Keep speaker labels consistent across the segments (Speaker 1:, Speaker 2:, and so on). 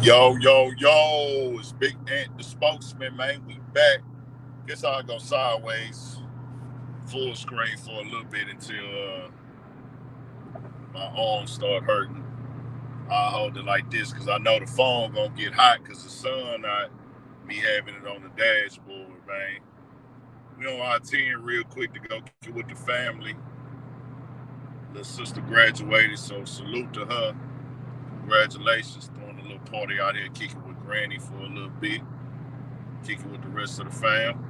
Speaker 1: Yo, yo, yo, it's Big Ant, the spokesman, man. We back. Guess I'll go sideways, full screen for a little bit until my arms start hurting. I'll hold it like this because I know the phone gonna get hot because the sun not me having it on the dashboard, man. We on our 10 real quick to go kick it with the family. Little sister graduated, so salute to her. Congratulations, throwing a little party out here, kicking with Granny for a little bit, kicking with the rest of the fam.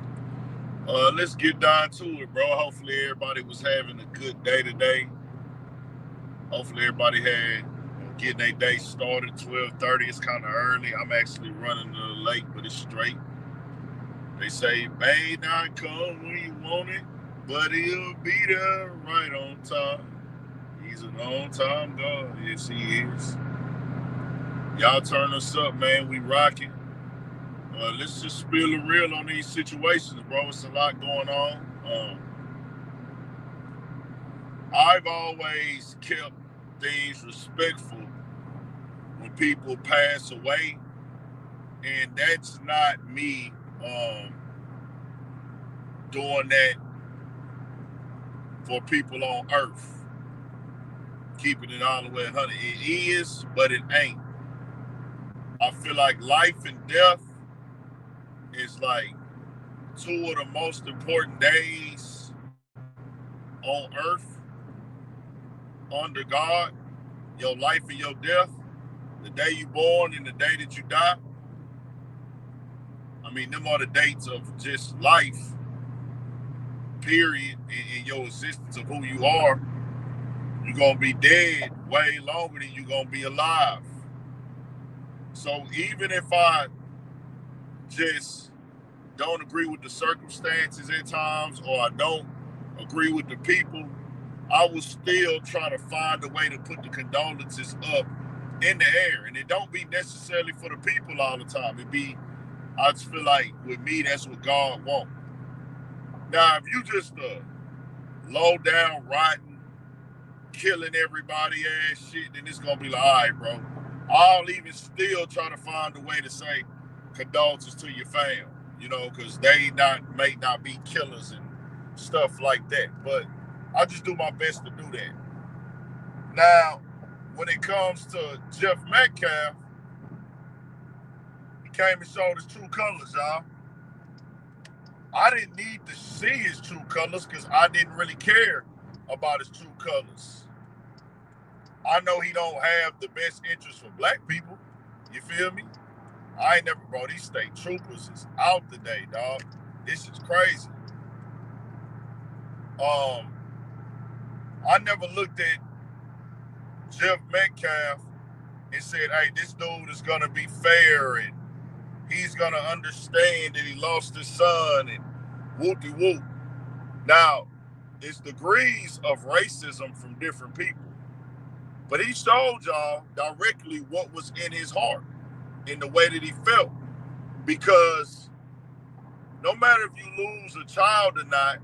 Speaker 1: Let's get down to it, bro. Hopefully everybody was having a good day today. Hopefully everybody had getting their day started 12:30. It's kind of early. I'm actually running a little late, but it's straight. They say may not come when you want it, but he'll be there right on time. He's an on-time God. Yes, he is. Y'all turn us up, man. We rocking. Let's just spill the real on these situations, bro. It's a lot going on. I've always kept things respectful when people pass away, and that's not me doing that for people on earth. Keeping it all the way 100. It is, but it ain't. I feel like life and death is like two of the most important days on earth under God. Your life and your death, the day you born and the day that you die. I mean, them are the dates of just life, period, in your existence of who you are. You're going to be dead way longer than you're going to be alive. So even if I just don't agree with the circumstances at times or I don't agree with the people, I will still try to find a way to put the condolences up in the air. And it don't be necessarily for the people all the time. I just feel like with me, that's what God wants. Now, if you just low down, rotten, killing everybody ass shit, then it's gonna be like, all right, bro. I'll even still try to find a way to say condolences to your fam, because they may not be killers and stuff like that. But I just do my best to do that. Now, when it comes to Jeff Metcalf, he came and showed his true colors, y'all. I didn't need to see his true colors because I didn't really care about his true colors. I know he don't have the best interest for black people. You feel me? I ain't never, bro. These state troopers is out today, dog. This is crazy. I never looked at Jeff Metcalf and said, hey, this dude is gonna be fair and he's gonna understand that he lost his son and whoop-de-whoop. Now, it's degrees of racism from different people. But he showed y'all directly what was in his heart in the way that he felt. Because no matter if you lose a child or not,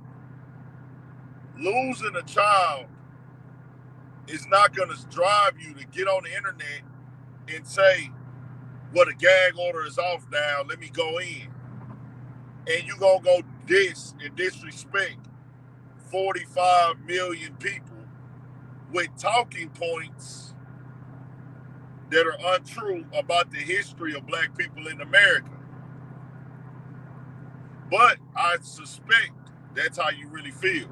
Speaker 1: losing a child is not going to drive you to get on the internet and say, well, the gag order is off now, let me go in. And you going to go diss and disrespect 45 million people with talking points that are untrue about the history of black people in America. But I suspect that's how you really feel.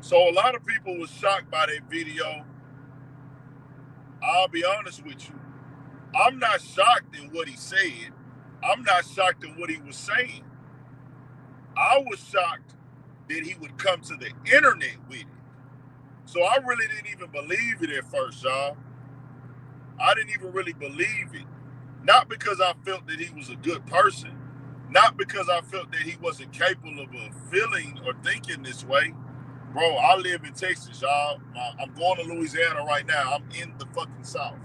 Speaker 1: So a lot of people was shocked by that video. I'll be honest with you. I'm not shocked in what he said. I'm not shocked in what he was saying. I was shocked that he would come to the internet with it. So I really didn't even believe it at first, y'all. I didn't even really believe it. Not because I felt that he was a good person. Not because I felt that he wasn't capable of feeling or thinking this way. Bro, I live in Texas, y'all. I'm going to Louisiana right now. I'm in the fucking South.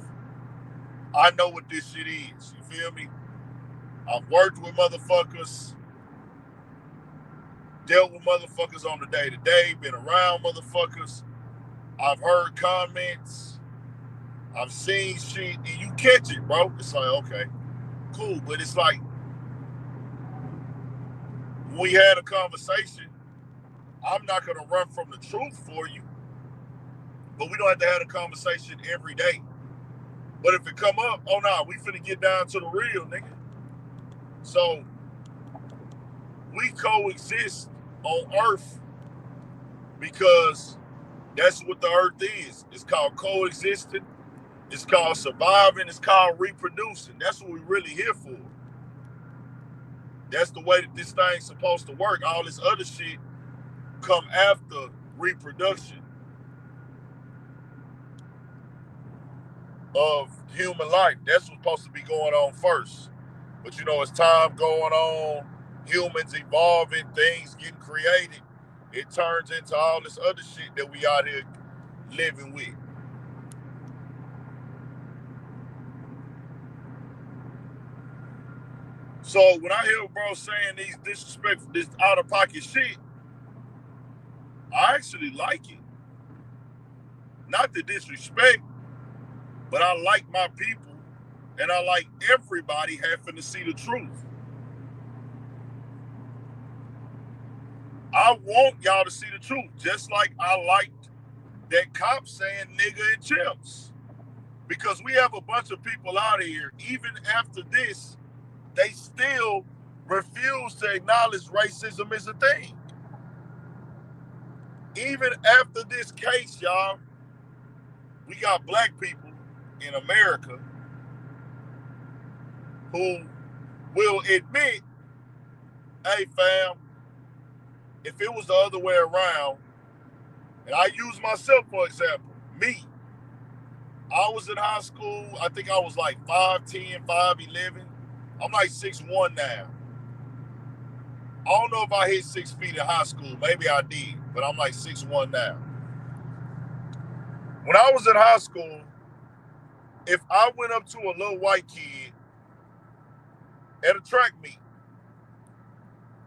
Speaker 1: I know what this shit is. You feel me? I've worked with motherfuckers, dealt with motherfuckers on the day-to-day, been around motherfuckers. I've heard comments. I've seen shit, and you catch it, bro. It's like, okay, cool. But it's like, when we had a conversation, I'm not going to run from the truth for you, but we don't have to have a conversation every day. But if it come up, oh, no, we finna get down to the real, nigga. So we coexist on Earth because that's what the Earth is. It's called coexisting. It's called surviving. It's called reproducing. That's what we're really here for. That's the way that this thing's supposed to work. All this other shit come after reproduction of human life. That's what's supposed to be going on first. But you know, as time going on, humans evolving, things getting created, it turns into all this other shit that we out here living with. So when I hear bro saying these disrespectful, this out of pocket shit, I actually like it. Not the disrespect, but I like my people, and I like everybody having to see the truth. I want y'all to see the truth, just like I liked that cop saying nigga and chimps. Because we have a bunch of people out here, even after this, they still refuse to acknowledge racism is a thing. Even after this case, y'all, we got black people in America who will admit, hey fam, if it was the other way around, and I use myself for example, me, I was in high school, I think I was like 5'10", 5'11". I'm like 6'1" now. I don't know if I hit 6 feet in high school. Maybe I did, but I'm like 6'1" now. When I was in high school, if I went up to a little white kid at a track meet,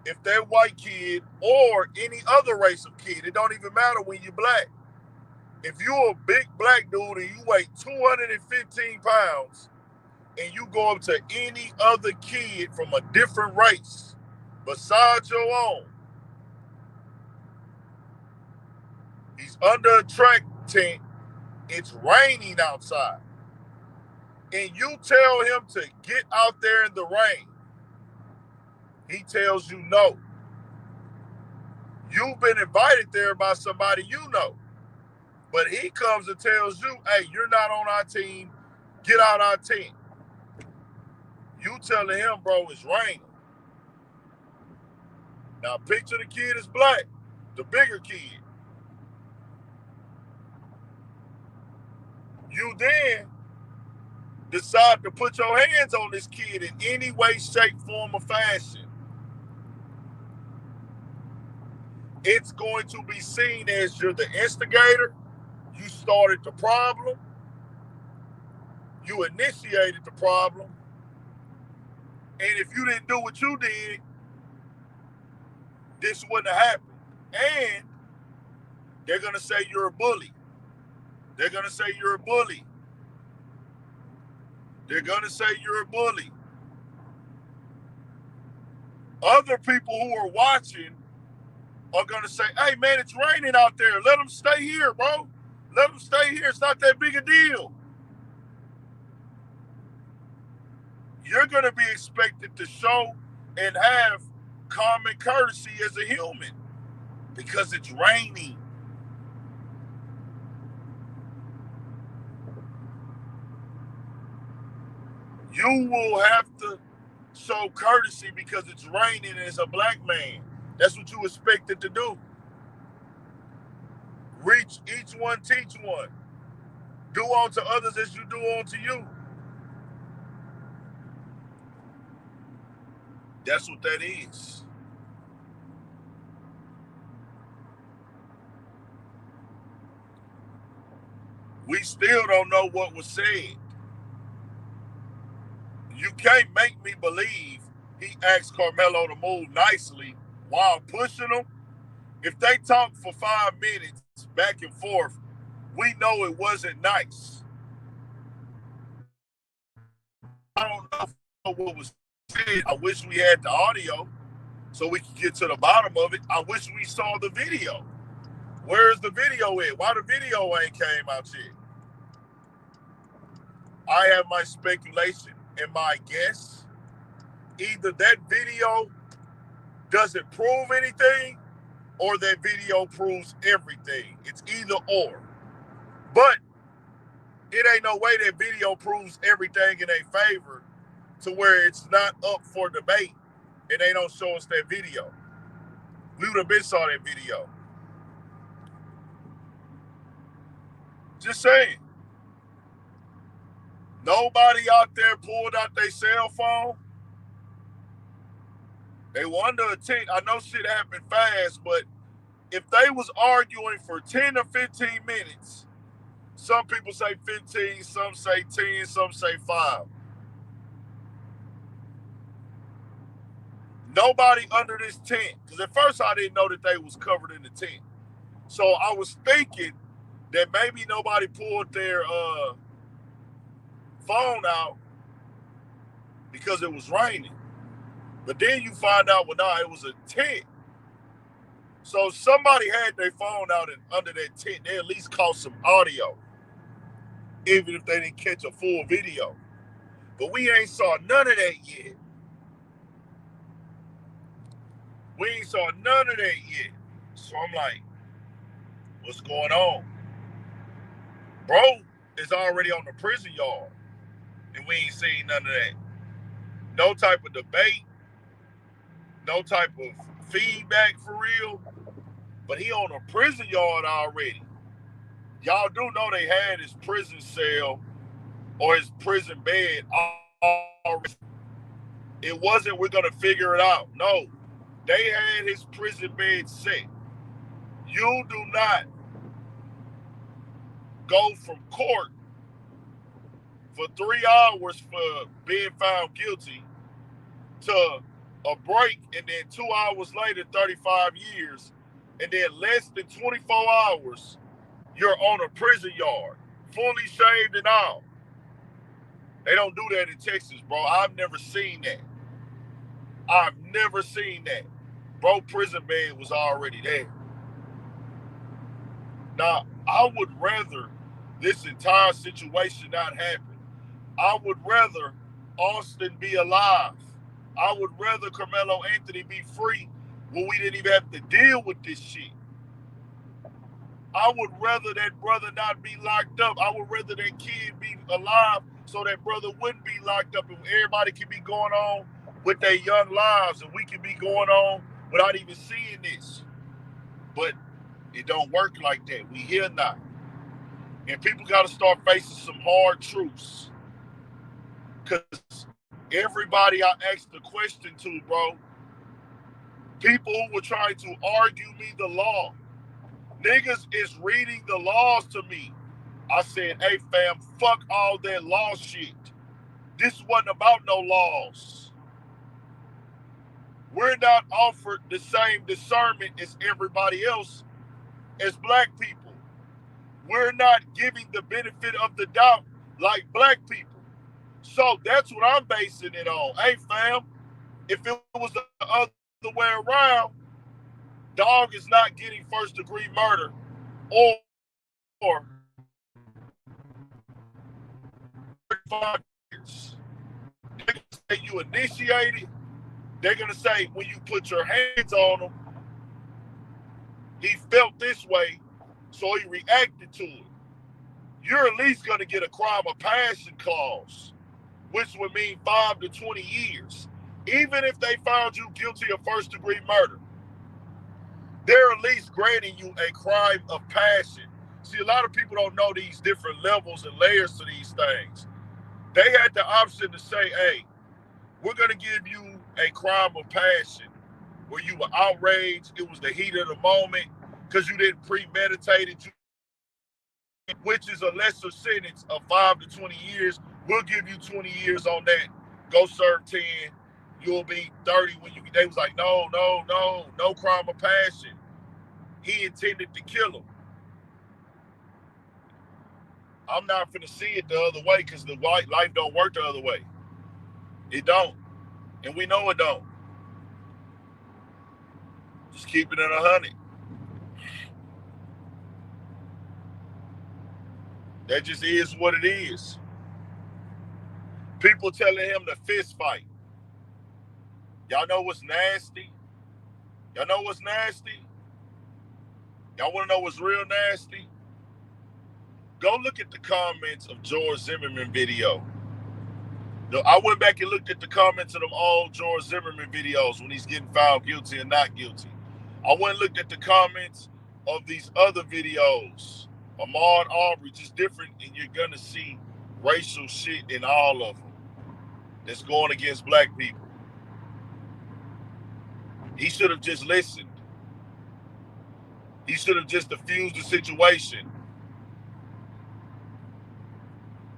Speaker 1: if that white kid or any other race of kid, it don't even matter when you're black. If you're a big black dude and you weigh 215 pounds and you go up to any other kid from a different race besides your own, he's under a track tent, it's raining outside, and you tell him to get out there in the rain, he tells you no. You've been invited there by somebody you know. But he comes and tells you, hey, you're not on our team. Get out our team. You telling him, bro, it's raining. Now picture the kid is black, the bigger kid. You then decide to put your hands on this kid in any way, shape, form, or fashion. It's going to be seen as you're the instigator. You started the problem. You initiated the problem. And if you didn't do what you did, this wouldn't have happened. And they're going to say you're a bully. They're going to say you're a bully. They're going to say you're a bully. Other people who are watching are going to say, hey, man, it's raining out there. Let them stay here, bro. Let them stay here. It's not that big a deal. You're going to be expected to show and have common courtesy as a human because it's raining. You will have to show courtesy because it's raining and it's a black man. That's what you expected to do. Reach each one, teach one. Do unto others as you do unto you. That's what that is. We still don't know what was said. You can't make me believe he asked Karmelo to move nicely while pushing him. If they talk for 5 minutes back and forth, we know it wasn't nice. what was said. I wish we had the audio so we could get to the bottom of it. I wish we saw the video. Where's the video at? Why the video ain't came out yet? I have my speculation and my guess. Either that video doesn't prove anything or that video proves everything. It's either or. But it ain't no way that video proves everything in their favor to where it's not up for debate and they don't show us that video. We would have been saw that video. Just saying. Nobody out there pulled out their cell phone. They were under a tent. I know shit happened fast, but if they was arguing for 10 or 15 minutes, some people say 15, some say 10, some say 5. Nobody under this tent, because at first I didn't know that they was covered in the tent. So I was thinking that maybe nobody pulled their phone out because it was raining. But then you find out, well, no, it was a tent. So somebody had their phone out and under that tent. They at least caught some audio, even if they didn't catch a full video. But we ain't saw none of that yet. We ain't saw none of that yet. So I'm like, what's going on? Bro is already on the prison yard, and we ain't seen none of that. No type of debate, no type of feedback for real, but he on a prison yard already. Y'all do know they had his prison cell or his prison bed already. It wasn't we're going to figure it out. No, they had his prison bed set. You do not go from court for 3 hours for being found guilty to a break, and then 2 hours later, 35 years, and then less than 24 hours, you're on a prison yard, fully shaved and all. They don't do that in Texas, bro. I've never seen that. I've never seen that. Bro, prison bed was already there. Now, I would rather this entire situation not happen. I would rather Austin be alive. I would rather Karmelo Anthony be free when we didn't even have to deal with this shit. I would rather that brother not be locked up. I would rather that kid be alive so that brother wouldn't be locked up and everybody can be going on with their young lives and we can be going on without even seeing this. But it don't work like that. We here now. And people got to start facing some hard truths. Because everybody I asked the question to, bro, people who were trying to argue me the law, niggas is reading the laws to me. I said, hey, fam, fuck all that law shit. This wasn't about no laws. We're not offered the same discernment as everybody else as black people. We're not giving the benefit of the doubt like black people. So that's what I'm basing it on. Hey, fam, if it was the other way around, dog is not getting first-degree murder or 35 years. They're going to say you initiated. They're going to say when you put your hands on him, he felt this way, so he reacted to it. You're at least going to get a crime of passion clause, which would mean 5 to 20 years. Even if they found you guilty of first-degree murder, they're at least granting you a crime of passion. See, a lot of people don't know these different levels and layers to these things. They had the option to say, hey, we're going to give you a crime of passion where you were outraged. It was the heat of the moment because you didn't premeditate it, which is a lesser sentence of 5 to 20 years. We'll give you 20 years on that. Go serve 10. You'll be 30 when you. They was like, no crime of passion. He intended to kill him. I'm not finna see it the other way because the life don't work the other way. It don't. And we know it don't. Just keeping it 100. That just is what it is. People telling him to fist fight. Y'all know what's nasty? Y'all know what's nasty? Y'all want to know what's real nasty? Go look at the comments of George Zimmerman video. I went back and looked at the comments of them old George Zimmerman videos when he's getting found guilty and not guilty. I went and looked at the comments of these other videos. Ahmaud Arbery, just different, and you're going to see racial shit in all of them that's going against black people. He should have just listened. He should have just diffused the situation.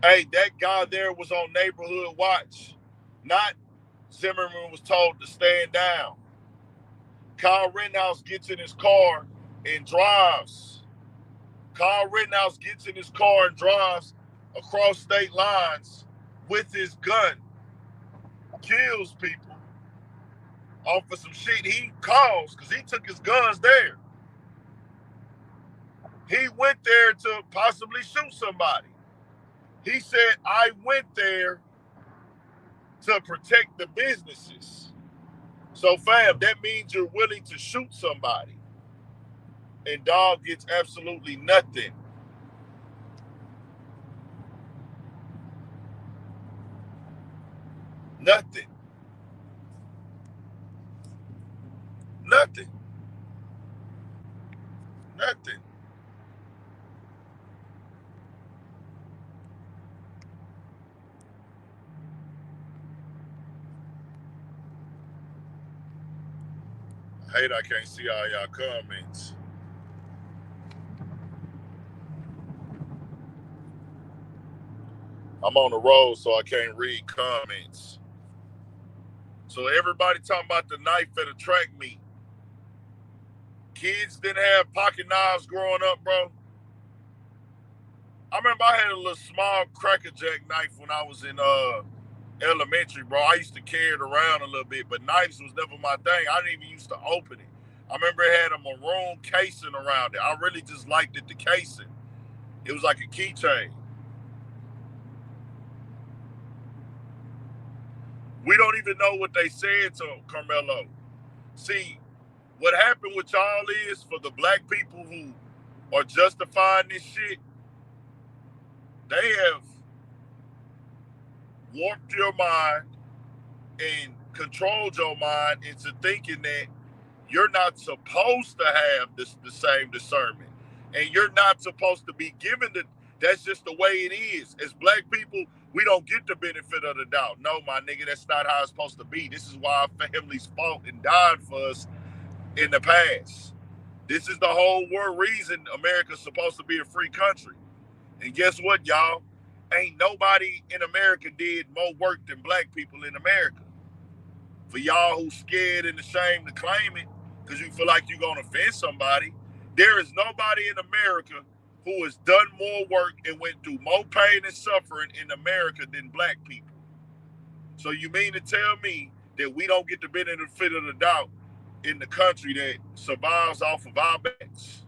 Speaker 1: Hey, that guy there was on neighborhood watch. Not Zimmerman was told to stand down. Kyle Rittenhouse gets in his car and drives. Kyle Rittenhouse gets in his car and drives across state lines with his gun. Kills people off of some shit he caused because he took his guns there. He went there to possibly shoot somebody. He said, I went there to protect the businesses. So, fam, that means you're willing to shoot somebody. And dog gets absolutely nothing. Nothing. Nothing. Nothing. I hate I can't see all y'all comments. I'm on the road, so I can't read comments. So everybody talking about the knife at a track meet. Kids didn't have pocket knives growing up, bro. I remember I had a little small Cracker Jack knife when I was in elementary, bro. I used to carry it around a little bit, but knives was never my thing. I didn't even used to open it. I remember it had a maroon casing around it. I really just liked it, the casing. It was like a keychain. We don't even know what they said to Karmelo. See, what happened with y'all is, for the black people who are justifying this shit, they have warped your mind and controlled your mind into thinking that you're not supposed to have the same discernment. And you're not supposed to be given that's just the way it is. As black people, we don't get the benefit of the doubt. No, my nigga, that's not how it's supposed to be. This is why our families fought and died for us in the past. This is the whole reason America's supposed to be a free country. And guess what, y'all? Ain't nobody in America did more work than black people in America. For y'all who's scared and ashamed to claim it because you feel like you're going to offend somebody, there is nobody in America who has done more work and went through more pain and suffering in America than black people. So you mean to tell me that we don't get the benefit of the doubt in the country that survives off of our backs?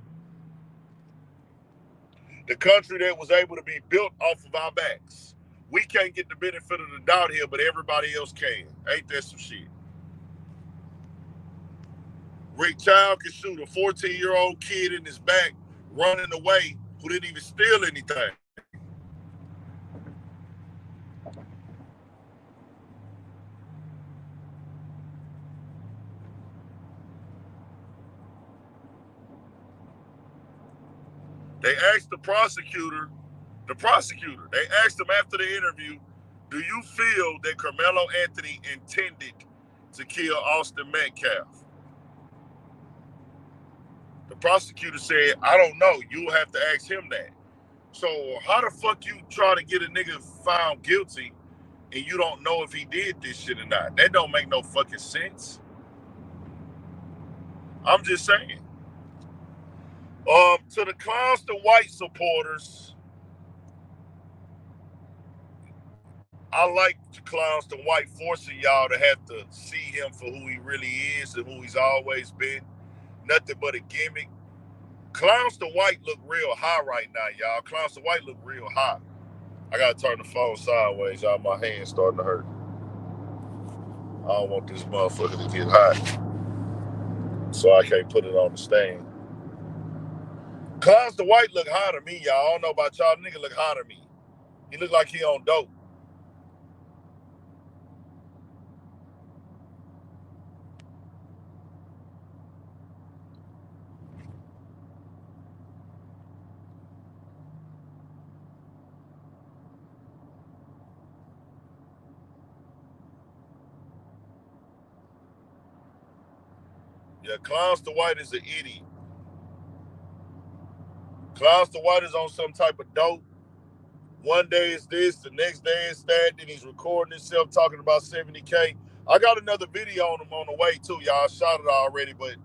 Speaker 1: The country that was able to be built off of our backs. We can't get the benefit of the doubt here, but everybody else can. Ain't that some shit? Rick Child can shoot a 14-year-old kid in his back running away who didn't even steal anything. They asked the prosecutor, they asked him after the interview, do you feel that Karmelo Anthony intended to kill Austin Metcalf? The prosecutor said, I don't know. You'll have to ask him that. So how the fuck you try to get a nigga found guilty and you don't know if he did this shit or not? That don't make no fucking sense. I'm just saying. To the constant white supporters, I like Clownston White forcing y'all to have to see him for who he really is and who he's always been. Nothing but a gimmick. Clownston White look real high right now, y'all. Clownston White look real high. I gotta turn the phone sideways, y'all. My hand's starting to hurt. I don't want this motherfucker to get hot, so I can't put it on the stand. Clownston White look high to me, y'all. I don't know about y'all. Nigga look high to me. He look like he on dope. Yeah, Clownston White is an idiot. Clownston White is on some type of dope. One day it's this, the next day it's that. Then he's recording himself talking about 70K. I got another video on him on the way too, y'all. I shot it already, but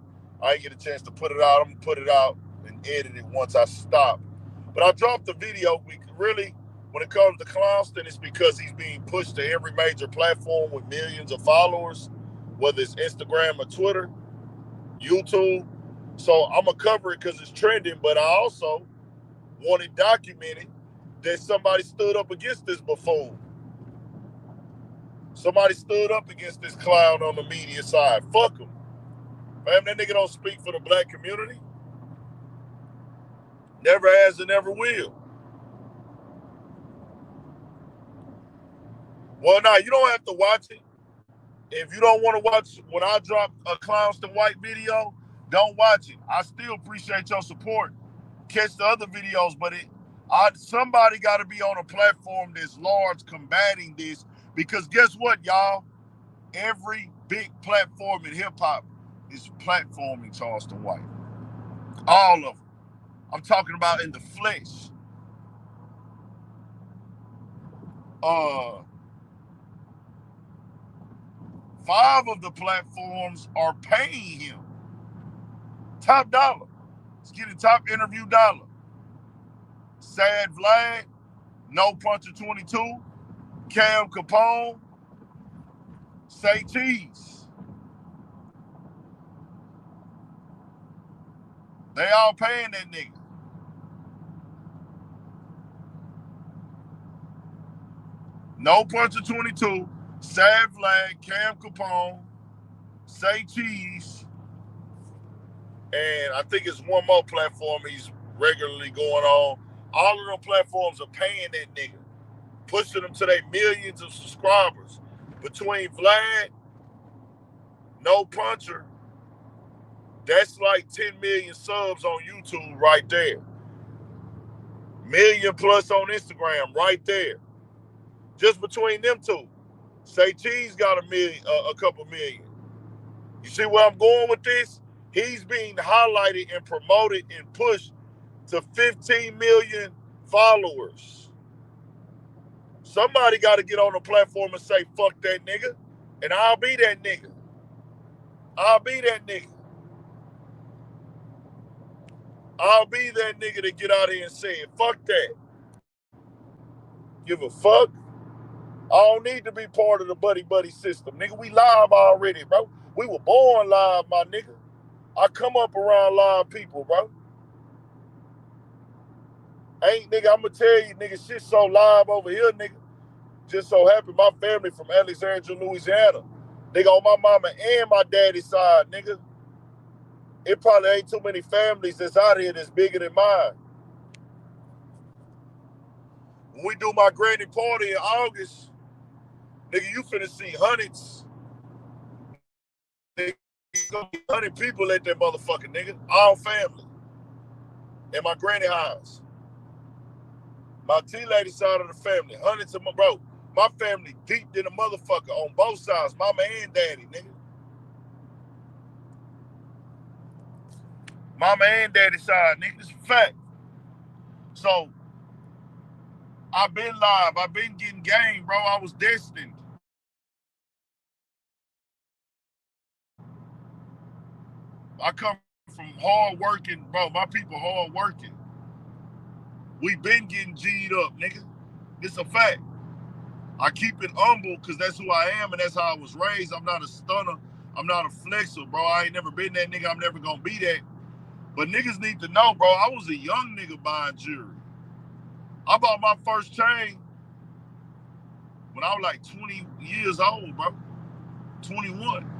Speaker 1: I didn't get a chance to put it out. I'm gonna put it out and edit it once I stop. But I dropped the video. Really, when it comes to Clownston, it's because he's being pushed to every major platform with millions of followers, whether it's Instagram or Twitter, YouTube. So I'm gonna cover it because it's trending, but I also want it documented that somebody stood up against this buffoon. Somebody stood up against this clown on the media side. Fuck him. Man, that nigga don't speak for the black community. Never has and never will. Well, now, you don't have to watch it. If you don't want to watch when I drop a Clownston White video, don't watch it. I still appreciate your support. Catch the other videos, but somebody got to be on a platform that's large combating this, because guess what, y'all? Every big platform in hip-hop is platforming Charleston White. All of them. I'm talking about in the flesh. 5 of the platforms are paying him top dollar. He's getting top interview dollar. Sad Vlad, No Puncher 22, Cam Capone, Say Cheese. They all paying that nigga. No Puncher 22, Sad Vlad, Cam Capone, Say Cheese, and I think it's one more platform he's regularly going on. All of them platforms are paying that nigga, pushing them to their millions of subscribers. Between Vlad, No Puncher, that's like 10 million subs on YouTube right there. Million plus on Instagram right there. Just between them two. Say Cheese got a couple million. You see where I'm going with this? He's being highlighted and promoted and pushed to 15 million followers. Somebody got to get on the platform and say, fuck that nigga. And I'll be that nigga. I'll be that nigga. I'll be that nigga to get out here and say it. Fuck that. Give a fuck. I don't need to be part of the buddy system. Nigga, we live already, bro. We were born live, my nigga. I come up around live people, bro. Nigga, I'm going to tell you, nigga, shit so live over here, nigga. Just so happy my family from Alexandria, Louisiana. Nigga, on my mama and my daddy's side, nigga. It probably ain't too many families that's out here that's bigger than mine. When we do my granny party in August, nigga, you finna see hundreds. Nigga, 100 people at that motherfucking nigga. All family. In my granny house. My T-lady side of the family. Hundreds of my bro. My family deep in a motherfucker on both sides. Mama and daddy, nigga. Mama and daddy side, nigga. It's a fact. So, I've been live. I've been getting game, bro. I was destined. I come from hard working, bro. My people hard working. We been getting G'd up, nigga. It's a fact. I keep it humble because that's who I am and that's how I was raised. I'm not a stunner. I'm not a flexer, bro. I ain't never been that nigga. I'm never gonna be that. But niggas need to know, bro, I was a young nigga buying jewelry. I bought my first chain when I was like 20 years old, bro. 21.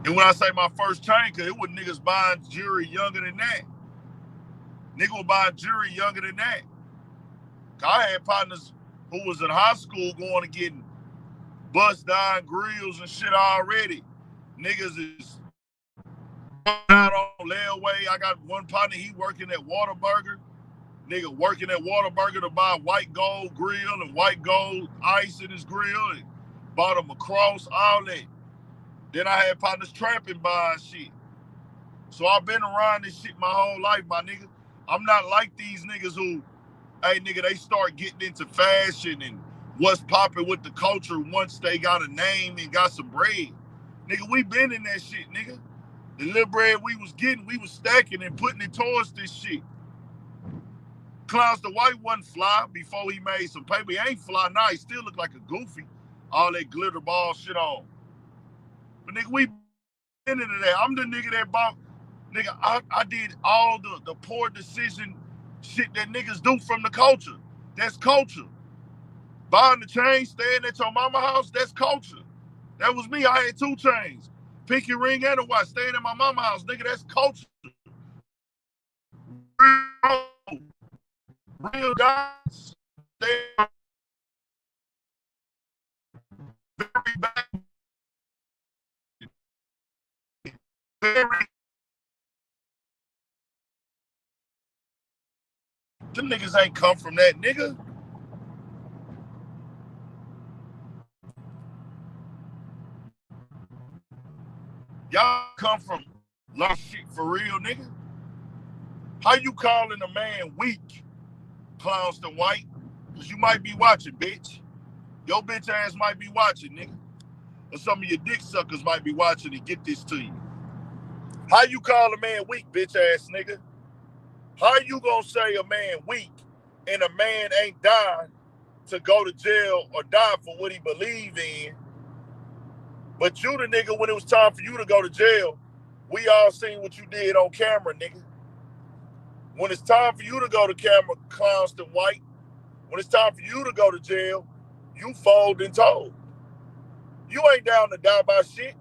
Speaker 1: And when I say my first chain, because it was niggas buying jewelry younger than that. Nigga was buying jewelry younger than that. I had partners who was in high school going and getting bust down grills and shit already. Niggas is out on layaway. I got one partner, he working at Whataburger. Nigga working at Whataburger to buy white gold grill and white gold ice in his grill and bought him a cross, all that. Then I had partners trapping buying shit. So I've been around this shit my whole life, my nigga. I'm not like these niggas who, hey, nigga, they start getting into fashion and what's popping with the culture once they got a name and got some bread. Nigga, we been in that shit, nigga. The little bread we was getting, we was stacking and putting it towards this shit. Clowns the White wasn't fly before he made some paper. He ain't fly now. He still look like a goofy. All that glitter ball shit on. But nigga, we been into that. I'm the nigga that bought, nigga, I did all the poor decision shit that niggas do from the culture. That's culture. Buying the chain, staying at your mama house, that's culture. That was me. I had 2 chains. Pinky ring and a watch, staying at my mama house. Nigga, that's culture. Real guys. Very bad. Very. Them niggas ain't come from that, nigga. Y'all come from lost shit for real, nigga. How you calling a man weak, Clownston White? Because you might be watching, bitch. Your bitch ass might be watching, nigga. Or some of your dick suckers might be watching and get this to you. How you call a man weak, bitch ass nigga? How you gonna say a man weak and a man ain't died to go to jail or die for what he believe in? But you the nigga, when it was time for you to go to jail, we all seen what you did on camera, nigga. When it's time for you to go to camera, Clownston White, when it's time for you to go to jail, you fold and told. You ain't down to die by shit.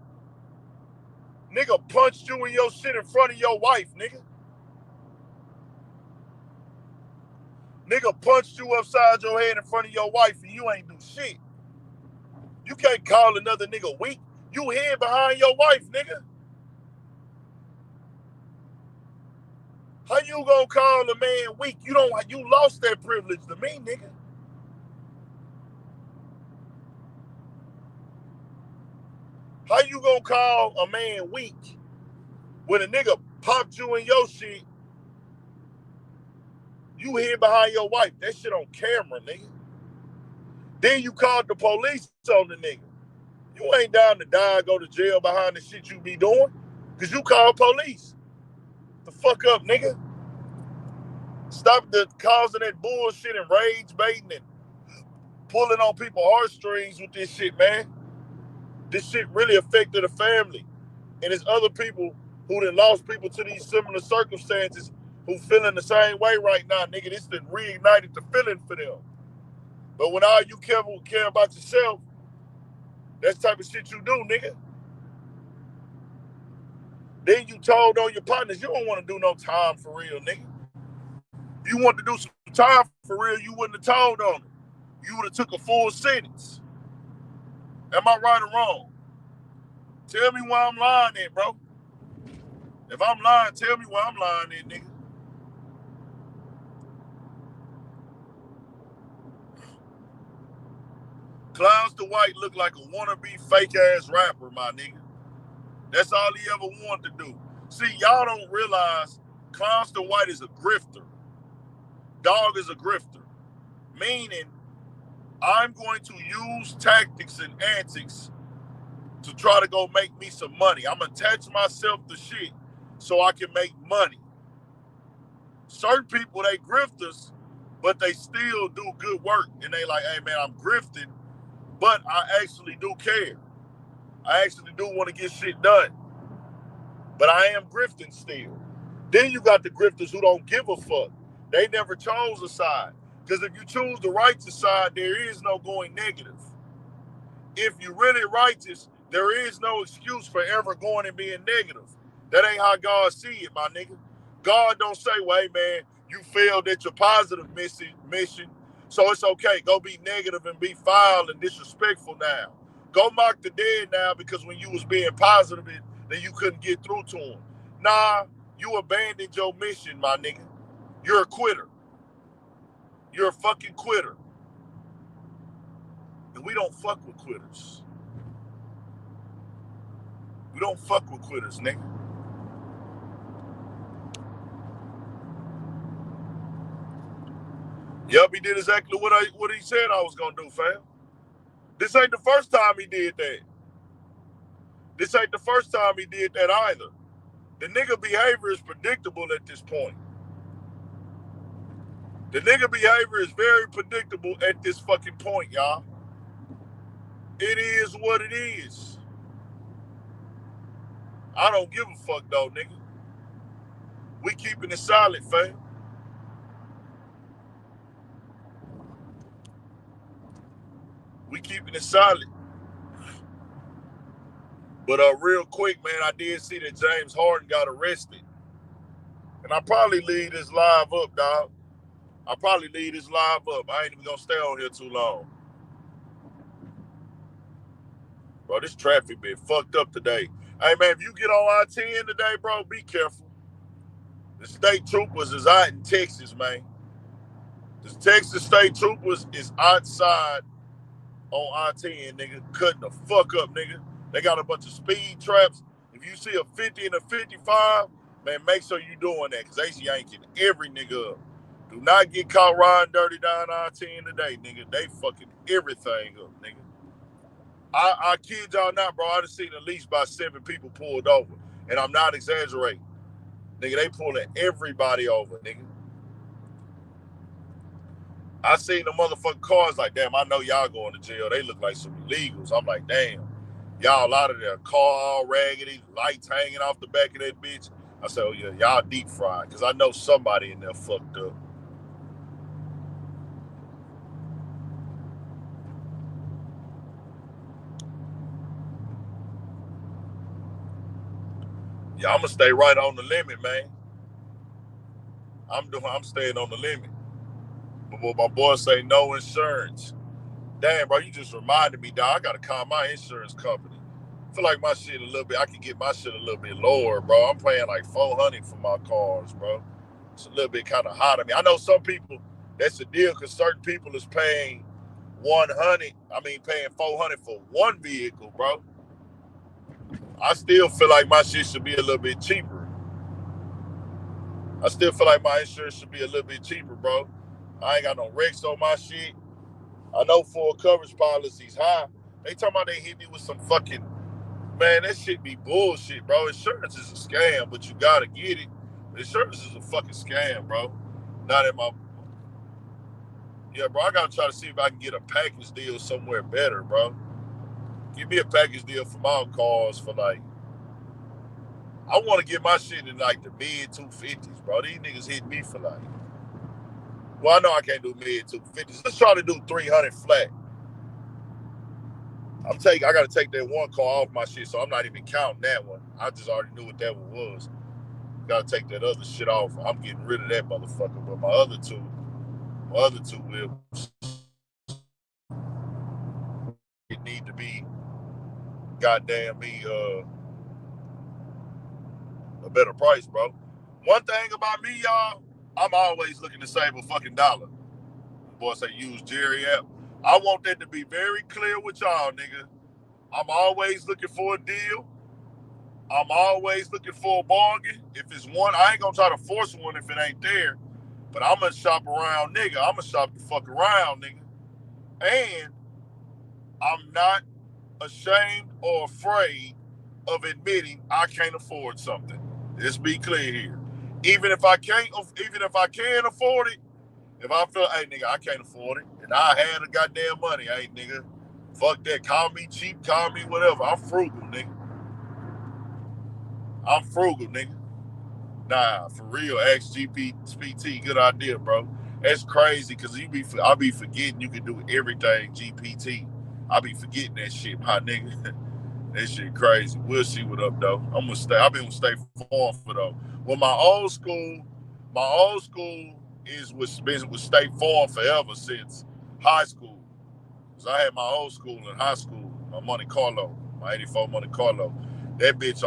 Speaker 1: Nigga punched you in your shit in front of your wife, nigga. Nigga punched you upside your head in front of your wife and you ain't do shit. You can't call another nigga weak. You hid behind your wife, nigga. How you gonna call a man weak? You lost that privilege to me, nigga. How you gonna call a man weak when a nigga popped you in your shit? You hid behind your wife. That shit on camera, nigga. Then you called the police on the nigga. You ain't down to die and go to jail behind the shit you be doing. Cause you called police. The fuck up, nigga. Stop causing that bullshit and rage baiting and pulling on people's heartstrings with this shit, man. This shit really affected the family. And there's other people who done lost people to these similar circumstances who feeling the same way right now, nigga. This done reignited the feeling for them. But when all you care about yourself, that's the type of shit you do, nigga. Then you told on your partners, you don't want to do no time for real, nigga. If you want to do some time for real, you wouldn't have told on them. You would have took a full sentence. Am I right or wrong? Tell me why I'm lying at, bro. If I'm lying, tell me why I'm lying at, nigga. Clownston White look like a wannabe fake-ass rapper, my nigga. That's all he ever wanted to do. See, y'all don't realize Clownston White is a grifter. Dog is a grifter. Meaning, I'm going to use tactics and antics to try to go make me some money. I'm going to attach myself to shit so I can make money. Certain people, they grifters, but they still do good work. And they like, hey man, I'm grifting, but I actually do care. I actually do want to get shit done. But I am grifting still. Then you got the grifters who don't give a fuck. They never chose a side. Because if you choose the righteous side, there is no going negative. If you're really righteous, there is no excuse for ever going and being negative. That ain't how God see it, my nigga. God don't say, well, hey, man, you failed at your positive mission, so it's okay. Go be negative and be foul and disrespectful now. Go mock the dead now because when you was being positive, then you couldn't get through to them. Nah, you abandoned your mission, my nigga. You're a quitter. You're a fucking quitter. And we don't fuck with quitters. We don't fuck with quitters, nigga. Yup, he did exactly what he said I was gonna do, fam. This ain't the first time he did that. This ain't the first time he did that either. The nigga behavior is predictable at this point. The nigga behavior is very predictable at this fucking point, y'all. It is what it is. I don't give a fuck though, nigga. We keeping it solid, fam. We keeping it solid. But real quick, man, I did see that James Harden got arrested. And I probably leave this live up, dog. I ain't even gonna stay on here too long. Bro, this traffic been fucked up today. Hey, man, if you get on I-10 today, bro, be careful. The state troopers is out in Texas, man. The Texas state troopers is outside on I-10, nigga, cutting the fuck up, nigga. They got a bunch of speed traps. If you see a 50 and a 55, man, make sure you doing that, because they yanking every nigga up. Do not get caught riding dirty down I-10 today, nigga. They fucking everything up, nigga. I kid y'all not, bro. I done seen at least about 7 people pulled over. And I'm not exaggerating. Nigga, they pulling everybody over, nigga. I seen the motherfucking cars like, damn, I know y'all going to jail. They look like some illegals. I'm like, damn, y'all out of there. Car all raggedy, lights hanging off the back of that bitch. I said, oh yeah, y'all deep fried. Because I know somebody in there fucked up. Yeah, I'm gonna stay right on the limit, man. I'm staying on the limit. But what my boy say, no insurance. Damn, bro, you just reminded me, dog. I gotta call my insurance company. I feel like my shit a little bit, I can get my shit a little bit lower, bro. I'm paying like $400 for my cars, bro. It's a little bit kind of hot on me. I know some people, that's the deal, because certain people is paying paying $400 for one vehicle, bro. I still feel like my shit should be a little bit cheaper. I still feel like my insurance should be a little bit cheaper, bro. I ain't got no wrecks on my shit. I know full coverage policy's high. They talking about they hit me with some fucking, man, that shit be bullshit, bro. Insurance is a scam, but you gotta get it. Insurance is a fucking scam, bro. Not in my, yeah, bro, I gotta try to see if I can get a package deal somewhere better, bro. Give me a package deal for my cars for like, I want to get my shit in like the mid 250s, bro. These niggas hit me for like, well, I know I can't do mid 250s. Let's try to do 300 flat. I gotta take that one car off my shit, so I'm not even counting that one. I just already knew what that one was. Gotta take that other shit off. I'm getting rid of that motherfucker. But my other two wheels, it need to be goddamn me a better price, bro. One thing about me, y'all, I'm always looking to save a fucking dollar. Boy say use Jerry app. I want that to be very clear with y'all, nigga. I'm always looking for a deal. I'm always looking for a bargain. If it's one, I ain't gonna try to force one if it ain't there. But I'm gonna shop around, nigga. I'm gonna shop the fuck around, nigga. And I'm not ashamed or afraid of admitting I can't afford something. Let's be clear here. Even if I can afford it, If I feel, hey nigga, I can't afford it, and I had the goddamn money, hey nigga, fuck that. Call me cheap, call me whatever. I'm frugal, nigga. I'm frugal, nigga. Nah, for real. Ask GPT. Good idea, bro. That's crazy because I be forgetting you can do everything GPT. I be forgetting that shit, my nigga. That shit crazy. We'll see what up though. I'm gonna stay. I've been gonna stay Farm for though. Well, my old school is been with State Farm forever since high school. Cause I had my old school in high school. My Monte Carlo, my '84 Monte Carlo. That bitch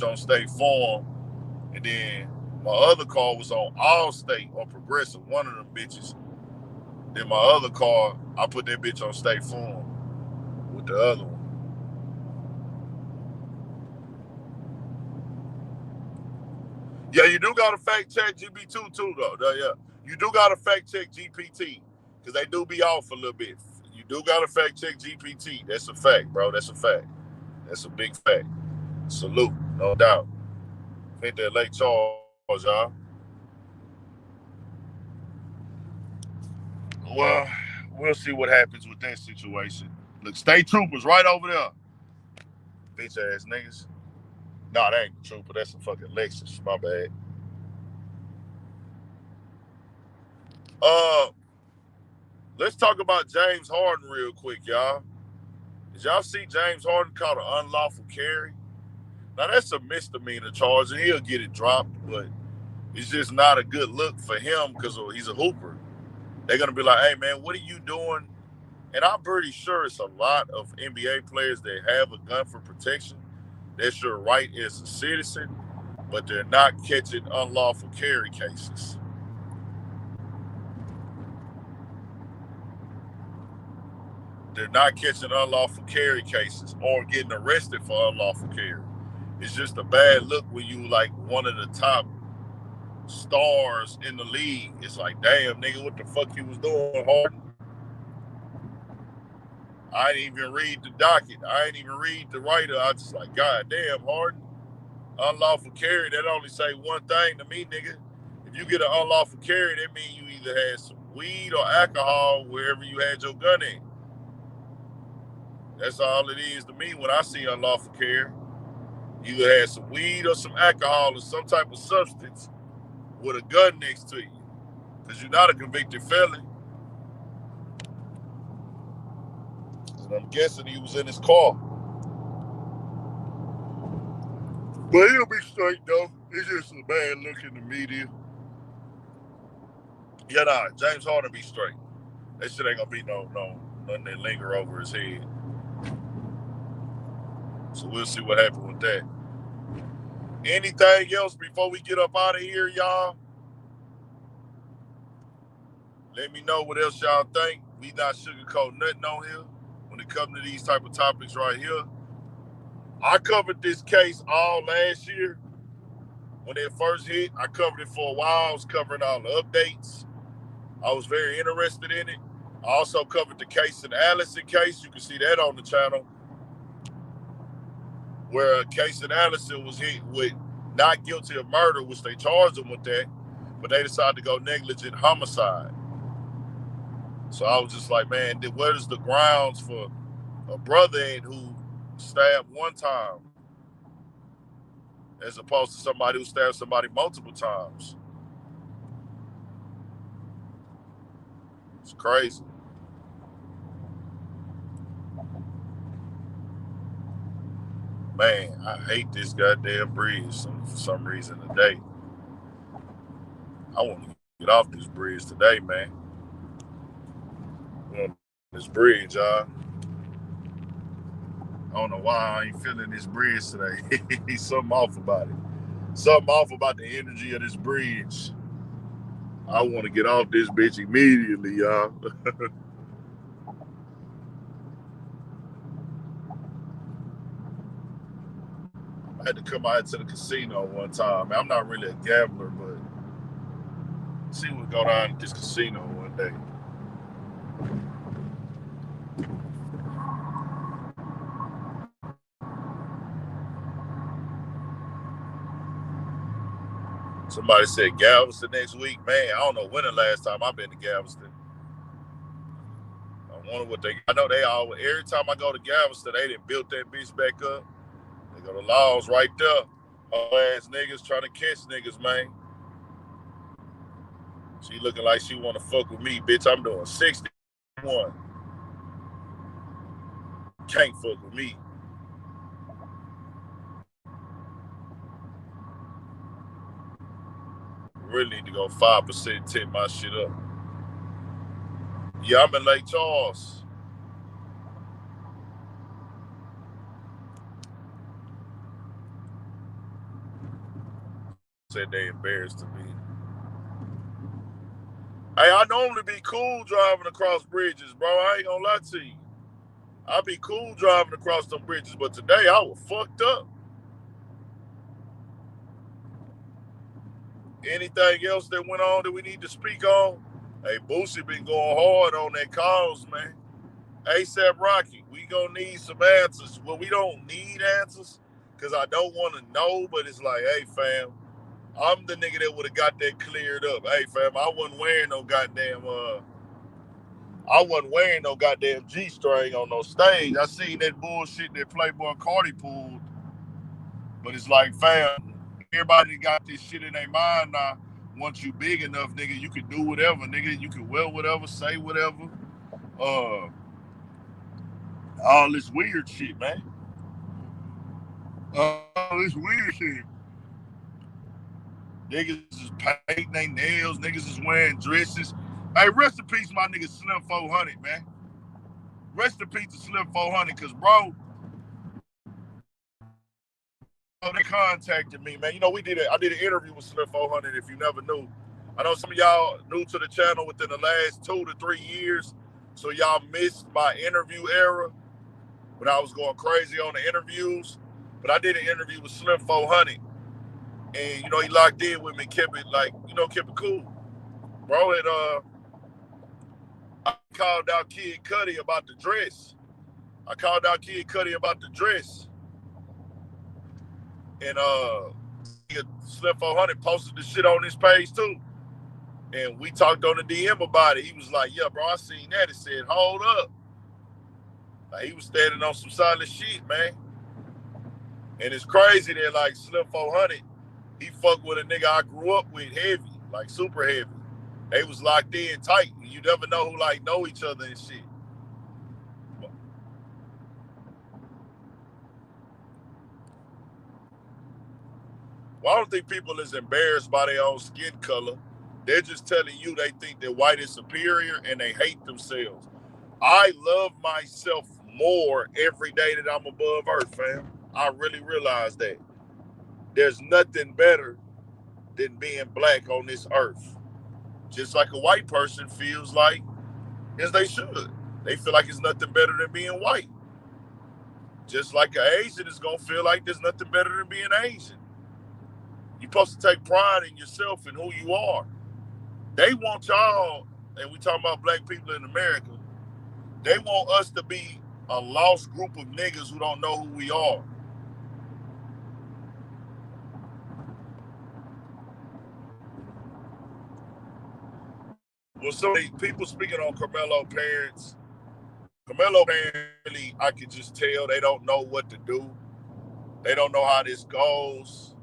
Speaker 1: on State Farm, and then my other car was on Allstate or Progressive, one of them bitches. Then my other car, I put that bitch on State Farm with the other one. Yeah, you do gotta fact check GPT too, though. Yeah, you do gotta fact check GPT because they do be off a little bit. You do gotta fact check GPT. That's a fact, bro. That's a fact. That's a big fact. Salute, no doubt. Hit that late charge, y'all. Well, we'll see what happens with that situation. Look, state troopers right over there. Bitch ass niggas. Nah, that ain't the trooper. That's a fucking Lexus. My bad. Uh, let's talk about James Harden real quick, y'all. Did y'all see James Harden caught an unlawful carry? Now that's a misdemeanor charge, and he'll get it dropped, but it's just not a good look for him because he's a hooper. They're gonna be like, "Hey man, what are you doing?" And I'm pretty sure it's a lot of NBA players that have a gun for protection. That's your right as a citizen, but they're not catching unlawful carry cases. They're not catching unlawful carry cases or getting arrested for unlawful carry. It's just a bad look when you like one of the top stars in the league. It's like, damn, nigga, what the fuck you was doing, Harden? I didn't even read the docket. I didn't even read the writer. I just like, God damn, Harden. Unlawful carry, that only say one thing to me, nigga. If you get an unlawful carry, that means you either had some weed or alcohol wherever you had your gun in. That's all it is to me when I see unlawful carry. You either had some weed or some alcohol or some type of substance with a gun next to you. Because you're not a convicted felon. And I'm guessing he was in his car. But he'll be straight, though. It's just a bad look in the media. Yeah, nah, James Harden be straight. That shit ain't gonna be nothing that linger over his head. So we'll see what happens with that. Anything else before we get up out of here, y'all? Let me know what else y'all think. We not sugarcoating nothing on here when it comes to these type of topics right here. I covered this case all last year. When it first hit, I covered it for a while. I was covering all the updates. I was very interested in it. I also covered the Case and Allison case. You can see that on the channel. Where Case and Allison was hit with not guilty of murder, which they charged him with that, but they decided to go negligent homicide. So I was just like, man, where's the grounds for a brother who stabbed one time as opposed to somebody who stabbed somebody multiple times? It's crazy. Man, I hate this goddamn bridge for some reason today. I want to get off this bridge today, man. This bridge, y'all. I don't know why I ain't feeling this bridge today. Something off about it. Something off about the energy of this bridge. I want to get off this bitch immediately, y'all. I had to come out to the casino one time. I'm not really a gambler, but see what's going on at this casino one day. Somebody said Galveston next week. Man, I don't know when the last time I've been to Galveston. I wonder what they. I know they all. Every time I go to Galveston, they done built that bitch back up. They got the laws right there. All ass niggas trying to catch niggas, man. She looking like she want to fuck with me, bitch. I'm doing 61. Can't fuck with me. Really need to go 5%, tip my shit up. Yeah, I'm in Lake Charles. Said they embarrassed to me. Hey, I normally be cool driving across bridges, bro. I ain't gonna lie to you. I be cool driving across them bridges, but today I was fucked up. Anything else that went on that we need to speak on? Hey, Boosie been going hard on that cause, man. ASAP Rocky, we gonna need some answers. Well, we don't need answers because I don't want to know, but it's like, hey, fam, I'm the nigga that would have got that cleared up. Hey, fam, I wasn't wearing no goddamn G-string on no stage. I seen that bullshit that Playboy Cardi pulled, but it's like, fam, everybody got this shit in their mind now. Once you big enough, nigga, you can do whatever, nigga. You can wear whatever, say whatever. All this weird shit, man. All this weird shit. Niggas is painting their nails. Niggas is wearing dresses. Hey, rest in peace, my nigga Slim 400, man. Rest in peace to Slim 400, because, bro, they contacted me, man. You know, I did an interview with Slim 400, if you never knew. I know some of y'all new to the channel within the last 2 to 3 years, so y'all missed my interview era when I was going crazy on the interviews. But I did an interview with Slim 400, and, you know, he locked in with me, kept it, like, you know, kept it cool. Bro, and I called out Kid Cudi about the dress. And Slim 400 posted the shit on his page too. And we talked on the DM about it. He was like, yeah, bro, I seen that. It said, hold up. Like, he was standing on some solid shit, man. And it's crazy that, like, Slim 400, he fucked with a nigga I grew up with heavy, like super heavy. They was locked in tight. You never know who, like, know each other and shit. Well, I don't think people is embarrassed by their own skin color. They're just telling you they think that white is superior and they hate themselves. I love myself more every day that I'm above earth, fam. I really realize that. There's nothing better than being black on this earth. Just like a white person feels like, as they should. They feel like it's nothing better than being white. Just like an Asian is going to feel like there's nothing better than being Asian. You're supposed to take pride in yourself and who you are. They want y'all, and we talking about black people in America, they want us to be a lost group of niggas who don't know who we are. Well, so people speaking on Karmelo parents, really, I can just tell they don't know what to do. They don't know how this goes.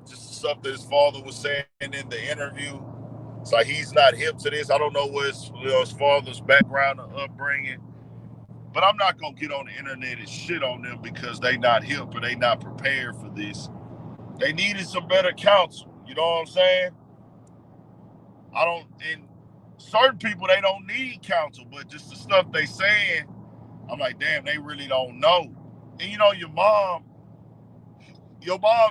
Speaker 1: Just the stuff that his father was saying in the interview. It's like he's not hip to this. I don't know what his father's background or upbringing. But I'm not going to get on the internet and shit on them because they not hip or they not prepared for this. They needed some better counsel. You know what I'm saying? And certain people, they don't need counsel, but just the stuff they saying, I'm like, damn, they really don't know. And you know, your mom,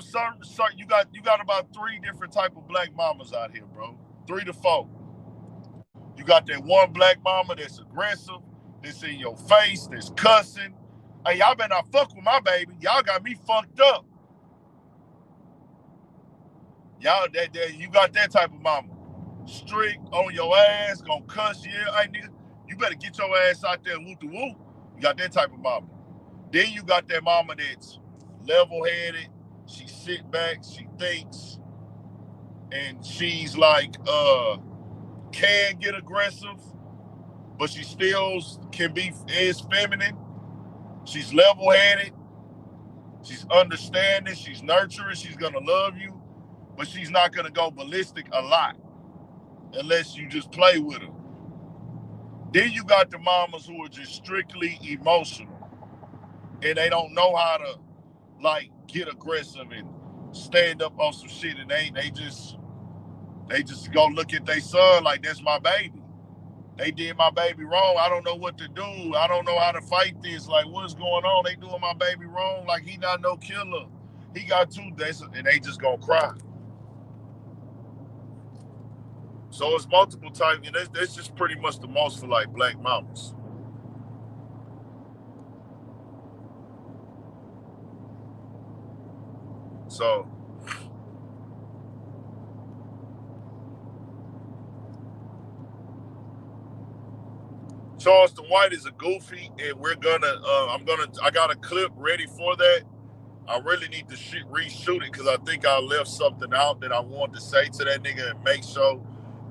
Speaker 1: certain, you got about 3 different type of black mamas out here, bro. 3 to 4. You got that one black mama that's aggressive, that's in your face, that's cussing. Hey, y'all better not fuck with my baby. Y'all got me fucked up. Y'all, you got that type of mama. Strict on your ass, gonna cuss you. Hey, nigga, you better get your ass out there and whoop the whoop. You got that type of mama. Then you got that mama that's level-headed. She sit back, she thinks. and she's like can get aggressive, but she still is feminine. She's level-headed. She's understanding. She's nurturing. She's gonna love you, but she's not gonna go ballistic a lot unless you just play with her. Then you got the mamas who are just strictly emotional, and they don't know how to like get aggressive and stand up on some shit, and they just go look at their son like that's my baby. They did my baby wrong. I don't know what to do. I don't know how to fight this. Like, what's going on? They doing my baby wrong. Like, he not no killer. He got 2 days, and they just gonna cry. So it's multiple types, and that's just pretty much the most for like black mamas. So Charleston White is a goofy, and I got a clip ready for that. I really need to reshoot it because I think I left something out that I wanted to say to that nigga and make sure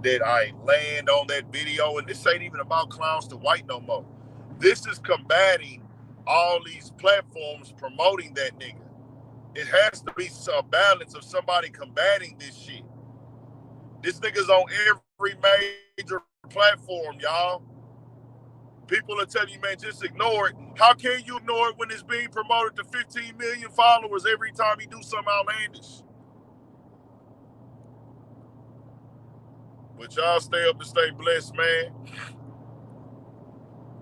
Speaker 1: that I land on that video. And this ain't even about Clowns to White no more. This is combating all these platforms promoting that nigga. It has to be a balance of somebody combating this shit. This nigga's on every major platform, y'all. People are telling you, man, just ignore it. How can you ignore it when it's being promoted to 15 million followers every time he do something outlandish? But y'all stay up and stay blessed, man.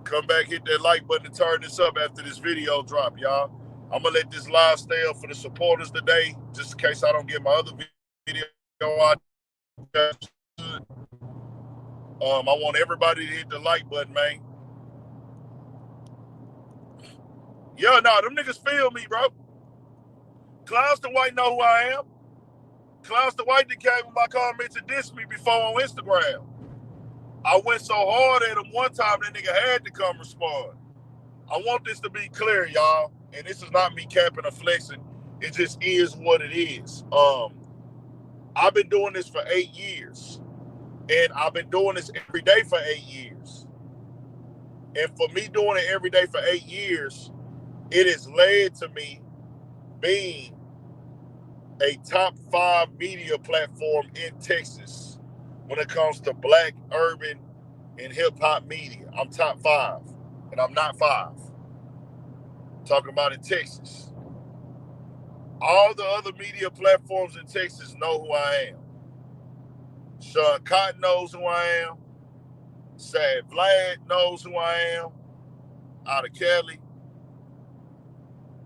Speaker 1: Come back, hit that like button, and turn this up after this video drop, y'all. I'm going to let this live stay up for the supporters today, just in case I don't get my other video out. I want everybody to hit the like button, man. Yeah, nah, them niggas feel me, bro. Clowns to White know who I am. Clowns to White that came with my comments and dissed me before on Instagram. I went so hard at him one time, that nigga had to come respond. I want this to be clear, y'all. And this is not me capping or flexing. It just is what it is. I've been doing this for 8 years. And I've been doing this every day for 8 years. And for me doing it every day for 8 years, it has led to me being a top 5 media platform in Texas when it comes to black, urban, and hip-hop media. I'm top 5, and I'm not 5. Talking about in Texas. All the other media platforms in Texas know who I am. Sean Cotton knows who I am. Sad Vlad knows who I am. Out of Cali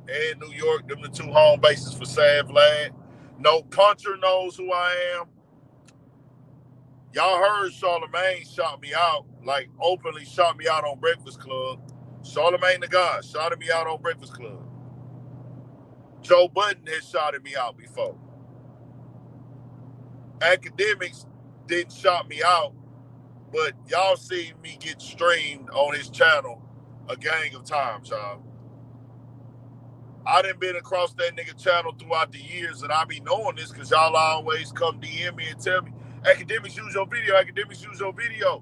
Speaker 1: and New York, them the 2 home bases for Sad Vlad. No Puncher knows who I am. Y'all heard Charlemagne shout me out, like openly shout me out on Breakfast Club. Charlemagne the God shouted me out on Breakfast Club. Joe Budden has shouted me out before. Academics didn't shout me out, but y'all seen me get streamed on his channel a gang of times, y'all. I done been across that nigga channel throughout the years, and I be knowing this because y'all always come DM me and tell me, Academics use your video, Academics use your video.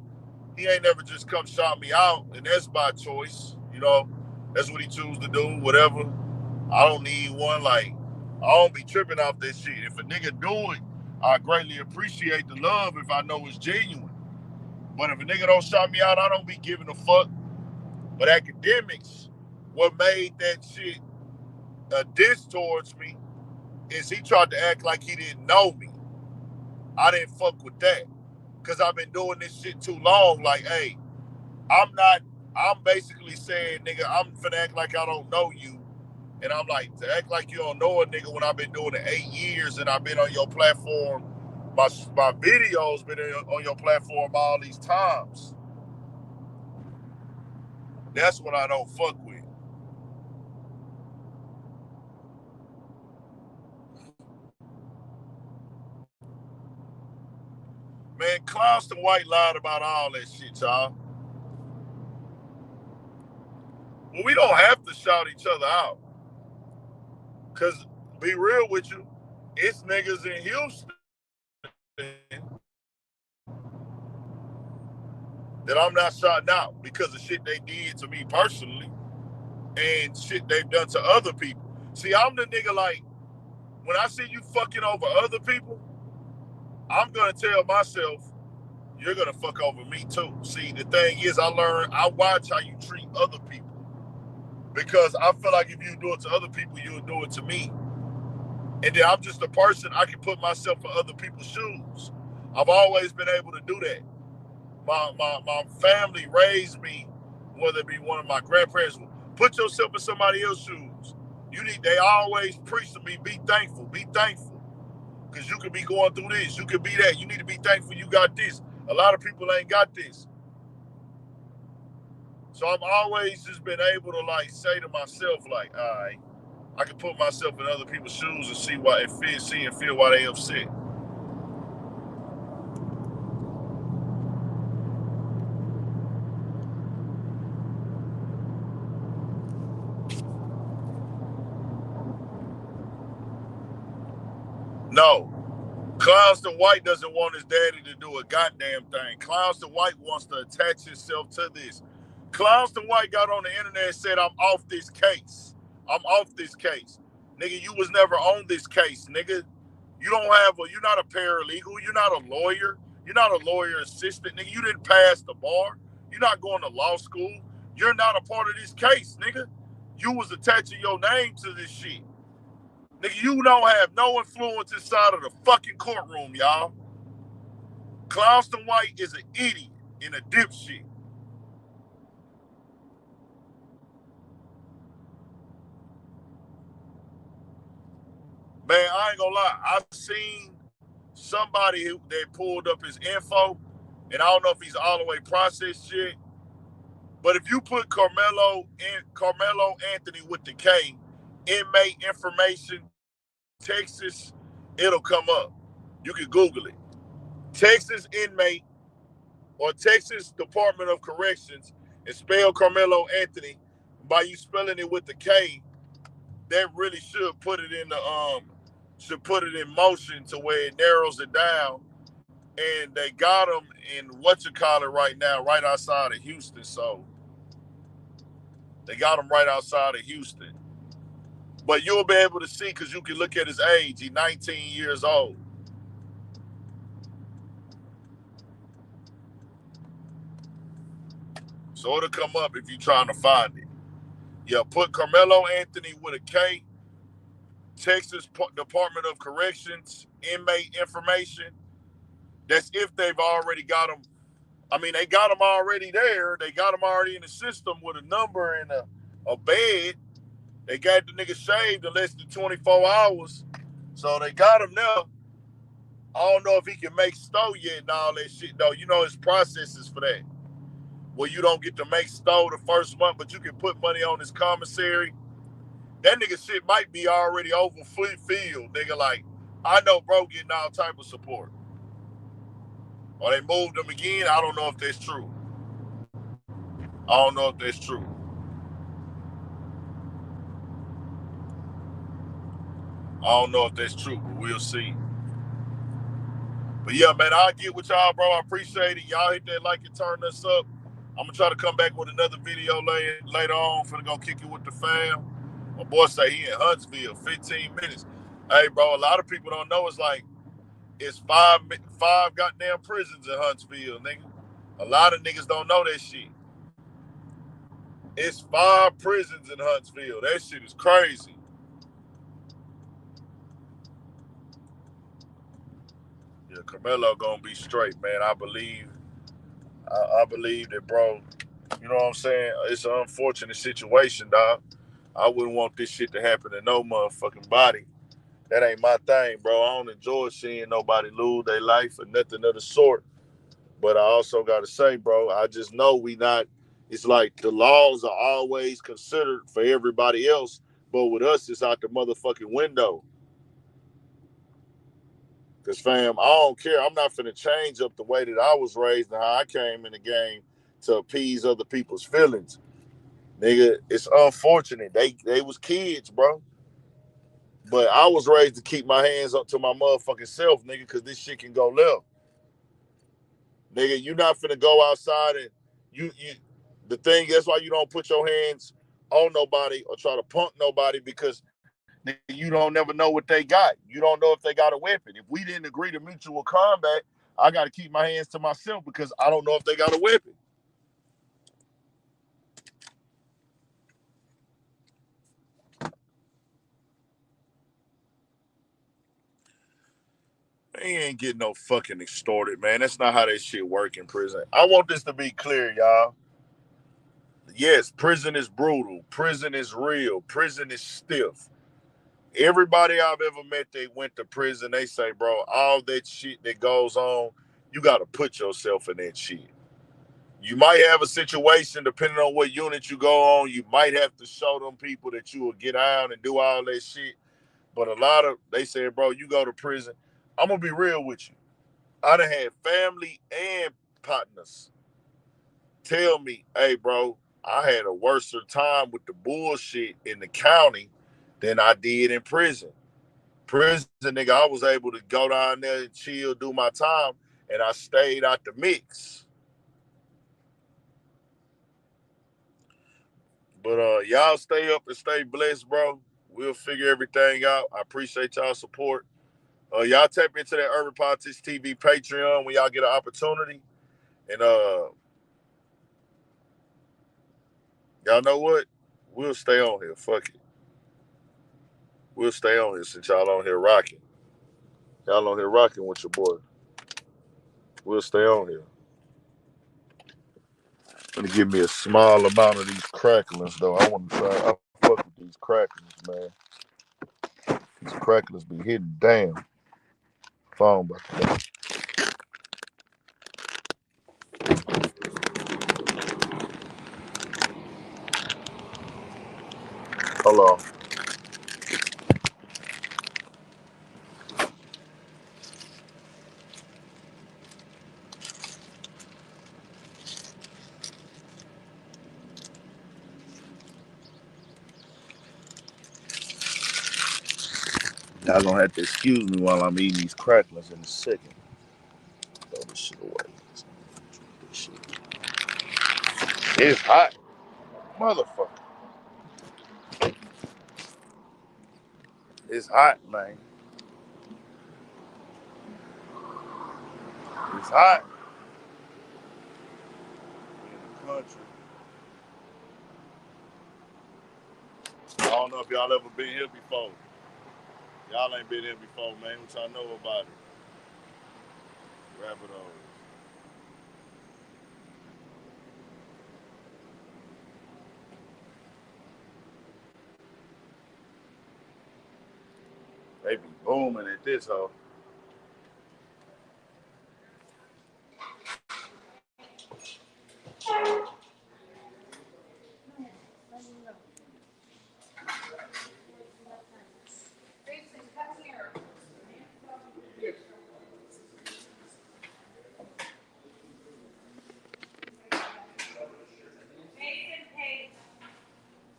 Speaker 1: He ain't never just come shout me out, and that's by choice, you know. That's what he choose to do, whatever. I don't need one, like, I don't be tripping off this shit. If a nigga do it, I greatly appreciate the love if I know it's genuine. But if a nigga don't shout me out, I don't be giving a fuck. But Academics, what made that shit a diss towards me is he tried to act like he didn't know me. I didn't fuck with that because I've been doing this shit too long. Like, hey, I'm basically saying, nigga, I'm finna act like I don't know you. And I'm like, to act like you don't know a nigga when I've been doing it 8 years and I've been on your platform, my videos been on your platform all these times. That's what I don't fuck with. Man, Clownston White lied about all that shit, y'all. Well, we don't have to shout each other out. Because, be real with you, it's niggas in Houston that I'm not shouting out because of shit they did to me personally and shit they've done to other people. See, I'm the nigga like, when I see you fucking over other people, I'm gonna tell myself, you're gonna fuck over me too. See, the thing is, I watch how you treat other people. Because I feel like if you do it to other people, you'll do it to me. And then I'm just a person, I can put myself in other people's shoes. I've always been able to do that. My family raised me, whether it be one of my grandparents, put yourself in somebody else's shoes. They always preach to me, be thankful, be thankful. Because you could be going through this, you could be that. You need to be thankful you got this. A lot of people ain't got this. So I've always just been able to like say to myself, like, all right, I can put myself in other people's shoes and see why and feel why they upset. No. Cloudston White doesn't want his daddy to do a goddamn thing. Cloudston White wants to attach himself to this. Cloudston White got on the internet and said, I'm off this case. I'm off this case. Nigga, you was never on this case, nigga. You're not a paralegal. You're not a lawyer. You're not a lawyer assistant, nigga. You didn't pass the bar. You're not going to law school. You're not a part of this case, nigga. You was attaching your name to this shit. Nigga, you don't have no influence inside of the fucking courtroom, y'all. Cloudston White is an idiot and a dipshit. Man, I ain't gonna lie. I've seen somebody that pulled up his info, and I don't know if he's all the way processed yet. But if you put Karmelo Anthony with the K, inmate information, Texas, it'll come up. You can Google it. Texas inmate or Texas Department of Corrections and spell Karmelo Anthony by you spelling it with the K, that really should put it in motion to where it narrows it down. And they got him in right now, right outside of Houston. So they got him right outside of Houston. But you'll be able to see because you can look at his age. He's 19 years old. So it'll come up if you're trying to find it. Yeah, put Karmelo Anthony with a K, Texas Department of Corrections, inmate information. That's if they've already got him. I mean, they got him already there. They got him already in the system with a number and a bed. They got the nigga shaved in less than 24 hours. So they got him there. I don't know if he can make stow yet and all that shit, though. You know his processes for that. Well, you don't get to make stow the first month, but you can put money on his commissary. That nigga shit might be already over field. Nigga, like, I know bro getting all type of support. Or they moved him again. I don't know if that's true. I don't know if that's true. I don't know if that's true, but we'll see. But yeah, man, I'll get with y'all, bro. I appreciate it. Y'all hit that like and turn us up. I'm gonna try to come back with another video later on. Finna go kick it with the fam. My boy say he in Huntsville, 15 minutes. Hey, bro, a lot of people don't know it's five goddamn prisons in Huntsville, nigga. A lot of niggas don't know that shit. It's 5 prisons in Huntsville. That shit is crazy. Yeah, Karmelo gonna be straight, man. I believe that, bro. You know what I'm saying? It's an unfortunate situation, dog. I wouldn't want this shit to happen to no motherfucking body. That ain't my thing, bro. I don't enjoy seeing nobody lose their life or nothing of the sort. But I also got to say, bro, I just know it's like the laws are always considered for everybody else. But with us, it's out the motherfucking window. Because, fam, I don't care. I'm not finna change up the way that I was raised and how I came in the game to appease other people's feelings. Nigga, it's unfortunate. They was kids, bro. But I was raised to keep my hands up to my motherfucking self, nigga, because this shit can go left. Nigga, you not finna go outside and you the thing, that's why you don't put your hands on nobody or try to punk nobody, because nigga, you don't never know what they got. You don't know if they got a weapon. If we didn't agree to mutual combat, I got to keep my hands to myself because I don't know if they got a weapon. They ain't getting no fucking extorted, man. That's not how that shit work in prison. I want this to be clear, y'all. Yes, prison is brutal. Prison is real. Prison is stiff. Everybody I've ever met that went to prison, they say, bro, all that shit that goes on, you got to put yourself in that shit. You might have a situation, depending on what unit you go on, you might have to show them people that you will get out and do all that shit. But a lot of, they say, bro, you go to prison. I'm going to be real with you. I done had family and partners tell me, hey, bro, I had a worse time with the bullshit in the county than I did in prison. Prison, nigga, I was able to go down there and chill, do my time, and I stayed out the mix. But y'all stay up and stay blessed, bro. We'll figure everything out. I appreciate y'all support. Y'all tap into that Urban Politics TV Patreon when y'all get an opportunity. And y'all know what? We'll stay on here. Fuck it. We'll stay on here since y'all on here rocking. Y'all on here rocking with your boy. We'll stay on here. Gonna give me a small amount of these cracklings, though. I want to try. I fuck with these cracklings, man. These cracklings be hitting. Damn. Phone about that. Hold on. Y'all gonna have to excuse me while I'm eating these cracklings in a second. Throw this shit away. This shit. It's hot. Motherfucker. It's hot, man. It's hot. We in the country. I don't know if y'all ever been here before. Y'all ain't been here before, man. What y'all know about it? Rabbit holes. They be booming at this hoe.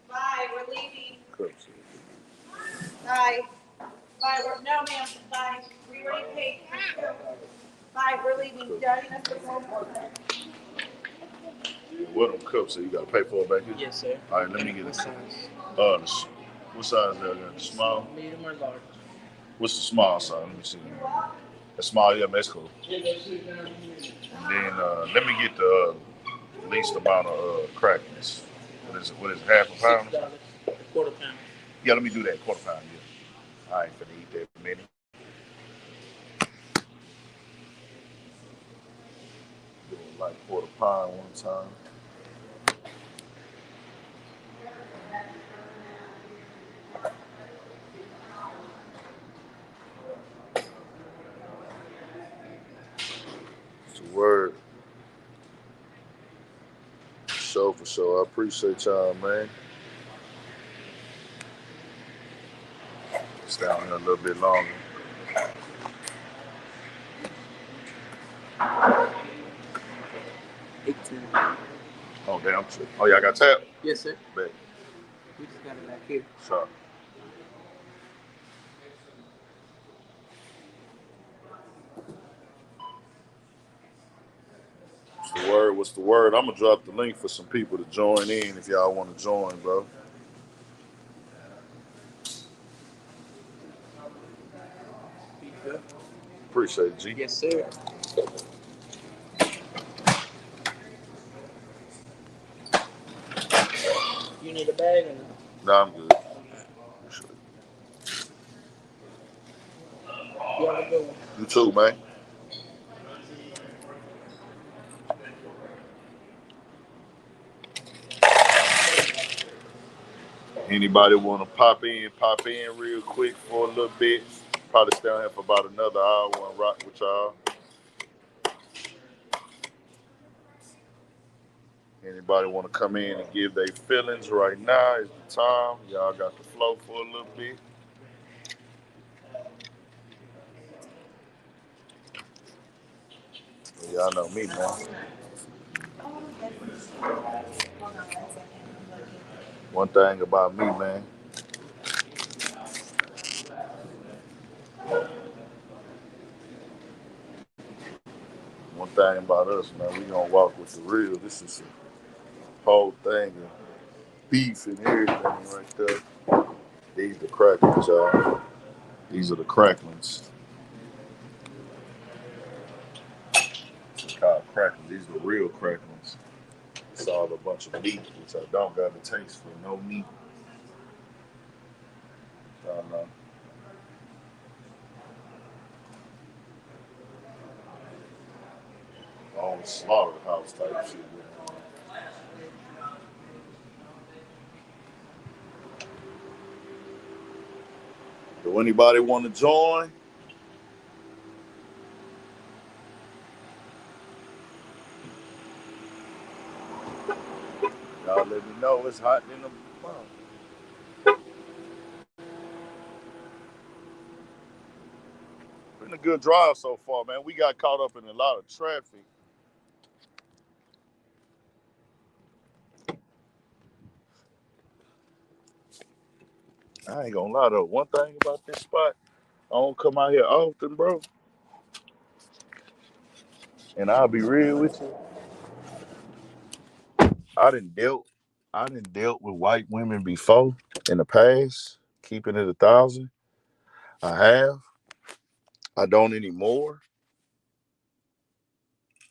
Speaker 2: Bye, we're leaving. Bye. Bye, no ma'am, bye. We already paid. Bye, we're leaving. Daddy, that's the phone.
Speaker 1: What them cups? So you gotta pay for it back here?
Speaker 3: Yes, sir.
Speaker 1: All right, let me get
Speaker 3: What
Speaker 1: it.
Speaker 3: size?
Speaker 1: What size is that? The small?
Speaker 3: Medium or large?
Speaker 1: What's the small size? Let me see. The small, yeah, that's cool. And then let me get the least amount of crackers. What is it, half a pound?
Speaker 3: $6. A quarter pound.
Speaker 1: Yeah, let me do that, quarter pound, yeah. I ain't finna eat that many. Do it like quarter pound one time. It's a word. For sure. I appreciate y'all, man. Stay down here a little bit longer.
Speaker 3: 18.
Speaker 1: Oh, damn. Oh, y'all got tap?
Speaker 3: Yes, sir.
Speaker 1: Bet.
Speaker 3: We just got it back here.
Speaker 1: Sure. word? What's the word? I'm gonna drop the link for some people to join in if y'all want to join, bro. Appreciate it, G.
Speaker 3: Yes, sir. You need a bag or no?
Speaker 1: Nah, I'm good. Appreciate
Speaker 3: You have a good one.
Speaker 1: it. You too, man. Anybody want to pop in real quick for a little bit? Probably stay on here for about another hour and rock with y'all. Anybody want to come in and give their feelings right now? Is the time. Y'all got the flow for a little bit. Y'all know me, man. One thing about me, man. One thing about us, man. We gonna walk with the real. This is a whole thing of beef and everything right there. These the cracklings, y'all. These are the cracklings. They're called cracklings. These are the real cracklings. It's all a bunch of meat, which I don't got the taste for. No meat. I don't know. All slaughterhouse type shit. Do anybody want to join? Y'all let me know. It's hot in the mouth. Been a good drive so far, man. We got caught up in a lot of traffic. I ain't gonna lie though. One thing about this spot, I don't come out here often, bro. And I'll be real with you. I didn't dealt with white women before in the past. Keeping it 1,000, I have. I don't anymore.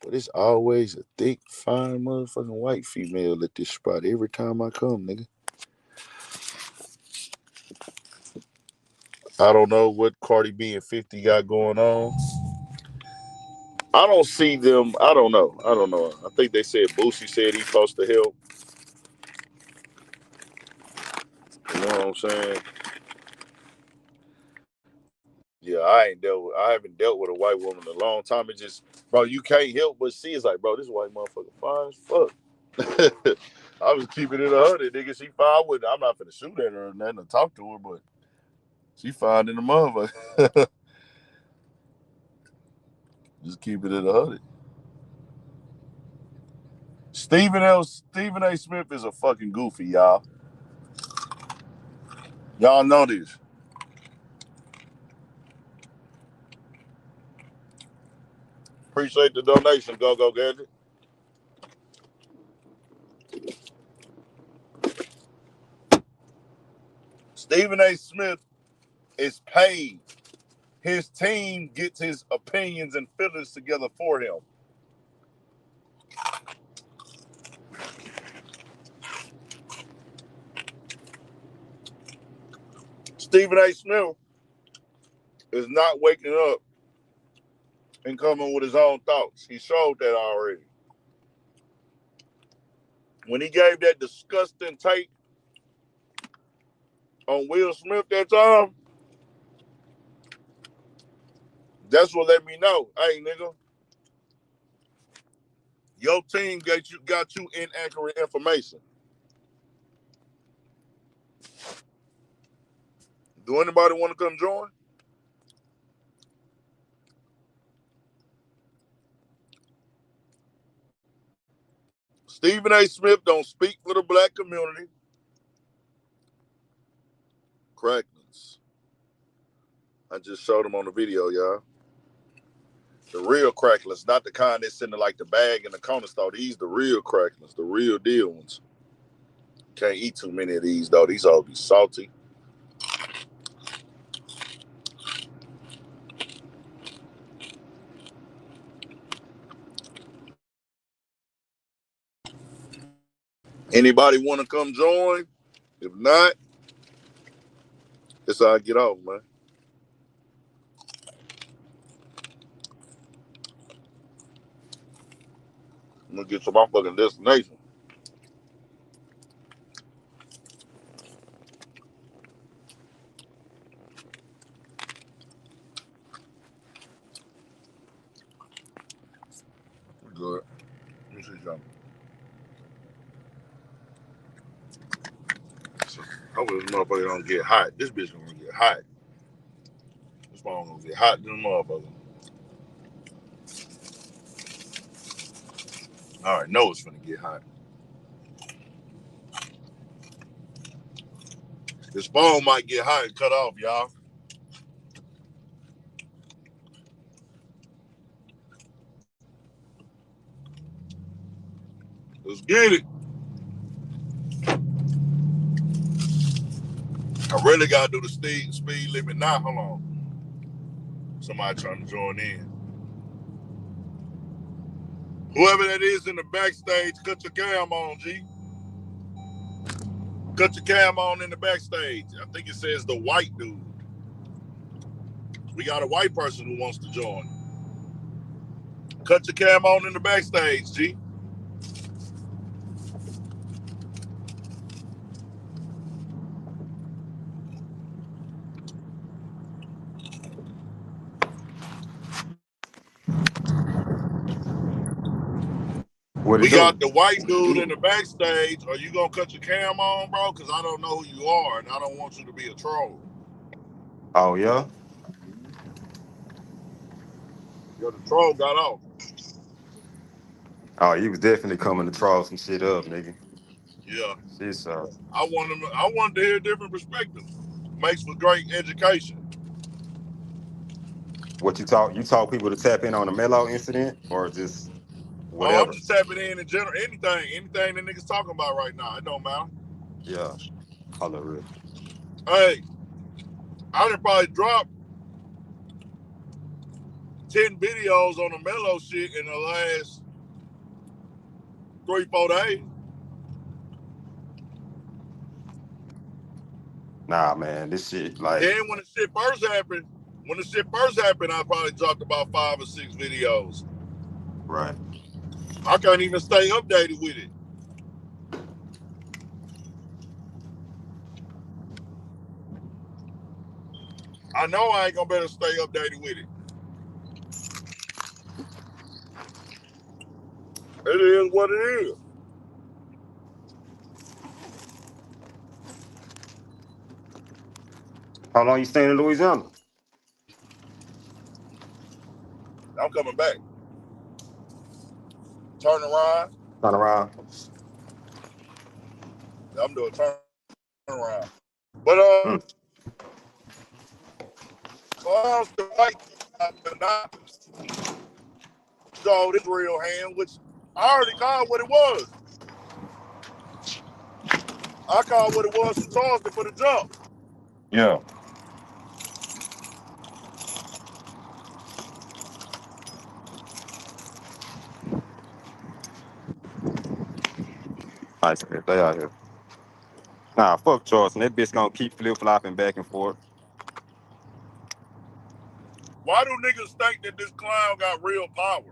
Speaker 1: But it's always a thick, fine motherfucking white female at this spot every time I come, nigga. I don't know what Cardi B and 50 got going on. I don't see them. I don't know. I don't know. I think they said Boosie said he's supposed to help. You know what I'm saying? Yeah, I haven't dealt with a white woman in a long time. It just, bro, you can't help but see. It's like, bro, this white motherfucker fine as fuck. I was keeping it 100, nigga. She fine with it. I'm not finna shoot at her or nothing or talk to her, but she fine in the motherfucker. Just keep it at 100. Stephen A. Smith is a fucking goofy, y'all. Y'all know this. Appreciate the donation, Go Gadget. Stephen A. Smith is paid. His team gets his opinions and feelings together for him. Stephen A. Smith is not waking up and coming with his own thoughts. He showed that already. When he gave that disgusting take on Will Smith that time, that's what let me know. Hey, nigga, your team got you inaccurate information. Do anybody want to come join? Stephen A. Smith don't speak for the black community. Crackness. I just showed him on the video, y'all. The real cracklers, not the kind that's sitting like the bag in the corner store. These the real cracklers, the real deal ones. Can't eat too many of these though. These all be salty. Anybody want to come join? If not, it's how I get off, man. I'm gonna get to my fucking destination. Good. Let me see something. So, hopefully this motherfucker don't get hot. This bitch gonna get hot. This phone gonna get hot than a motherfucker. I already know it's gonna get hot. This phone might get hot and cut off, y'all. Let's get it. I really gotta do the speed limit now. Hold on. Somebody trying to join in. Whoever that is in the backstage, cut your cam on, G. Cut your cam on in the backstage. I think it says the white dude. We got a white person who wants to join. Cut your cam on in the backstage, G.
Speaker 4: What it
Speaker 1: We
Speaker 4: do?
Speaker 1: got the white dude in the backstage. Are you gonna cut your cam on, bro? Because I don't know who you are, and I don't want you to be a troll.
Speaker 4: Oh yeah.
Speaker 1: Yo, the troll got off.
Speaker 4: Oh, he was definitely coming to troll some shit up, nigga.
Speaker 1: Yeah,
Speaker 4: Shit,
Speaker 1: I wanted to hear a different perspective. Makes for great education.
Speaker 4: what you taught? You taught people to tap in on the Melo incident, or just
Speaker 1: Oh, I'm
Speaker 4: whatever?
Speaker 1: just tapping in general. Anything that niggas talking about right now. It don't matter.
Speaker 4: Yeah. Hold up, real.
Speaker 1: Hey, I done probably dropped 10 videos on the Mellow shit in the last 3-4 days.
Speaker 4: Nah, man, this shit like
Speaker 1: Then when the shit first happened, I probably dropped about 5 or 6 videos.
Speaker 4: right.
Speaker 1: I can't even stay updated with it. I know I ain't gonna better stay updated with it. It is what it is.
Speaker 4: How long you staying in Louisiana?
Speaker 1: I'm coming back. Turn around.
Speaker 4: Turn around.
Speaker 1: I'm doing turn around. But
Speaker 4: Mm.
Speaker 1: clowns the white not show this real hand, which I already called what it was. I called what it was from Charleston for the jump.
Speaker 4: Yeah. Nice, man. They out here. Nah, fuck Charleston. That bitch gonna keep flip flopping back and forth
Speaker 1: Why do niggas think that this clown got real power?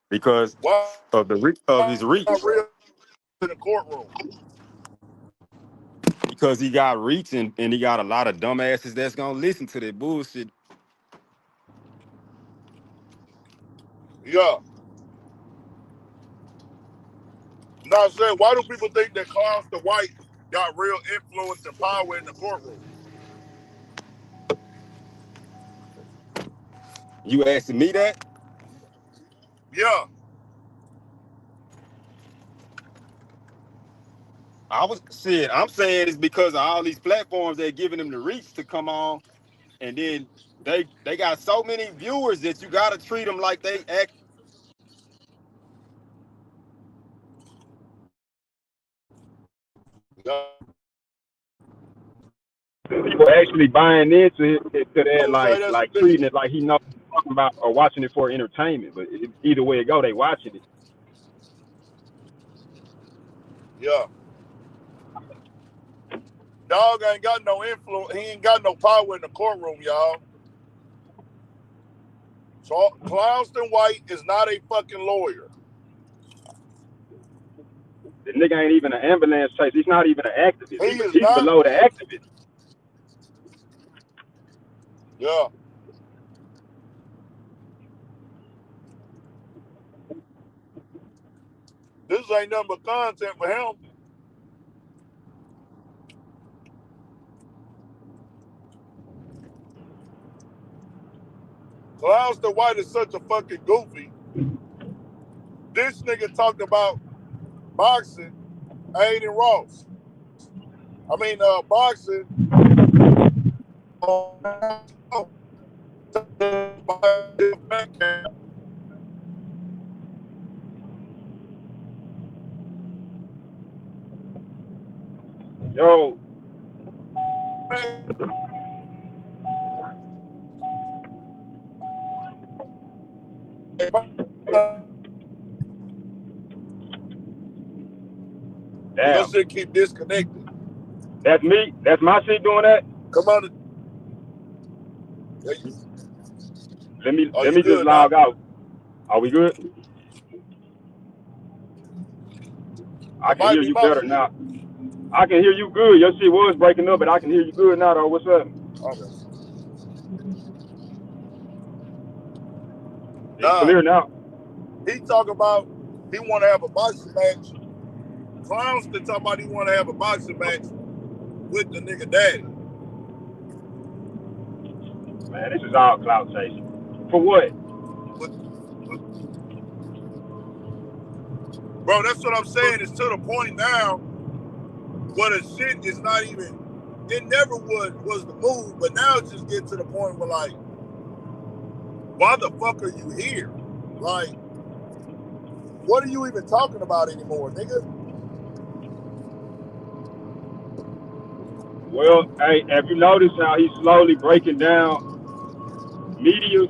Speaker 4: because
Speaker 1: Why
Speaker 4: of of his reach.
Speaker 1: real in the courtroom?
Speaker 4: Because he got reach and he got a lot of dumbasses that's gonna listen to that bullshit.
Speaker 1: Yeah. Now I'm saying, why do people think that Clarence the White got real influence and power in the courtroom?
Speaker 4: You asking me that?
Speaker 1: Yeah.
Speaker 4: I'm saying it's because of all these platforms they're giving them the reach to come on, and then they got so many viewers that you gotta treat them like they act. People actually buying into that,
Speaker 1: I would say that's the
Speaker 4: like
Speaker 1: biggest.
Speaker 4: treating it like he knows what he's talking about or watching it for entertainment. But either way it go, they watching it.
Speaker 1: Yeah. Dog ain't got no influence. He ain't got no power in the courtroom, y'all. So Cloudston White is not a fucking lawyer.
Speaker 4: The nigga ain't even an ambulance chaser. He's not even an activist.
Speaker 1: He is
Speaker 4: He's
Speaker 1: not.
Speaker 4: below the activist.
Speaker 1: Yeah. This ain't nothing but content for him. Cloudston White is such a fucking goofy. This nigga talked about boxing, Aiden Ross. I mean, boxing.
Speaker 4: Yo,
Speaker 1: Cause that
Speaker 4: damn.
Speaker 1: shit keep disconnected.
Speaker 4: That's me. That's my shit doing that.
Speaker 1: Come on. Are
Speaker 4: Let
Speaker 1: you
Speaker 4: me just
Speaker 1: good now?
Speaker 4: log out. Are we good? I
Speaker 1: It
Speaker 4: can
Speaker 1: might
Speaker 4: hear
Speaker 1: be
Speaker 4: you
Speaker 1: my
Speaker 4: better
Speaker 1: shit.
Speaker 4: now. I can hear you good. Your shit was breaking up, but I can hear you good now though. What's up?
Speaker 1: Okay.
Speaker 4: It's
Speaker 1: Nah.
Speaker 4: clear now.
Speaker 1: He talking about he want to have a boxing match. Clownston talking about he want to have a boxing match with the nigga daddy.
Speaker 4: Man, this is all clout chasing. For what?
Speaker 1: Bro, that's what I'm saying. It's to the point now where the shit is not even. It never was the move, but now it's just getting to the point where like, why the fuck are you here? Like, what are you even talking about anymore, nigga?
Speaker 4: Well, hey, have you noticed how he's slowly breaking down media?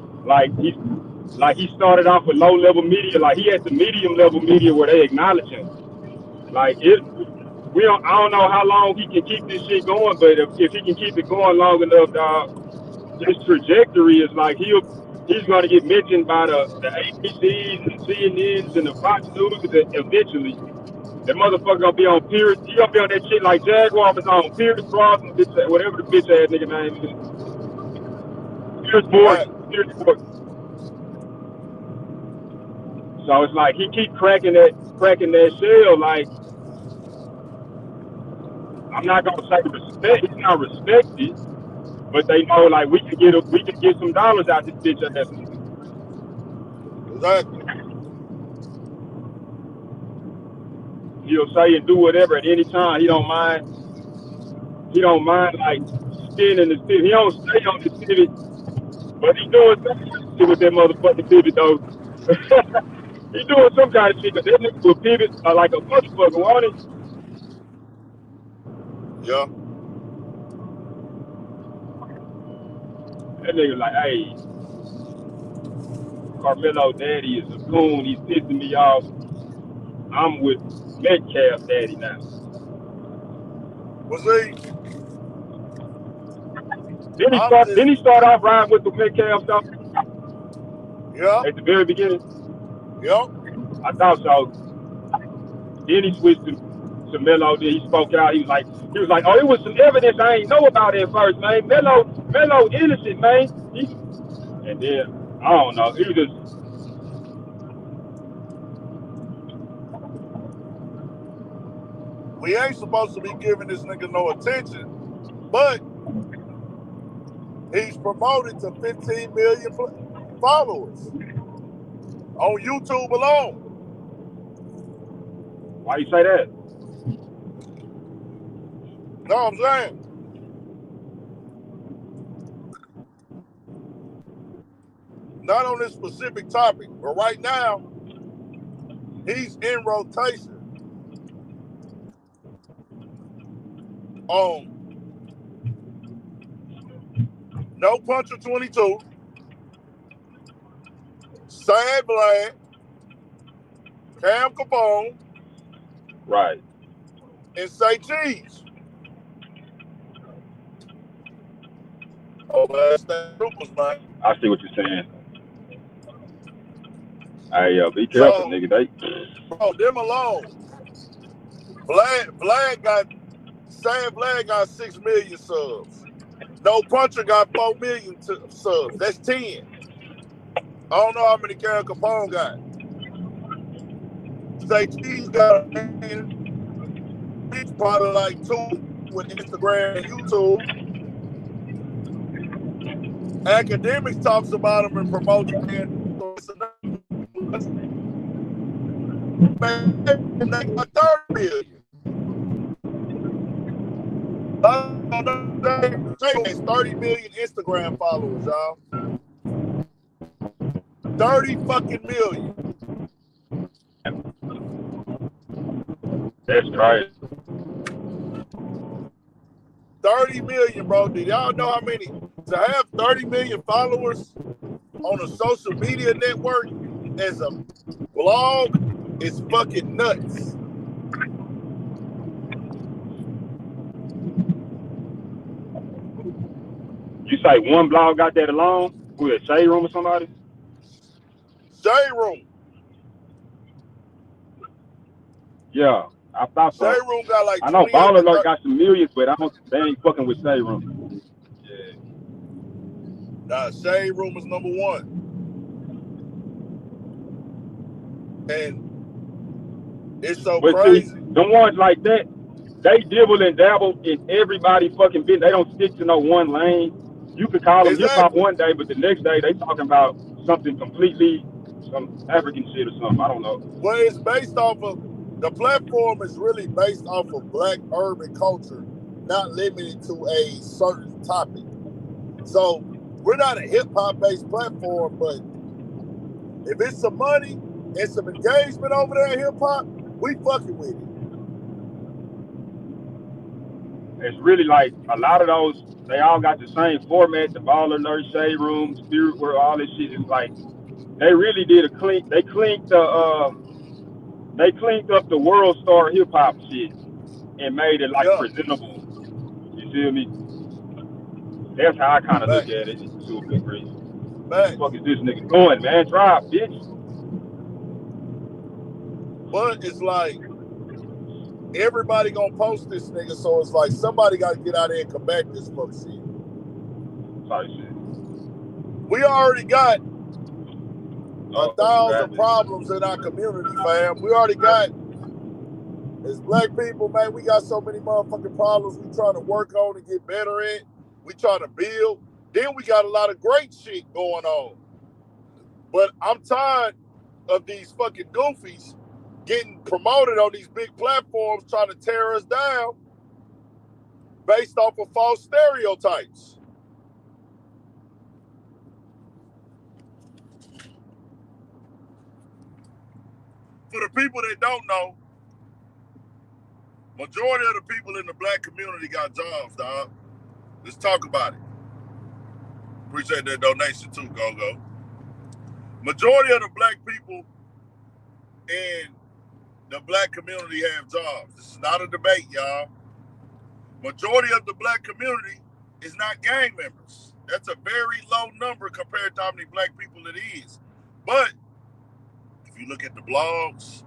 Speaker 4: He started off with low level media, like he at the medium level media where they acknowledge him. Like I don't know how long he can keep this shit going, but if he can keep it going long enough, dog, his trajectory is like he's gonna get mentioned by the ABCs and CNNs and the Fox News eventually. That motherfucker gonna be on Pierce. He gonna be on that shit like Jaguar was on Pierce Brosnan, whatever the bitch ass nigga name is. Pierce
Speaker 1: Right.
Speaker 4: Morgan. Pierce Morgan. So it's like he keep cracking that shell. Like I'm not gonna say respect. He's not respected, but they know like we can get some dollars out this bitch ass.
Speaker 1: Exactly.
Speaker 4: He'll say and do whatever at any time. He don't mind. He don't mind like spinning his pivot. He don't stay on his pivot, but he doing some kind of shit with that motherfucking pivot though. He doing some kind of shit because that nigga will pivot like a motherfucker, won't he?
Speaker 1: Yeah.
Speaker 4: That nigga like, hey, Karmelo daddy is a coon. He's pissing me off. I'm with Metcalf daddy now.
Speaker 1: Well, see, I'm just,
Speaker 4: Didn't he start off riding with the Metcalf stuff
Speaker 1: yeah,
Speaker 4: at the very beginning?
Speaker 1: yeah.
Speaker 4: I thought so. Then he switched to Melo. Then he spoke out. He was like, oh, it was some evidence I ain't know about at first, man. Melo innocent, man. And then I don't know. He was just
Speaker 1: We ain't supposed to be giving this nigga no attention, but he's promoted to 15 million followers on YouTube alone.
Speaker 4: why you say that?
Speaker 1: No, I'm saying. Not on this specific topic, but right now, he's in rotation on No Puncher 22, Sad Black, Cam Capone,
Speaker 4: Right.
Speaker 1: and Say Cheese. Oh, that's that Troopers, man.
Speaker 4: I see what you're saying. Hey, be careful,
Speaker 1: So,
Speaker 4: nigga. They
Speaker 1: bro, them alone. Vlad got Sad Vlad got 6 million subs. No Puncher got 4 million subs. That's 10. I don't know how many Cam Capone got. Say Cheese got a million. He's probably like 2 with Instagram and YouTube. Academics talks about him and promotes him. Man, they got 30 million. I don't know. Has 30 million Instagram followers, y'all. 30 fucking million.
Speaker 4: that's crazy.
Speaker 1: 30 million, bro. Did y'all know how many? To have 30 million followers on a social media network as a blog is fucking nuts.
Speaker 4: You say one blog got that alone? Who, a Shade Room or somebody?
Speaker 1: Shade Room.
Speaker 4: Yeah, I thought so.
Speaker 1: Shade Room got like
Speaker 4: I know
Speaker 1: 28
Speaker 4: Ball
Speaker 1: to
Speaker 4: Alert
Speaker 1: 30.
Speaker 4: got some millions, but they ain't fucking with Shade Room. Yeah.
Speaker 1: Nah, Shade Room is number 1. And it's so
Speaker 4: But see,
Speaker 1: crazy.
Speaker 4: the ones like that, they dibble and dabble in everybody fucking business. They don't stick to no one lane. You could call them hip hop
Speaker 1: Exactly.
Speaker 4: one day, but the next day they talking about something completely, some African shit or something. I don't know.
Speaker 1: Well, it's based off of, the platform is really based off of black urban culture, not limited to a certain topic. So we're not a hip hop based platform, but if it's some money and some engagement over there in hip hop, we fucking with it.
Speaker 4: It's really like a lot of those. They all got the same format. The Ball Alert, Shade Room, Spirit World, all this shit. It's like they really did a clean. They cleaned up the World Star hip hop shit and made it like
Speaker 1: Yeah.
Speaker 4: presentable. You feel me? That's how I kind of look
Speaker 1: Back.
Speaker 4: at it to a degree.
Speaker 1: Back.
Speaker 4: What the fuck is this nigga doing, man? Drive, bitch.
Speaker 1: But it's like everybody gonna post this nigga, so it's like somebody gotta get out there and combat this fuck shit.
Speaker 4: Sorry, shit.
Speaker 1: We already got 1,000 problems in our community, fam. We already got, as black people, man, we got so many motherfucking problems we trying to work on and get better at. We trying to build. Then we got a lot of great shit going on. But I'm tired of these fucking goofies getting promoted on these big platforms trying to tear us down based off of false stereotypes. For the people that don't know, majority of the people in the black community got jobs, dog. Let's talk about it. Appreciate that donation too, Go-Go. Majority of the black people in the black community have jobs. This is not a debate, y'all. Majority of the black community is not gang members. That's a very low number compared to how many black people it is. But if you look at the blogs,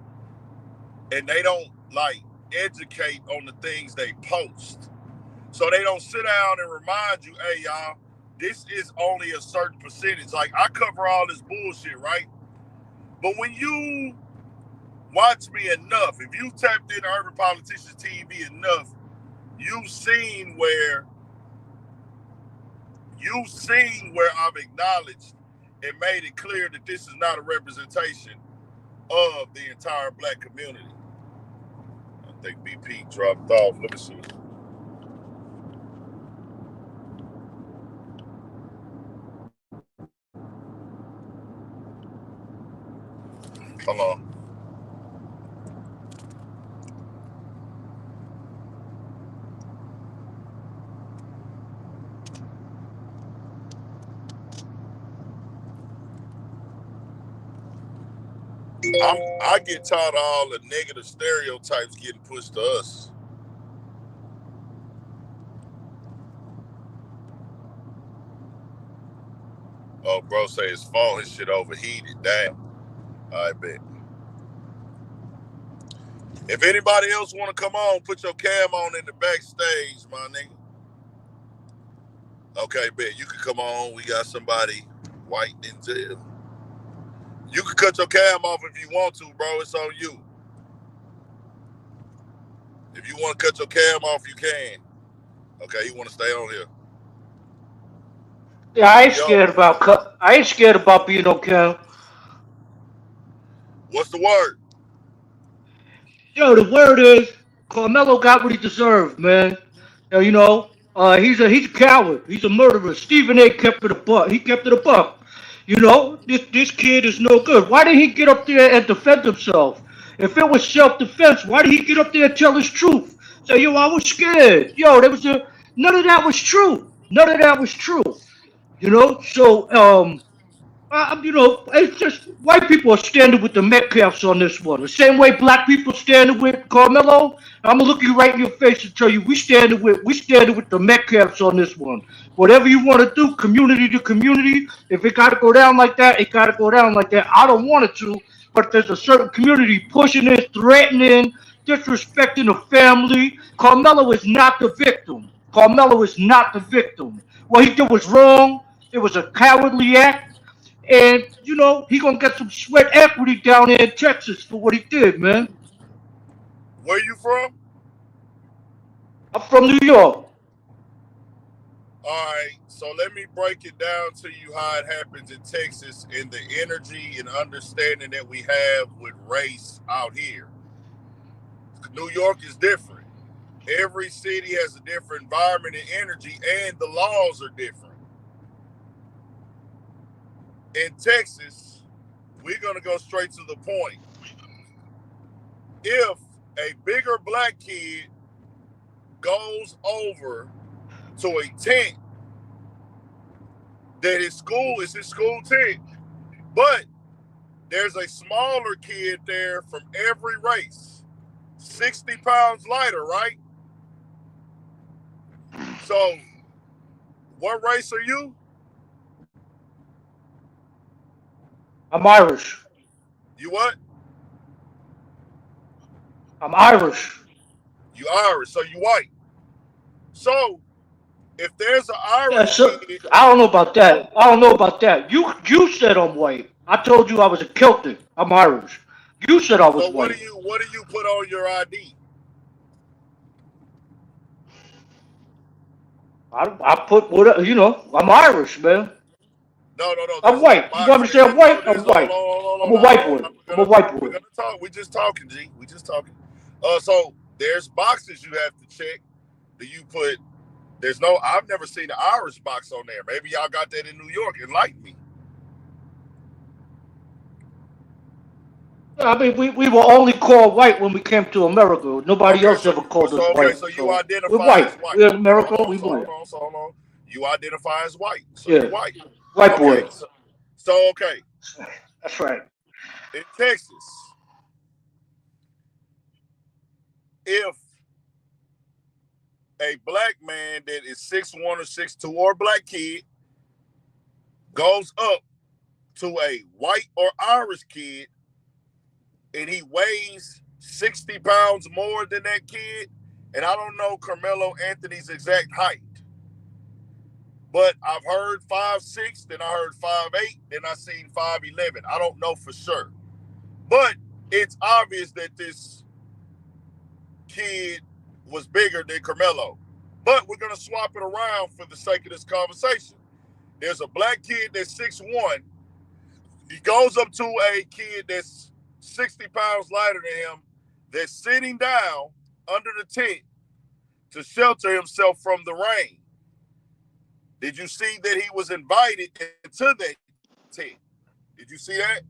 Speaker 1: and they don't like educate on the things they post. So they don't sit down and remind you, hey, y'all, this is only a certain percentage. Like, I cover all this bullshit, right? But when you watch me enough, if you tapped into Urban Politicians TV enough, you've seen where I've acknowledged and made it clear that this is not a representation of the entire black community. I think BP dropped off. Let me see. Hold on. I get tired of all the negative stereotypes getting pushed to us. Oh, bro, say his phone, his shit overheated. Damn. I bet. If anybody else want to come on, put your cam on in the backstage, my nigga. Okay, bet. You can come on. We got somebody white in jail. You can cut your cam off if you want to, bro. It's on you. If you want to cut your cam off, you can. Okay, you want to stay on here.
Speaker 5: Yeah, I ain't
Speaker 1: Yo,
Speaker 5: scared about I ain't scared about being on cam.
Speaker 1: what's the word?
Speaker 5: Yo, the word is Carmelo got what he deserved, man. He's a coward. He's a murderer. Stephen A. kept it a buck. He kept it a buck. This kid is no good. Why didn't he get up there and defend himself? If it was self-defense, why did he get up there and tell his truth? Say, yo, I was scared. Yo, none of that was true. None of that was true. It's just white people are standing with the Metcalfs on this one. The same way black people standing with Carmelo. I'm gonna look you right in your face and tell you we standing with the Metcalfs on this one. Whatever you want to do, community to community. If it gotta go down like that, it gotta go down like that. I don't want it to, but there's a certain community pushing it, threatening, disrespecting the family. Carmelo is not the victim. Carmelo is not the victim. What he did was wrong. It was a cowardly act. And, he going to get some sweat equity down there in Texas for what he did, man.
Speaker 1: Where you from?
Speaker 5: I'm from New York.
Speaker 1: All right, so let me break it down to you how it happens in Texas and the energy and understanding that we have with race out here. New York is different. Every city has a different environment and energy, and the laws are different. In Texas, we're going to go straight to the point. If a bigger black kid goes over to a tent that his school is his school tent, but there's a smaller kid there from every race, 60 pounds lighter, right? So, what race are you?
Speaker 5: I'm Irish.
Speaker 1: You what?
Speaker 5: I'm Irish.
Speaker 1: You Irish, so you white. So, if there's an
Speaker 5: Yeah,
Speaker 1: Irish
Speaker 5: so
Speaker 1: kid,
Speaker 5: I don't know about that. I don't know about that. You said I'm white. I told you I was a Celtic. I'm Irish. You said I was
Speaker 1: so
Speaker 5: white.
Speaker 1: what do you put on your ID?
Speaker 5: I put what I'm Irish, man.
Speaker 1: No.
Speaker 5: I'm
Speaker 1: There's like
Speaker 5: white. You want me to
Speaker 1: boxes.
Speaker 5: say I'm white? I'm
Speaker 1: There's
Speaker 5: white. I'm a white
Speaker 1: hold
Speaker 5: boy.
Speaker 1: on.
Speaker 5: I'm a white
Speaker 1: We're
Speaker 5: boy.
Speaker 1: gonna talk. We just talking, G. We just talking. So there's boxes you have to check. Do you put? There's no. I've never seen an Irish box on there. Maybe y'all got that in New York. Enlighten me.
Speaker 5: I mean, we were only called white when we came to America. Nobody
Speaker 1: Okay,
Speaker 5: else ever called us
Speaker 1: okay,
Speaker 5: white.
Speaker 1: so you
Speaker 5: So we're
Speaker 1: identify as
Speaker 5: white.
Speaker 1: white.
Speaker 5: We're in
Speaker 1: So
Speaker 5: America. We white.
Speaker 1: hold on. You identify as white. So you
Speaker 5: Yeah,
Speaker 1: white.
Speaker 5: white
Speaker 1: Okay.
Speaker 5: boy.
Speaker 1: So okay.
Speaker 5: That's right.
Speaker 1: In Texas, if a black man that is 6'1" or 6'2" or a black kid goes up to a white or Irish kid and he weighs 60 pounds more than that kid, and I don't know Carmelo Anthony's exact height, but I've heard 5'6", then I heard 5'8", then I seen 5'11". I don't know for sure. But it's obvious that this kid was bigger than Carmelo. But we're going to swap it around for the sake of this conversation. There's a black kid that's 6'1". He goes up to a kid that's 60 pounds lighter than him that's sitting down under the tent to shelter himself from the rain. Did you see that he was invited into that tent? Did you see that?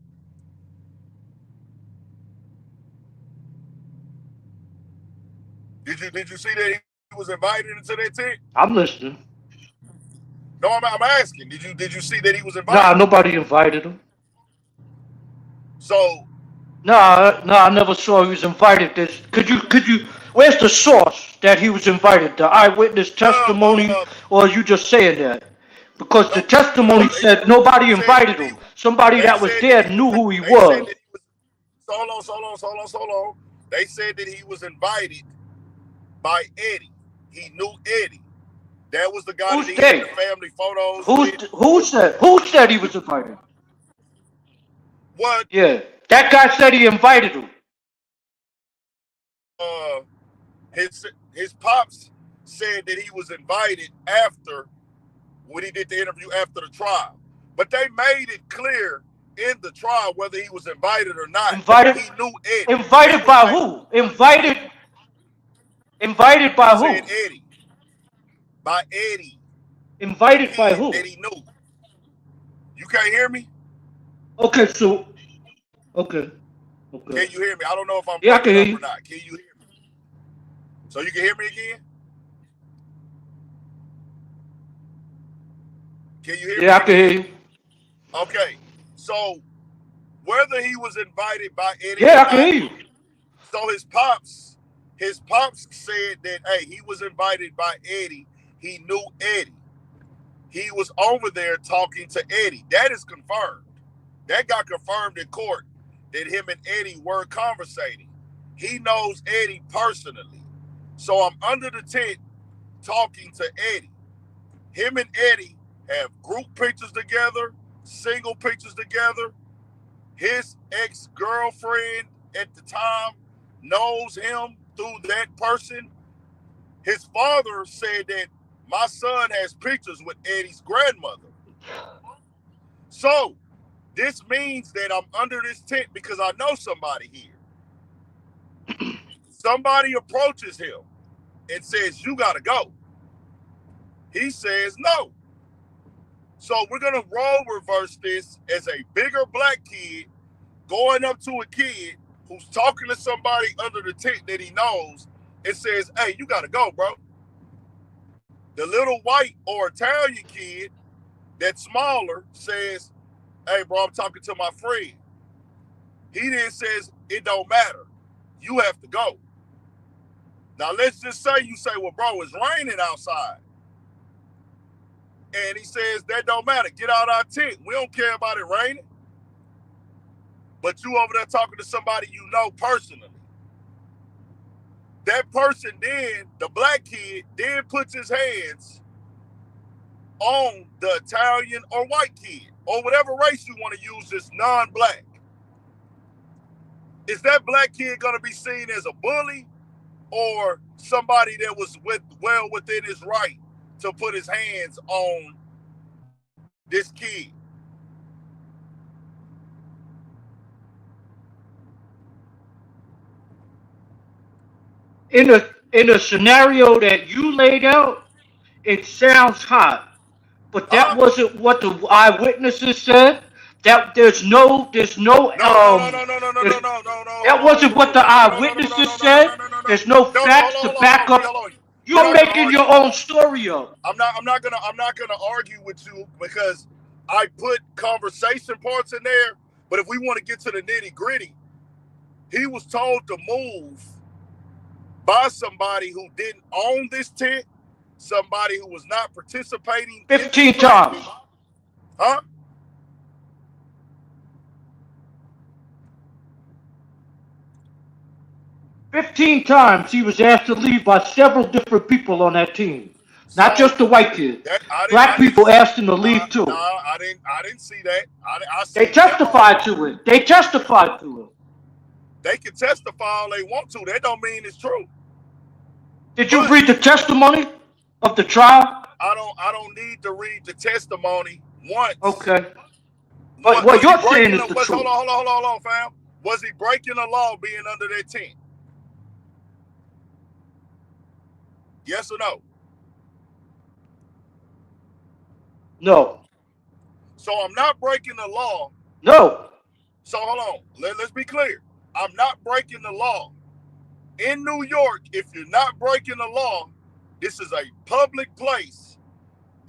Speaker 1: Did you see that he was invited into that tent?
Speaker 5: I'm listening.
Speaker 1: No, I'm asking. Did you see that he was
Speaker 5: Nah,
Speaker 1: invited?
Speaker 5: nobody invited him.
Speaker 1: So
Speaker 5: Nah, I never saw he was invited. Could you, where's the source that he was invited? The eyewitness
Speaker 1: uh
Speaker 5: testimony,
Speaker 1: uh
Speaker 5: or are you just saying that? Because the
Speaker 1: no,
Speaker 5: testimony
Speaker 1: they
Speaker 5: said nobody
Speaker 1: said
Speaker 5: invited
Speaker 1: that he
Speaker 5: him. Somebody
Speaker 1: they
Speaker 5: that was
Speaker 1: said that
Speaker 5: there
Speaker 1: he was
Speaker 5: knew who he
Speaker 1: they said
Speaker 5: was.
Speaker 1: that he was so long. They said that he was invited by Eddie. He knew Eddie. That was the guy that
Speaker 5: Who's
Speaker 1: he had
Speaker 5: they?
Speaker 1: the family photos
Speaker 5: Who's
Speaker 1: with.
Speaker 5: who said he was invited?
Speaker 1: What
Speaker 5: Yeah, that guy said he invited him.
Speaker 1: uh his pops said that he was invited after when he did the interview after the trial. But they made it clear in the trial whether he was invited or not.
Speaker 5: Invited,
Speaker 1: He knew Eddie. That
Speaker 5: invited
Speaker 1: was
Speaker 5: by
Speaker 1: made.
Speaker 5: who? Invited
Speaker 1: I
Speaker 5: by
Speaker 1: said
Speaker 5: who?
Speaker 1: Eddie. By Eddie, the
Speaker 5: Invited by
Speaker 1: kid that
Speaker 5: who?
Speaker 1: he knew. You can't hear me?
Speaker 5: Okay, so okay, okay.
Speaker 1: Can you hear me? I don't know if I'm
Speaker 5: Yeah, I can
Speaker 1: breaking
Speaker 5: hear
Speaker 1: up or
Speaker 5: you.
Speaker 1: not. Can you hear me? So you can hear me again? Can you hear
Speaker 5: Yeah,
Speaker 1: me
Speaker 5: I can hear
Speaker 1: again?
Speaker 5: you.
Speaker 1: Okay. So whether he was invited by Eddie or
Speaker 5: Yeah, I can
Speaker 1: not,
Speaker 5: hear you.
Speaker 1: so his pops said that hey, he was invited by Eddie. He knew Eddie. He was over there talking to Eddie. That is confirmed. That got confirmed in court that him and Eddie were conversating. He knows Eddie personally. So I'm under the tent talking to Eddie. Him and Eddie have group pictures together, single pictures together. His ex-girlfriend at the time knows him through that person. His father said that my son has pictures with Eddie's grandmother. So this means that I'm under this tent because I know somebody here. Somebody approaches him and says, "You got to go." He says, "No." So we're going to role reverse this as a bigger black kid going up to a kid who's talking to somebody under the tent that he knows and says, "Hey, you got to go, bro." The little white or Italian kid that's smaller says, "Hey, bro, I'm talking to my friend." He then says, "It don't matter. You have to go." Now, let's just say you say, "Well, bro, it's raining outside." And he says, "That don't matter. Get out our tent. We don't care about it raining." But you over there talking to somebody you know personally. That person then, the black kid, then puts his hands on the Italian or white kid, or whatever race you want to use this non-black. Is that black kid going to be seen as a bully or somebody that was well within his right to put his hands on this kid?
Speaker 5: In a scenario that you laid out, it sounds hot, but that
Speaker 1: Huh?
Speaker 5: wasn't what the eyewitnesses said. That there's no
Speaker 1: No, no, no, no, no, no, no,
Speaker 5: there's,
Speaker 1: no, no, no, no.
Speaker 5: that
Speaker 1: Hold on,
Speaker 5: wasn't what
Speaker 1: bro.
Speaker 5: the
Speaker 1: No, no, no, no, no, no,
Speaker 5: eyewitnesses
Speaker 1: no, no, no,
Speaker 5: said.
Speaker 1: no, no, no, no.
Speaker 5: There's no
Speaker 1: No, no,
Speaker 5: facts
Speaker 1: hold
Speaker 5: to
Speaker 1: on, hold on,
Speaker 5: back
Speaker 1: hold on.
Speaker 5: up.
Speaker 1: Hold on. We're
Speaker 5: You're
Speaker 1: not gonna
Speaker 5: making
Speaker 1: argue.
Speaker 5: your own story up.
Speaker 1: I'm not gonna argue with you because I put conversation parts in there. But if we want to get to the nitty gritty, he was told to move by somebody who didn't own this tent, somebody who was not participating in the
Speaker 5: 15 times.
Speaker 1: training, huh?
Speaker 5: 15 times he was asked to leave by several different people on that team. Not
Speaker 1: So
Speaker 5: just the white kid.
Speaker 1: that I
Speaker 5: Black
Speaker 1: didn't
Speaker 5: people
Speaker 1: see.
Speaker 5: asked him to
Speaker 1: Nah,
Speaker 5: leave too.
Speaker 1: nah, I didn't see that. I
Speaker 5: They
Speaker 1: seen that part.
Speaker 5: testified to it. They testified to it.
Speaker 1: They can testify all they want to. That don't mean it's true.
Speaker 5: Did you
Speaker 1: But
Speaker 5: read the testimony of the trial?
Speaker 1: I don't need to read the testimony once.
Speaker 5: Okay. But
Speaker 1: What
Speaker 5: what
Speaker 1: was he
Speaker 5: you're saying
Speaker 1: breaking?
Speaker 5: is the
Speaker 1: Was
Speaker 5: truth.
Speaker 1: hold on, fam. Was he breaking the law being under that tent? Yes or no?
Speaker 5: No.
Speaker 1: So I'm not breaking the law.
Speaker 5: No.
Speaker 1: So hold on. Let's be clear. I'm not breaking the law in New York, if you're not breaking the law, this is a public place.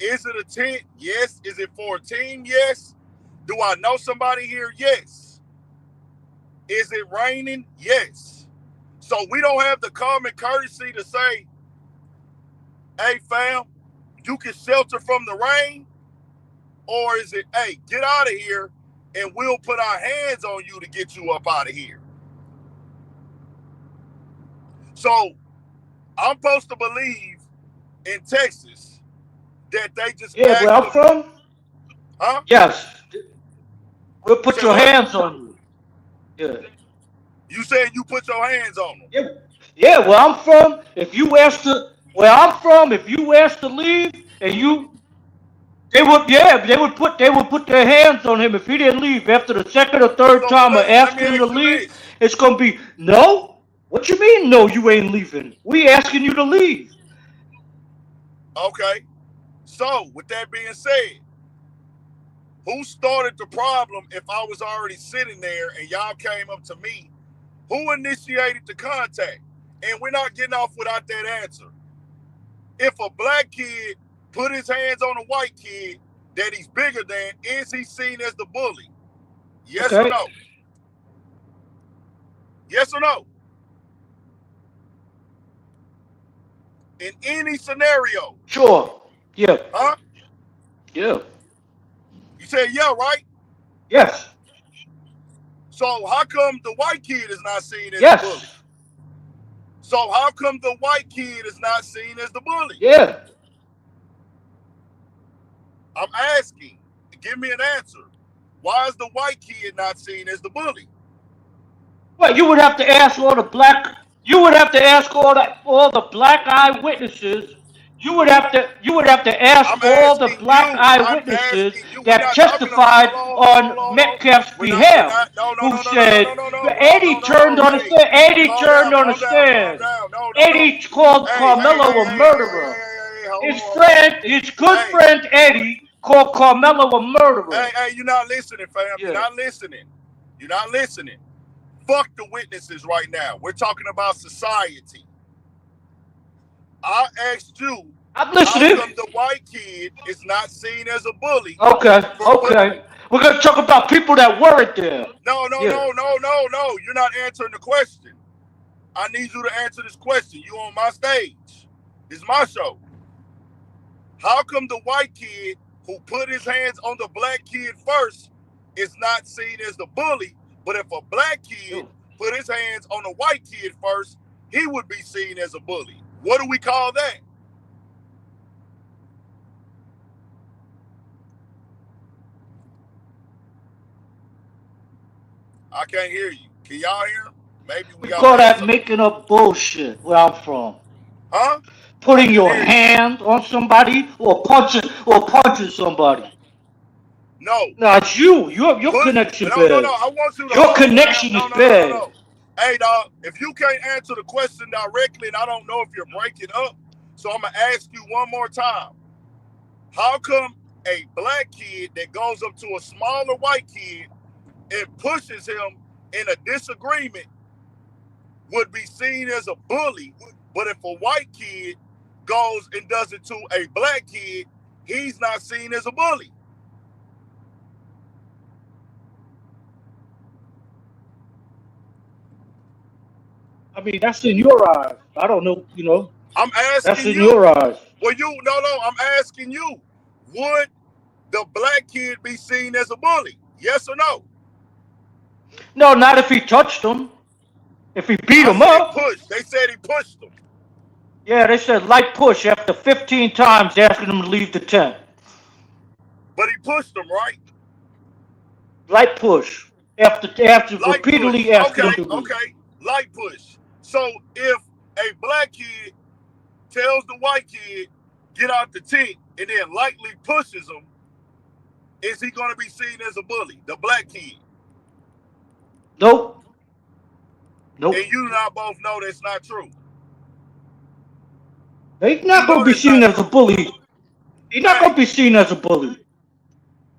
Speaker 1: Is it a tent? Yes. Is it for a team? Yes. Do I know somebody here? Yes. Is it raining? Yes. So we don't have the common courtesy to say, hey, fam, you can shelter from the rain? Or is it, hey, get out of here and we'll put our hands on you to get you up out of here? So I'm supposed to believe in Texas that they just
Speaker 5: Yeah, where I'm
Speaker 1: asked them,
Speaker 5: from?
Speaker 1: huh?
Speaker 5: Yes. We'll put
Speaker 1: Say
Speaker 5: your
Speaker 1: what?
Speaker 5: hands on you. Yeah.
Speaker 1: You said you put your hands on them.
Speaker 5: Yeah. Yeah, where I'm from, if you ask to leave and they would put their hands on him if he didn't leave after the second or third
Speaker 1: So
Speaker 5: time of
Speaker 1: let me
Speaker 5: asking him to
Speaker 1: ask you
Speaker 5: leave.
Speaker 1: this.
Speaker 5: It's gonna be no. What you mean? No, you ain't leaving. We asking you to leave.
Speaker 1: Okay. So with that being said, who started the problem if I was already sitting there and y'all came up to me? Who initiated the contact? And we're not getting off without that answer. If a black kid put his hands on a white kid that he's bigger than, is he seen as the bully? Yes or
Speaker 5: Okay.
Speaker 1: no? Yes or no? In any scenario.
Speaker 5: Sure. Yeah.
Speaker 1: Huh?
Speaker 5: Yeah.
Speaker 1: You said yeah, right?
Speaker 5: Yes.
Speaker 1: So how come the white kid is not seen as the bully?
Speaker 5: Yes.
Speaker 1: So how come the white kid is not seen as the bully?
Speaker 5: Yeah.
Speaker 1: I'm asking. Give me an answer. Why is the white kid not seen as the bully?
Speaker 5: Well, you would have to ask all the black eyewitnesses. You would have to ask
Speaker 1: I'm
Speaker 5: all the
Speaker 1: asking
Speaker 5: black
Speaker 1: you. I'm
Speaker 5: eyewitnesses
Speaker 1: asking you. We're
Speaker 5: that
Speaker 1: not talking about.
Speaker 5: testified
Speaker 1: Hold
Speaker 5: on
Speaker 1: on.
Speaker 5: Metcalf's
Speaker 1: We're not. We're
Speaker 5: behalf,
Speaker 1: not. No.
Speaker 5: who
Speaker 1: No.
Speaker 5: said
Speaker 1: No.
Speaker 5: Eddie turned on the
Speaker 1: Hey,
Speaker 5: stand. Eddie
Speaker 1: calm
Speaker 5: turned
Speaker 1: down.
Speaker 5: on the
Speaker 1: Calm down. Calm
Speaker 5: stand.
Speaker 1: down. No.
Speaker 5: Eddie called
Speaker 1: Hey.
Speaker 5: Carmelo a murderer.
Speaker 1: Hold
Speaker 5: His
Speaker 1: on.
Speaker 5: friend, his good
Speaker 1: Hey.
Speaker 5: friend Eddie, called Carmelo a murderer.
Speaker 1: Hey. You're not listening, fam.
Speaker 5: Yeah.
Speaker 1: You're not listening. You're not listening. Fuck the witnesses right now. We're talking about society. I asked you.
Speaker 5: I'm listening.
Speaker 1: How come the white kid is not seen as a bully?
Speaker 5: Okay. We're gonna talk about people that weren't there.
Speaker 1: No. You're not answering the question. I need you to answer this question. You on my stage. It's my show. How come the white kid who put his hands on the black kid first is not seen as the bully, but if a black kid put his hands on a white kid first, he would be seen as a bully? What do we call that? I can't hear you. Can y'all hear? Maybe we got
Speaker 5: call that making up bullshit where I'm from.
Speaker 1: Huh?
Speaker 5: Putting your hand on somebody or punching somebody.
Speaker 1: No.
Speaker 5: No, it's you. Your connection bad.
Speaker 1: No. I want you to.
Speaker 5: Your connection is bad.
Speaker 1: No. Hey, dog, if you can't answer the question directly, and I don't know if you're breaking up, so I'm gonna ask you one more time. How come a black kid that goes up to a smaller white kid and pushes him in a disagreement would be seen as a bully, but if a white kid goes and does it to a black kid, he's not seen as a bully?
Speaker 5: I mean, that's in your eyes. I don't know,
Speaker 1: I'm asking
Speaker 5: that's in
Speaker 1: you.
Speaker 5: your eyes.
Speaker 1: Well, I'm asking you. Would the black kid be seen as a bully? Yes or no?
Speaker 5: No, not if he touched him. If he beat him up.
Speaker 1: Pushed. They said he pushed him.
Speaker 5: Yeah, they said light push after 15 times asking him to leave the tent.
Speaker 1: But he pushed him, right?
Speaker 5: Light push. After
Speaker 1: light
Speaker 5: repeatedly
Speaker 1: push.
Speaker 5: asking him to leave.
Speaker 1: Okay, light push. So if a black kid tells the white kid, get out the tent, and then lightly pushes him, is he going to be seen as a bully, the black kid?
Speaker 5: Nope.
Speaker 1: And you and I both know that's not true.
Speaker 5: He's not going to be seen as a bully. He's not going to be seen as a bully.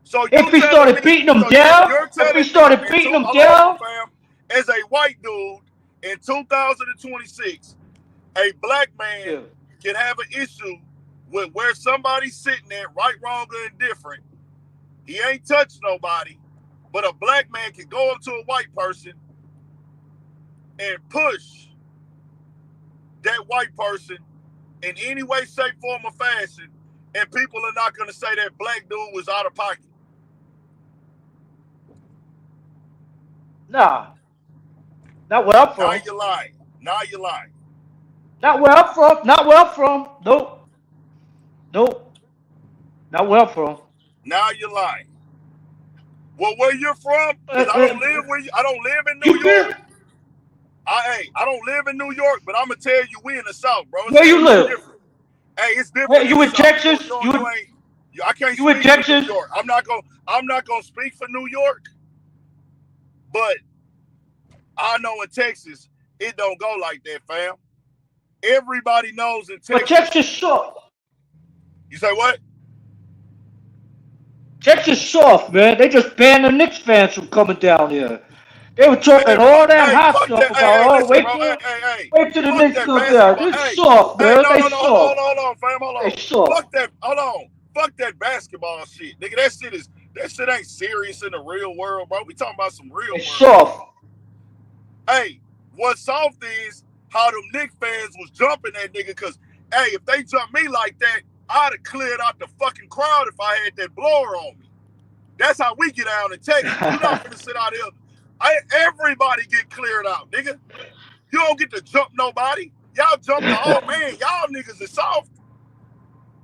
Speaker 1: So
Speaker 5: if he started beating him down,
Speaker 1: as a white dude, in 2026, a black man
Speaker 5: Yeah.
Speaker 1: can have an issue with where somebody's sitting at, right, wrong, or indifferent. He ain't touched nobody, but a black man can go up to a white person and push that white person in any way, shape, form, or fashion, and people are not going to say that black dude was out of pocket.
Speaker 5: Nah. Not where I'm
Speaker 1: Now
Speaker 5: from.
Speaker 1: you're lying. Now you're lying.
Speaker 5: Not where I'm from. Not where I'm from. Nope. Nope. Not where I'm from.
Speaker 1: Now you're lying. Well, where you're from? Because I don't live I don't live in New
Speaker 5: You
Speaker 1: York.
Speaker 5: feel?
Speaker 1: I don't live in New York, but I'm gonna tell you, we in the South, bro.
Speaker 5: Where you live?
Speaker 1: Different. Hey, it's different
Speaker 5: Hey,
Speaker 1: in
Speaker 5: you
Speaker 1: the
Speaker 5: in
Speaker 1: South.
Speaker 5: Texas?
Speaker 1: You ain't. I can't
Speaker 5: You in
Speaker 1: speak for
Speaker 5: Texas?
Speaker 1: New York. I'm not gonna speak for New York, but I know in Texas it don't go like that, fam. Everybody knows in
Speaker 5: But
Speaker 1: Texas.
Speaker 5: Texas soft.
Speaker 1: You say what?
Speaker 5: Texas soft, man. They just banned the Knicks fans from coming down here. They were
Speaker 1: Man,
Speaker 5: talking all that hot
Speaker 1: fuck
Speaker 5: stuff
Speaker 1: that.
Speaker 5: about,
Speaker 1: Hey,
Speaker 5: oh,
Speaker 1: listen, bro. Hey.
Speaker 5: wait till the
Speaker 1: Fuck
Speaker 5: Knicks
Speaker 1: that
Speaker 5: come down.
Speaker 1: basketball.
Speaker 5: They
Speaker 1: Hey,
Speaker 5: soft, man.
Speaker 1: no,
Speaker 5: They
Speaker 1: hold
Speaker 5: soft.
Speaker 1: on, fam, hold
Speaker 5: They
Speaker 1: on.
Speaker 5: soft.
Speaker 1: Hold on. Fuck that basketball shit, nigga. That shit ain't serious in the real world, bro. We talking about some real
Speaker 5: They
Speaker 1: world.
Speaker 5: soft.
Speaker 1: Hey, what's soft is how them Knicks fans was jumping that nigga, cause hey, if they jump me like that, I'd have cleared out the fucking crowd if I had that blower on me. That's how we get out in Texas. You're not gonna sit out here. Everybody get cleared out, nigga. You don't get to jump nobody. Y'all jump the old man. Y'all niggas is soft.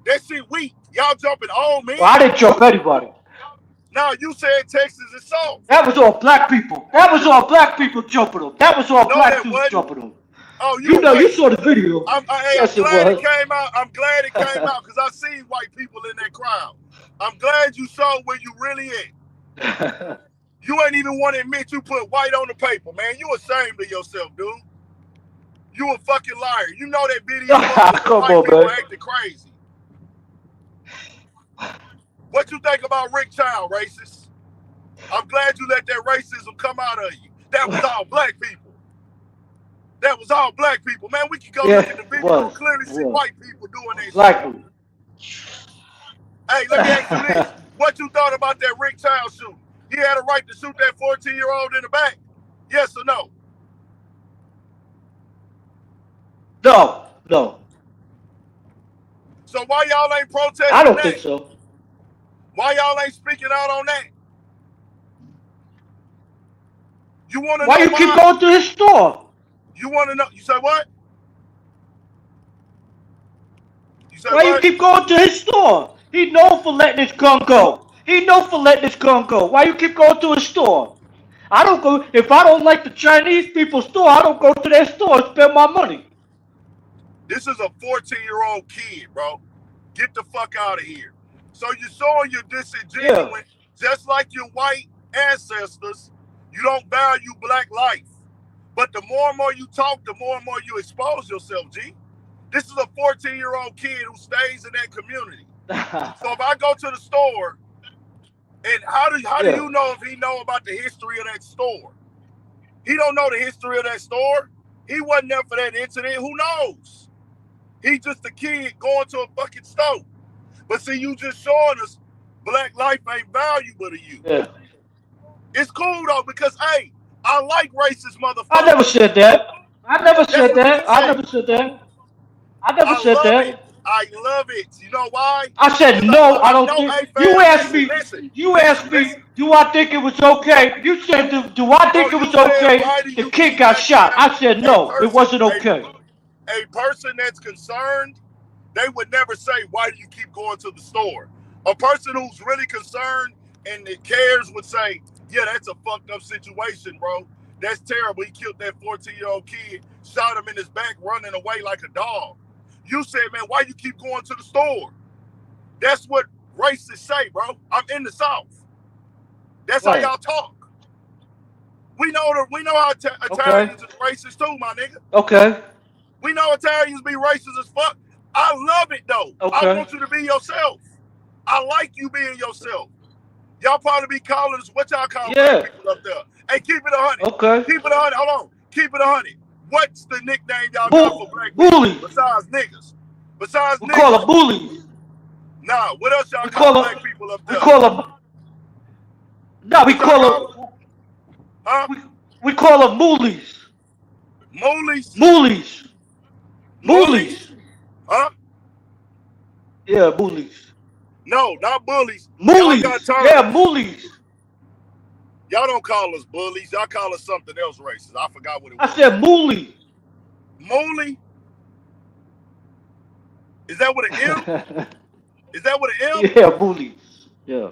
Speaker 1: That shit weak. Y'all jumping old man.
Speaker 5: Well, I didn't jump anybody.
Speaker 1: Now you said Texas is soft.
Speaker 5: That was all black people. That was all black people jumping them. That was all
Speaker 1: No,
Speaker 5: black
Speaker 1: that
Speaker 5: dudes
Speaker 1: wasn't.
Speaker 5: jumping them.
Speaker 1: Oh,
Speaker 5: You
Speaker 1: you
Speaker 5: know, you
Speaker 1: wait.
Speaker 5: saw the video.
Speaker 1: I'm
Speaker 5: Yes, it
Speaker 1: glad it
Speaker 5: was.
Speaker 1: came out. I'm glad it came out because I see white people in that crowd. I'm glad you saw where you really at. You ain't even want to admit you put white on the paper, man. You ashamed of yourself, dude. You a fucking liar. You know that video of
Speaker 5: Come
Speaker 1: white
Speaker 5: on,
Speaker 1: people
Speaker 5: man.
Speaker 1: acting crazy. What you think about Rick Child, racist? I'm glad you let that racism come out of you. That was all black people. That was all black people. Man, we can go
Speaker 5: Yeah,
Speaker 1: look at the
Speaker 5: it
Speaker 1: video and
Speaker 5: was.
Speaker 1: clearly
Speaker 5: It
Speaker 1: see
Speaker 5: was.
Speaker 1: white people doing that
Speaker 5: Black
Speaker 1: shit.
Speaker 5: people.
Speaker 1: Hey, let me ask you this. What you thought about that Rick Child shooting? He had a right to shoot that 14-year-old in the back? Yes or no?
Speaker 5: No.
Speaker 1: So why y'all ain't protesting
Speaker 5: I don't
Speaker 1: that?
Speaker 5: think so.
Speaker 1: Why y'all ain't speaking out on that? You want to
Speaker 5: Why
Speaker 1: know
Speaker 5: you keep
Speaker 1: why?
Speaker 5: going to his store?
Speaker 1: You want to know? You say what? You say
Speaker 5: Why you
Speaker 1: what?
Speaker 5: keep going to his store? He known for letting his gun go. He known for letting his gun go. Why you keep going to his store? I don't go, if I don't like the Chinese people's store, I don't go to their store and spend my money.
Speaker 1: This is a 14-year-old kid, bro. Get the fuck out of here. So you're showing you're disingenuous,
Speaker 5: Yeah.
Speaker 1: just like your white ancestors. You don't value black life. But the more and more you talk, the more and more you expose yourself, G. This is a 14-year-old kid who stays in that community. So if I go to the store, and how do
Speaker 5: Yeah.
Speaker 1: you know if he know about the history of that store? He don't know the history of that store. He wasn't there for that incident. Who knows? He just a kid going to a fucking store. But see, you just showing us black life ain't valuable to you.
Speaker 5: Yeah.
Speaker 1: It's cool though, because hey, I like racist
Speaker 5: I never
Speaker 1: motherfuckers.
Speaker 5: said that. I never
Speaker 1: That's
Speaker 5: said
Speaker 1: what you
Speaker 5: that. I
Speaker 1: said.
Speaker 5: never said that. I never
Speaker 1: I
Speaker 5: said
Speaker 1: love it.
Speaker 5: that.
Speaker 1: I love it. You know why?
Speaker 5: I said
Speaker 1: Because
Speaker 5: no, I
Speaker 1: I
Speaker 5: don't
Speaker 1: know,
Speaker 5: think.
Speaker 1: hey
Speaker 5: You
Speaker 1: fam,
Speaker 5: asked me. You asked me.
Speaker 1: listen.
Speaker 5: Do I think it was okay? You said, do I
Speaker 1: Oh,
Speaker 5: think it
Speaker 1: you
Speaker 5: was
Speaker 1: said
Speaker 5: okay?
Speaker 1: why do
Speaker 5: The
Speaker 1: you
Speaker 5: kid
Speaker 1: keep
Speaker 5: got
Speaker 1: acting
Speaker 5: shot.
Speaker 1: like
Speaker 5: I said
Speaker 1: a
Speaker 5: no, it
Speaker 1: person,
Speaker 5: wasn't okay.
Speaker 1: a person that's concerned, they would never say, why do you keep going to the store? A person who's really concerned and that cares would say, yeah, that's a fucked up situation, bro. That's terrible. He killed that 14-year-old kid, shot him in his back, running away like a dog. You said, man, why you keep going to the store? That's what racists say, bro. I'm in the South. That's how
Speaker 5: Right.
Speaker 1: y'all talk. We know how
Speaker 5: Okay.
Speaker 1: Italians is racist too, my nigga.
Speaker 5: Okay.
Speaker 1: We know Italians be racist as fuck. I love it though. I
Speaker 5: Okay.
Speaker 1: want you to be yourself. I like you being yourself. Y'all probably be calling us, what y'all call black
Speaker 5: Yeah.
Speaker 1: people up there? Hey, keep it 100.
Speaker 5: Okay.
Speaker 1: Keep it 100. Hold on. Keep it 100. What's the nickname y'all got for black people
Speaker 5: Bullies.
Speaker 1: besides niggas? Besides
Speaker 5: We call them
Speaker 1: niggas?
Speaker 5: bullies.
Speaker 1: Nah, what else y'all
Speaker 5: We
Speaker 1: call
Speaker 5: call
Speaker 1: black
Speaker 5: them.
Speaker 1: people up
Speaker 5: We
Speaker 1: there?
Speaker 5: call them. No, we
Speaker 1: What y'all call
Speaker 5: call
Speaker 1: them?
Speaker 5: them.
Speaker 1: Huh?
Speaker 5: We call them moolies.
Speaker 1: Moolies?
Speaker 5: Moolies.
Speaker 1: Moolies?
Speaker 5: Moolies.
Speaker 1: Huh?
Speaker 5: Yeah, moolies.
Speaker 1: No, not bullies. Y'all got
Speaker 5: Moolies. Yeah,
Speaker 1: terms.
Speaker 5: moolies.
Speaker 1: Y'all don't call us bullies. Y'all call us something else racist. I forgot what it
Speaker 5: I
Speaker 1: was.
Speaker 5: said moolie.
Speaker 1: Moolie? Is that with an M? Is that with an M?
Speaker 5: Yeah, moolies. Yeah.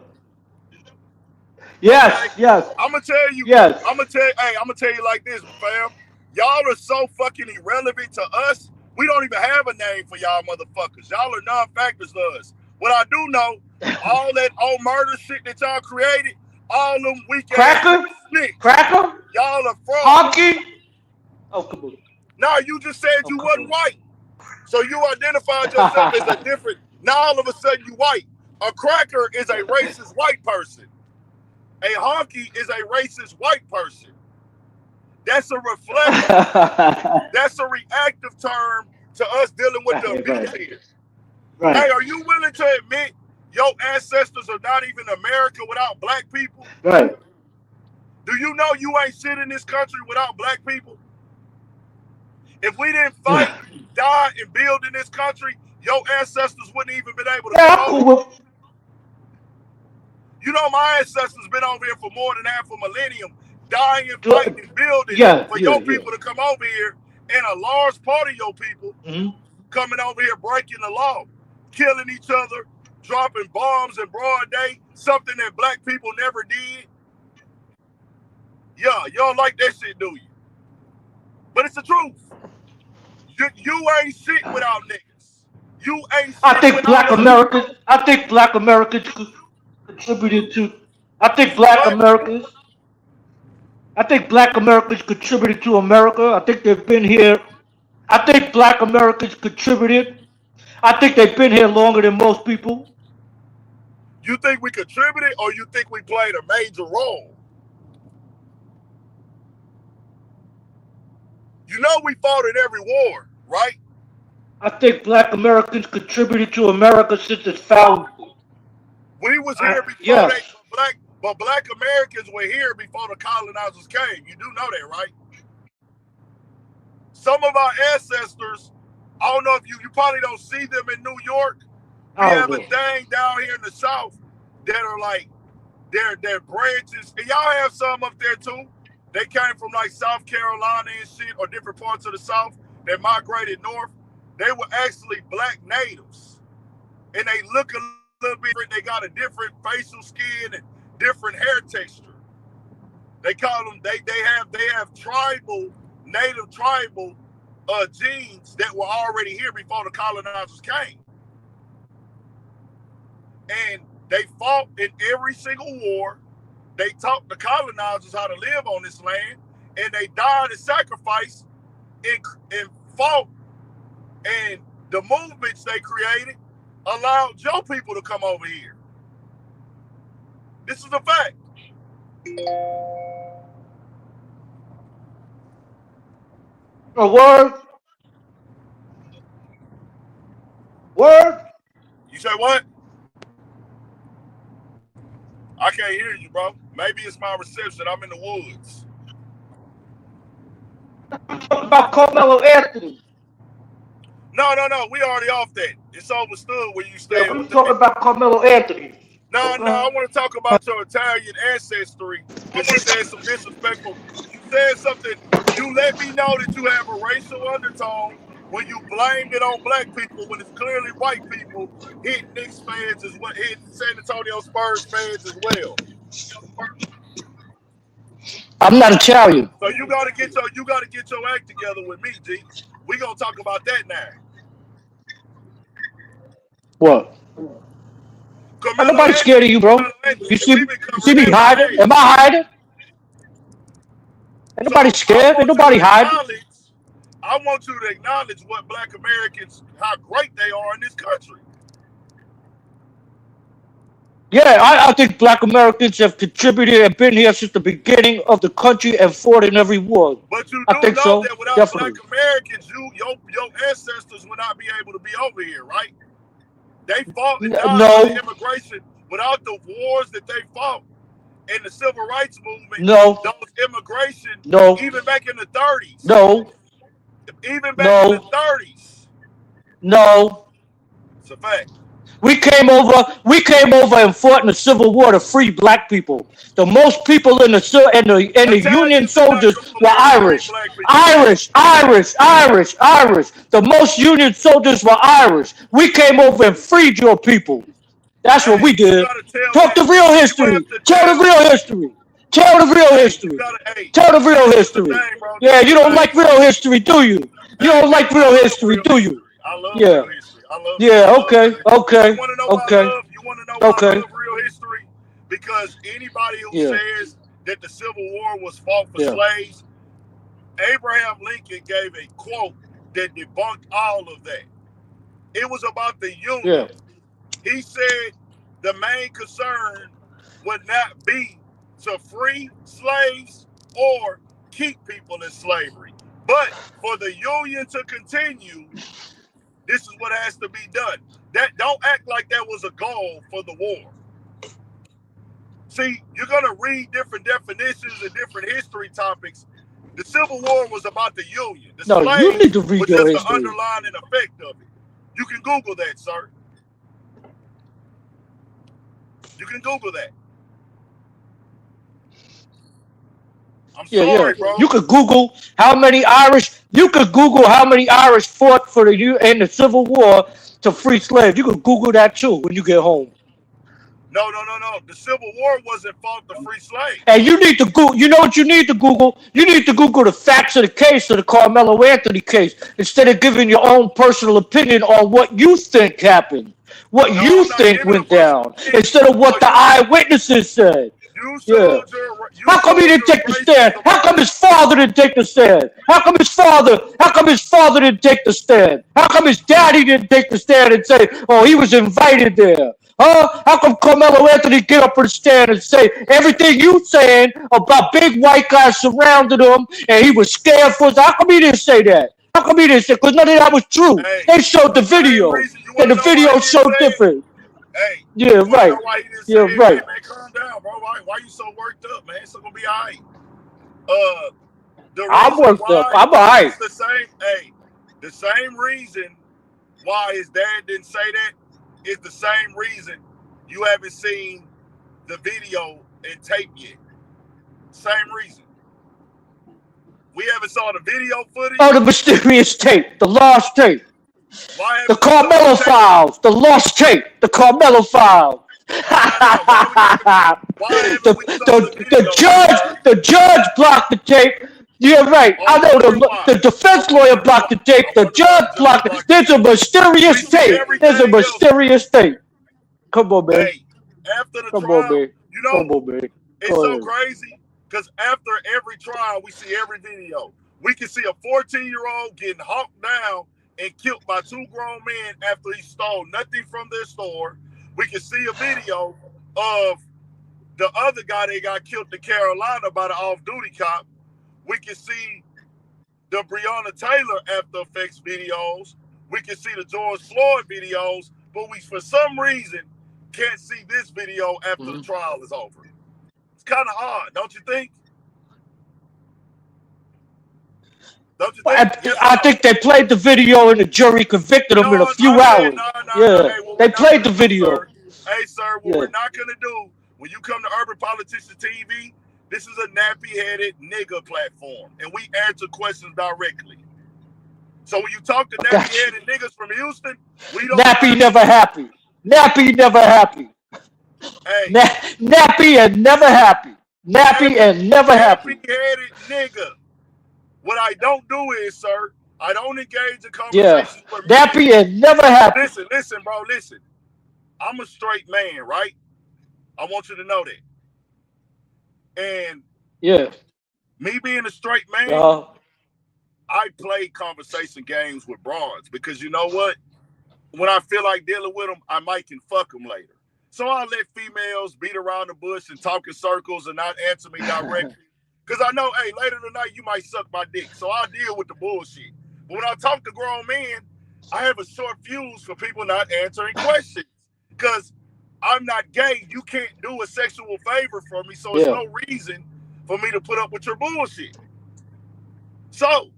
Speaker 1: Okay.
Speaker 5: Yes, yes,
Speaker 1: I'm gonna tell you.
Speaker 5: yes.
Speaker 1: I'm gonna tell you like this, fam. Y'all are so fucking irrelevant to us. We don't even have a name for y'all motherfuckers. Y'all are non-factors to us. What I do know, all that old murder shit that y'all created, all them weak ass
Speaker 5: Cracker?
Speaker 1: snitch.
Speaker 5: Cracker?
Speaker 1: Y'all are frauds.
Speaker 5: Honky? Oh, come on.
Speaker 1: Now you just said
Speaker 5: Oh,
Speaker 1: you
Speaker 5: come
Speaker 1: wasn't
Speaker 5: on.
Speaker 1: white. So you identified yourself as a different. Now all of a sudden you white. A cracker is a racist white person. A honky is a racist white person. That's a reflection. That's a reactive term to us dealing with the
Speaker 5: Right,
Speaker 1: abuse
Speaker 5: right,
Speaker 1: here.
Speaker 5: right.
Speaker 1: Hey, are you willing to admit your ancestors are not even America without black people?
Speaker 5: Right.
Speaker 1: Do you know you ain't shit in this country without black people? If we didn't fight, die, and build in this country, your ancestors wouldn't even been able to
Speaker 5: Yeah,
Speaker 1: come
Speaker 5: I'm
Speaker 1: over.
Speaker 5: cool with.
Speaker 1: You know, my ancestors been over here for more than half a millennium, dying, fighting, and building
Speaker 5: Yeah,
Speaker 1: for
Speaker 5: yeah,
Speaker 1: your
Speaker 5: yeah.
Speaker 1: people to come over here, and a large part of your people coming over here breaking the law, killing each other, dropping bombs in broad day, something that black people never did. Yeah, you don't like that shit, do you? But it's the truth. You ain't shit without niggas. You ain't
Speaker 5: I
Speaker 1: shit
Speaker 5: think
Speaker 1: without
Speaker 5: black
Speaker 1: us.
Speaker 5: Americans. I think black Americans contributed to. I think
Speaker 1: You
Speaker 5: black
Speaker 1: what?
Speaker 5: Americans. I think black Americans contributed to America. I think they've been here. I think black Americans contributed. I think they've been here longer than most people.
Speaker 1: You think we contributed or you think we played a major role? You know we fought in every war, right?
Speaker 5: I think black Americans contributed to America since its founding.
Speaker 1: We was here before
Speaker 5: Yes.
Speaker 1: they but black Americans were here before the colonizers came. You do know that, right? Some of our ancestors, I don't know if you probably don't see them in New York. We
Speaker 5: I don't
Speaker 1: have a
Speaker 5: know.
Speaker 1: thing down here in the South that are like their branches, and y'all have some up there too. They came from like South Carolina and shit, or different parts of the South. They migrated north. They were actually black natives, and they look a little bit different. They got a different facial skin and different hair texture. They call them. They have tribal, native tribal genes that were already here before the colonizers came, and they fought in every single war. They taught the colonizers how to live on this land, and they died and sacrificed and fought, and the movements they created allowed your people to come over here. This is a fact.
Speaker 5: A word? Word?
Speaker 1: You say what? I can't hear you, bro. Maybe it's my reception. I'm in the woods.
Speaker 5: Talk about Carmelo Anthony.
Speaker 1: No. We already off that. It's overstood where you
Speaker 5: Yeah,
Speaker 1: stay
Speaker 5: we
Speaker 1: with
Speaker 5: talking
Speaker 1: that.
Speaker 5: about Carmelo Anthony.
Speaker 1: No.
Speaker 5: Okay.
Speaker 1: I want to talk about your Italian ancestry because you said some disrespectful. You said something. You let me know that you have a racial undertone when you blamed it on black people when it's clearly white people hitting Knicks fans as well, hitting San Antonio Spurs fans as well.
Speaker 5: I'm not Italian.
Speaker 1: So you gotta get your act together with me, G. We gonna talk about that now.
Speaker 5: What? Ain't
Speaker 1: Carmelo
Speaker 5: nobody scared of you, bro.
Speaker 1: Anthony,
Speaker 5: You
Speaker 1: and we've
Speaker 5: see,
Speaker 1: been
Speaker 5: you see
Speaker 1: covering
Speaker 5: me hiding?
Speaker 1: every
Speaker 5: Am I
Speaker 1: age.
Speaker 5: hiding? Ain't
Speaker 1: So
Speaker 5: nobody scared. Ain't nobody hiding.
Speaker 1: I want you to acknowledge what black Americans, how great they are in this country.
Speaker 5: Yeah, I think black Americans have contributed and been here since the beginning of the country and fought in every war.
Speaker 1: But you
Speaker 5: I
Speaker 1: do
Speaker 5: think
Speaker 1: know
Speaker 5: so,
Speaker 1: that without black
Speaker 5: definitely.
Speaker 1: Americans, your ancestors would not be able to be over here, right? They fought and died by the
Speaker 5: No,
Speaker 1: immigration. Without the wars that they fought in the civil rights movement,
Speaker 5: no,
Speaker 1: those immigration,
Speaker 5: no,
Speaker 1: even back in the 30s,
Speaker 5: no,
Speaker 1: even back in the
Speaker 5: no,
Speaker 1: 30s,
Speaker 5: no.
Speaker 1: it's a fact.
Speaker 5: We came over and fought in the Civil War to free black people. The most people in the Union
Speaker 1: Italians did not
Speaker 5: soldiers
Speaker 1: come over
Speaker 5: were
Speaker 1: here and free
Speaker 5: Irish.
Speaker 1: black people.
Speaker 5: Irish. The most Union soldiers were Irish. We came over and freed your people. That's what
Speaker 1: Hey,
Speaker 5: we
Speaker 1: you
Speaker 5: did.
Speaker 1: gotta tell
Speaker 5: Talk
Speaker 1: that.
Speaker 5: the real
Speaker 1: You have
Speaker 5: history.
Speaker 1: to
Speaker 5: Tell the
Speaker 1: tell.
Speaker 5: real history. Tell the real
Speaker 1: Hey, you
Speaker 5: history.
Speaker 1: gotta. Hey,
Speaker 5: Tell the real
Speaker 1: this is the
Speaker 5: history.
Speaker 1: thing, bro. This
Speaker 5: Yeah,
Speaker 1: is
Speaker 5: you
Speaker 1: the
Speaker 5: don't like
Speaker 1: thing.
Speaker 5: real history, do you? You
Speaker 1: Hey,
Speaker 5: don't like
Speaker 1: I
Speaker 5: real
Speaker 1: love
Speaker 5: history,
Speaker 1: real
Speaker 5: do you?
Speaker 1: history. I love
Speaker 5: Yeah.
Speaker 1: real history. I love it. I
Speaker 5: Yeah,
Speaker 1: love
Speaker 5: okay,
Speaker 1: real history. You
Speaker 5: okay,
Speaker 1: want to know why I
Speaker 5: okay,
Speaker 1: love? You want to know why I
Speaker 5: okay.
Speaker 1: love real history? Because anybody who
Speaker 5: Yeah,
Speaker 1: says that the Civil War was fought for
Speaker 5: yeah,
Speaker 1: slaves, Abraham Lincoln gave a quote that debunked all of that. It was about the
Speaker 5: yeah.
Speaker 1: Union. He said the main concern would not be to free slaves or keep people in slavery, but for the Union to continue, this is what has to be done. That don't act like that was a goal for the war. See, you're gonna read different definitions and different history topics. The Civil War was about the Union. The
Speaker 5: No, you need
Speaker 1: slaves
Speaker 5: to read
Speaker 1: were
Speaker 5: your
Speaker 1: just the
Speaker 5: history.
Speaker 1: underlying effect of it. You can Google that, sir. You can Google that. I'm
Speaker 5: Yeah, yeah.
Speaker 1: sorry, bro.
Speaker 5: You could Google how many Irish. You could Google how many Irish fought for the in the Civil War to free slaves. You could Google that too when you get home.
Speaker 1: No, no, no, no. The Civil War wasn't fought to free
Speaker 5: And
Speaker 1: slaves.
Speaker 5: you need to Google. You know what you need to Google? You need to Google the facts of the case of the Carmelo Anthony case instead of giving your own personal opinion on what you think happened, what
Speaker 1: No,
Speaker 5: you
Speaker 1: I'm not
Speaker 5: think
Speaker 1: giving a
Speaker 5: went
Speaker 1: personal
Speaker 5: down,
Speaker 1: opinion.
Speaker 5: instead of what
Speaker 1: But
Speaker 5: the eyewitnesses said. Yeah.
Speaker 1: you
Speaker 5: How come he
Speaker 1: showed
Speaker 5: didn't
Speaker 1: your
Speaker 5: take the stand?
Speaker 1: racism
Speaker 5: How come
Speaker 1: on.
Speaker 5: his father didn't take the stand? How come his father didn't take the stand? How come his daddy didn't take the stand and say, oh, he was invited there? Huh? How come Carmelo Anthony get up on the stand and say everything you saying about big white guys surrounded him and he was scared for us? How come he didn't say that? How come he didn't say? Because none of that was true.
Speaker 1: Hey,
Speaker 5: They showed the
Speaker 1: the same
Speaker 5: video,
Speaker 1: reason you want
Speaker 5: and
Speaker 1: to
Speaker 5: the
Speaker 1: know why
Speaker 5: video
Speaker 1: he didn't
Speaker 5: showed
Speaker 1: say it.
Speaker 5: different.
Speaker 1: Hey,
Speaker 5: Yeah,
Speaker 1: you want to
Speaker 5: right.
Speaker 1: know why he didn't say
Speaker 5: Yeah,
Speaker 1: it? Hey,
Speaker 5: right.
Speaker 1: man, calm down, bro. Why you so worked up, man? It's gonna be all right. Uh, the
Speaker 5: I'm
Speaker 1: reason
Speaker 5: worked up.
Speaker 1: why
Speaker 5: I'm alright.
Speaker 1: it's the same. Hey, the same reason why his dad didn't say that is the same reason you haven't seen the video and tape yet. Same reason. We haven't saw the video
Speaker 5: Oh,
Speaker 1: footage.
Speaker 5: the mysterious tape, the lost tape,
Speaker 1: Why
Speaker 5: the
Speaker 1: haven't we saw the
Speaker 5: Carmelo
Speaker 1: tape?
Speaker 5: files, the lost tape, the Carmelo files.
Speaker 1: Nah. Why haven't we saw the
Speaker 5: The
Speaker 1: video yet,
Speaker 5: judge,
Speaker 1: sir?
Speaker 5: the judge blocked the tape. Yeah, right.
Speaker 1: I
Speaker 5: I know
Speaker 1: wonder why.
Speaker 5: the
Speaker 1: I
Speaker 5: defense lawyer
Speaker 1: wonder why.
Speaker 5: blocked the tape.
Speaker 1: I
Speaker 5: The
Speaker 1: wonder why
Speaker 5: judge
Speaker 1: the judge
Speaker 5: blocked it.
Speaker 1: blocked the
Speaker 5: There's a
Speaker 1: tape. We
Speaker 5: mysterious
Speaker 1: see
Speaker 5: tape. There's a
Speaker 1: everything else.
Speaker 5: mysterious tape. Come on, man.
Speaker 1: Hey, after the
Speaker 5: Come on,
Speaker 1: trial,
Speaker 5: man.
Speaker 1: you
Speaker 5: Come
Speaker 1: know,
Speaker 5: on, man.
Speaker 1: it's
Speaker 5: Go
Speaker 1: so
Speaker 5: ahead.
Speaker 1: crazy because after every trial, we see every video. We can see a 14-year-old getting hawked down and killed by two grown men after he stole nothing from their store. We can see a video of the other guy that got killed in Carolina by the off-duty cop. We can see the Breonna Taylor after effects videos. We can see the George Floyd videos, but we, for some reason, can't see this video after the trial is over. It's kind of odd, don't you think? Don't you think? Yes or
Speaker 5: I
Speaker 1: no?
Speaker 5: think they played the video and the jury convicted him in a
Speaker 1: No,
Speaker 5: few
Speaker 1: I said
Speaker 5: hours.
Speaker 1: no.
Speaker 5: Yeah,
Speaker 1: Hey, what
Speaker 5: they
Speaker 1: we're not
Speaker 5: played
Speaker 1: gonna
Speaker 5: the
Speaker 1: do, sir?
Speaker 5: video.
Speaker 1: Hey, sir, what
Speaker 5: Yeah,
Speaker 1: we're not gonna do when you come to Urban Politician TV, this is a nappy-headed nigga platform, and we answer questions directly. So when you talk to
Speaker 5: I got you.
Speaker 1: nappy-headed niggas from Houston, we don't
Speaker 5: Nappy
Speaker 1: answer.
Speaker 5: never happy. Nappy never happy.
Speaker 1: Hey,
Speaker 5: Nappy and never happy. Nappy and never happy.
Speaker 1: nappy-headed nigga. What I don't do is, sir, I don't engage in
Speaker 5: Yeah,
Speaker 1: conversations where men.
Speaker 5: nappy and never happy.
Speaker 1: Listen, bro, listen. I'm a straight man, right? I want you to know that. And
Speaker 5: Yeah.
Speaker 1: me being a straight man,
Speaker 5: Uh,
Speaker 1: I play conversation games with broads because you know what? When I feel like dealing with them, I might can fuck them later. So I let females beat around the bush and talk in circles and not answer me directly. Because I know, hey, later tonight you might suck my dick. So I'll deal with the bullshit. But when I talk to grown men, I have a short fuse for people not answering questions. Because I'm not gay. You can't do a sexual favor for me. So it's
Speaker 5: Yeah.
Speaker 1: no reason for me to put up with your bullshit. So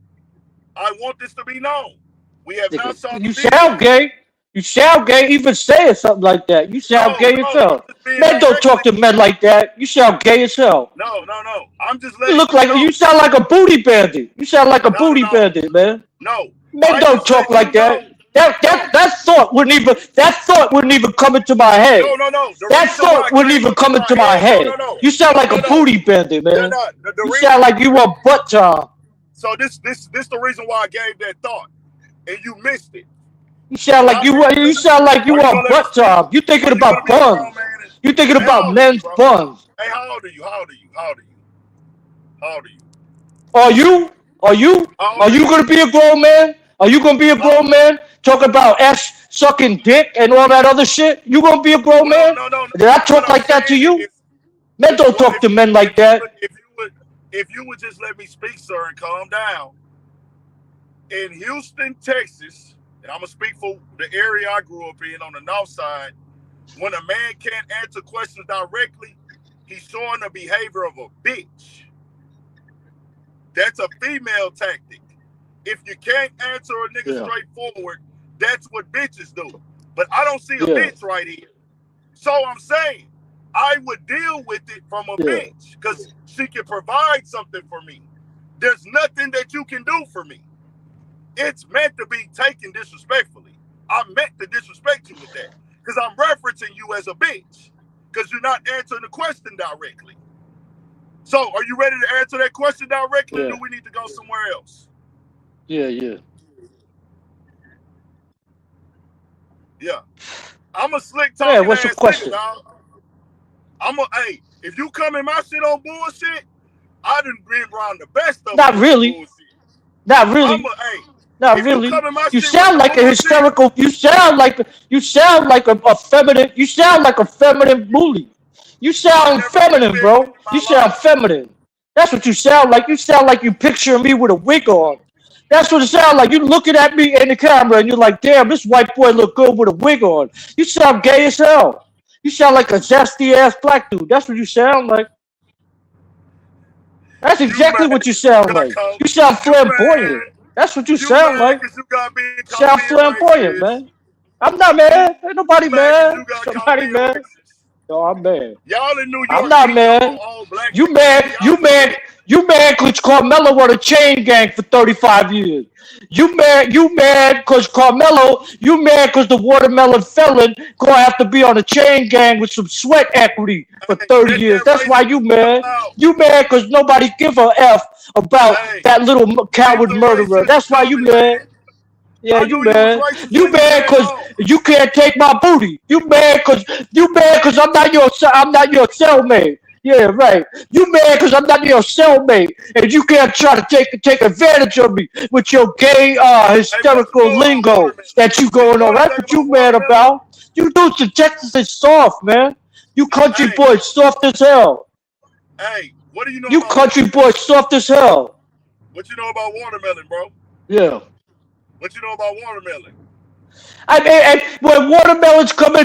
Speaker 1: I want this to be known. We have not saw the
Speaker 5: You
Speaker 1: video.
Speaker 5: sound gay. You sound gay even saying something like that. You sound
Speaker 1: No,
Speaker 5: gay as
Speaker 1: I'm
Speaker 5: hell.
Speaker 1: just being
Speaker 5: Men don't
Speaker 1: direct
Speaker 5: talk to
Speaker 1: with you.
Speaker 5: men like that. You sound gay as hell.
Speaker 1: No. I'm just
Speaker 5: You
Speaker 1: letting
Speaker 5: look
Speaker 1: you
Speaker 5: like
Speaker 1: know.
Speaker 5: you sound like a booty bandit. You sound like a booty
Speaker 1: No.
Speaker 5: bandit, man.
Speaker 1: No.
Speaker 5: Men
Speaker 1: I
Speaker 5: don't
Speaker 1: just
Speaker 5: talk
Speaker 1: let
Speaker 5: like
Speaker 1: you know.
Speaker 5: that.
Speaker 1: No.
Speaker 5: That thought wouldn't even come into my head.
Speaker 1: No. The
Speaker 5: That
Speaker 1: reason why
Speaker 5: thought
Speaker 1: it
Speaker 5: wouldn't
Speaker 1: came
Speaker 5: even
Speaker 1: up to
Speaker 5: come
Speaker 1: my
Speaker 5: into my
Speaker 1: head.
Speaker 5: head.
Speaker 1: No.
Speaker 5: You sound like a booty bandit, man.
Speaker 1: The
Speaker 5: You
Speaker 1: reason.
Speaker 5: sound like you want butt time.
Speaker 1: So this the reason why I gave that thought, and you missed it.
Speaker 5: You sound like you sound like you
Speaker 1: Are you gonna
Speaker 5: want
Speaker 1: let me
Speaker 5: butt
Speaker 1: speak?
Speaker 5: time. You thinking
Speaker 1: Are you gonna
Speaker 5: about
Speaker 1: be a grown
Speaker 5: buns.
Speaker 1: man?
Speaker 5: You thinking
Speaker 1: Hey, how
Speaker 5: about
Speaker 1: old are you,
Speaker 5: men's
Speaker 1: bro?
Speaker 5: buns.
Speaker 1: Hey, how old are you? How old are you? How old are you? How old are you?
Speaker 5: Are you? Are you?
Speaker 1: How old
Speaker 5: Are
Speaker 1: are
Speaker 5: you
Speaker 1: you?
Speaker 5: gonna be a grown man? Are you gonna be a
Speaker 1: How
Speaker 5: grown man? Talk about ass sucking dick and all that other shit. You gonna be a grown man?
Speaker 1: No.
Speaker 5: Did I
Speaker 1: What
Speaker 5: talk
Speaker 1: I'm
Speaker 5: like that to
Speaker 1: saying
Speaker 5: you?
Speaker 1: is,
Speaker 5: Men don't
Speaker 1: what
Speaker 5: talk to men like that.
Speaker 1: if you would just let me speak, sir, and calm down. In Houston, Texas, and I'm gonna speak for the area I grew up in on the north side. When a man can't answer questions directly, he's showing the behavior of a bitch. That's a female tactic. If you can't answer a nigga
Speaker 5: Yeah.
Speaker 1: straightforward, that's what bitches do. But I don't see a
Speaker 5: Yeah.
Speaker 1: bitch right here. So I'm saying I would deal with it from a
Speaker 5: Yeah.
Speaker 1: bitch because she can provide something for me. There's nothing that you can do for me. It's meant to be taken disrespectfully. I meant to disrespect you with that because I'm referencing you as a bitch because you're not answering the question directly. So are you ready to answer that question directly, or
Speaker 5: Yeah.
Speaker 1: do we need to go somewhere else?
Speaker 5: Yeah.
Speaker 1: Yeah. I'm a slick
Speaker 5: Yeah.
Speaker 1: talking
Speaker 5: What's your
Speaker 1: ass nigga,
Speaker 5: question?
Speaker 1: dog. Hey, if you come in my shit on bullshit, I done been around the best of them
Speaker 5: Not
Speaker 1: with the
Speaker 5: really.
Speaker 1: bullshit.
Speaker 5: Not really.
Speaker 1: Hey,
Speaker 5: Not
Speaker 1: if you
Speaker 5: really.
Speaker 1: come in my
Speaker 5: You
Speaker 1: shit with
Speaker 5: sound
Speaker 1: the
Speaker 5: like a
Speaker 1: bullshit,
Speaker 5: hysterical. You sound like a feminine. You sound like a feminine bully. You
Speaker 1: I
Speaker 5: sound
Speaker 1: never been
Speaker 5: feminine,
Speaker 1: feminine
Speaker 5: bro.
Speaker 1: in
Speaker 5: You
Speaker 1: my
Speaker 5: sound
Speaker 1: life.
Speaker 5: feminine. That's what you sound like. You sound like you picturing me with a wig on. That's what it sounds like. You looking at me in the camera and you're like, damn, this white boy look good with a wig on. You sound gay as hell. You sound like a zesty ass black dude. That's what you sound like. That's
Speaker 1: You
Speaker 5: exactly
Speaker 1: mad
Speaker 5: what you
Speaker 1: because you
Speaker 5: sound
Speaker 1: got
Speaker 5: like.
Speaker 1: called.
Speaker 5: You sound
Speaker 1: You
Speaker 5: flamboyant.
Speaker 1: mad.
Speaker 5: That's what you
Speaker 1: You
Speaker 5: sound
Speaker 1: mad
Speaker 5: like.
Speaker 1: because you got being
Speaker 5: You
Speaker 1: called
Speaker 5: sound
Speaker 1: being
Speaker 5: flamboyant,
Speaker 1: racist.
Speaker 5: man. I'm not
Speaker 1: You
Speaker 5: mad. Ain't nobody
Speaker 1: mad because
Speaker 5: mad.
Speaker 1: you got called
Speaker 5: Somebody
Speaker 1: being
Speaker 5: mad.
Speaker 1: racist.
Speaker 5: No, I'm mad.
Speaker 1: Y'all in New
Speaker 5: I'm
Speaker 1: York
Speaker 5: not
Speaker 1: beating
Speaker 5: mad.
Speaker 1: on black
Speaker 5: You
Speaker 1: niggas
Speaker 5: mad.
Speaker 1: getting
Speaker 5: You
Speaker 1: y'all some
Speaker 5: mad.
Speaker 1: dick.
Speaker 5: You mad because Carmelo run a chain gang for 35 years. You mad. You mad because Carmelo. You mad because the watermelon felon gonna have to be on a chain gang with some sweat equity for
Speaker 1: Hey,
Speaker 5: 30
Speaker 1: let
Speaker 5: years.
Speaker 1: that
Speaker 5: That's why you
Speaker 1: racism
Speaker 5: mad.
Speaker 1: come out.
Speaker 5: You mad because nobody give a F about
Speaker 1: Hey,
Speaker 5: that little
Speaker 1: keep
Speaker 5: coward
Speaker 1: the
Speaker 5: murderer.
Speaker 1: racism
Speaker 5: That's why you
Speaker 1: coming,
Speaker 5: mad.
Speaker 1: man.
Speaker 5: Yeah,
Speaker 1: I
Speaker 5: you
Speaker 1: knew you was
Speaker 5: mad.
Speaker 1: racist
Speaker 5: You
Speaker 1: when you
Speaker 5: mad
Speaker 1: came
Speaker 5: because
Speaker 1: on.
Speaker 5: you can't take my booty. You mad because I'm not your cellmate. Yeah, right. You mad because I'm not your cellmate, and you can't try to take advantage of me with your gay,
Speaker 1: Hey, what you
Speaker 5: hysterical
Speaker 1: know about
Speaker 5: lingo
Speaker 1: watermelon?
Speaker 5: that you
Speaker 1: Do you
Speaker 5: going
Speaker 1: know
Speaker 5: on. That's
Speaker 1: anything
Speaker 5: what you
Speaker 1: about
Speaker 5: mad
Speaker 1: watermelon?
Speaker 5: about. You dudes in Texas is soft, man. You country
Speaker 1: Hey,
Speaker 5: boys soft as hell.
Speaker 1: what do you know
Speaker 5: You
Speaker 1: about
Speaker 5: country
Speaker 1: watermelon?
Speaker 5: boys soft as hell.
Speaker 1: What you know about watermelon, bro?
Speaker 5: Yeah.
Speaker 1: What you know about watermelon?
Speaker 5: I mean, and when watermelons come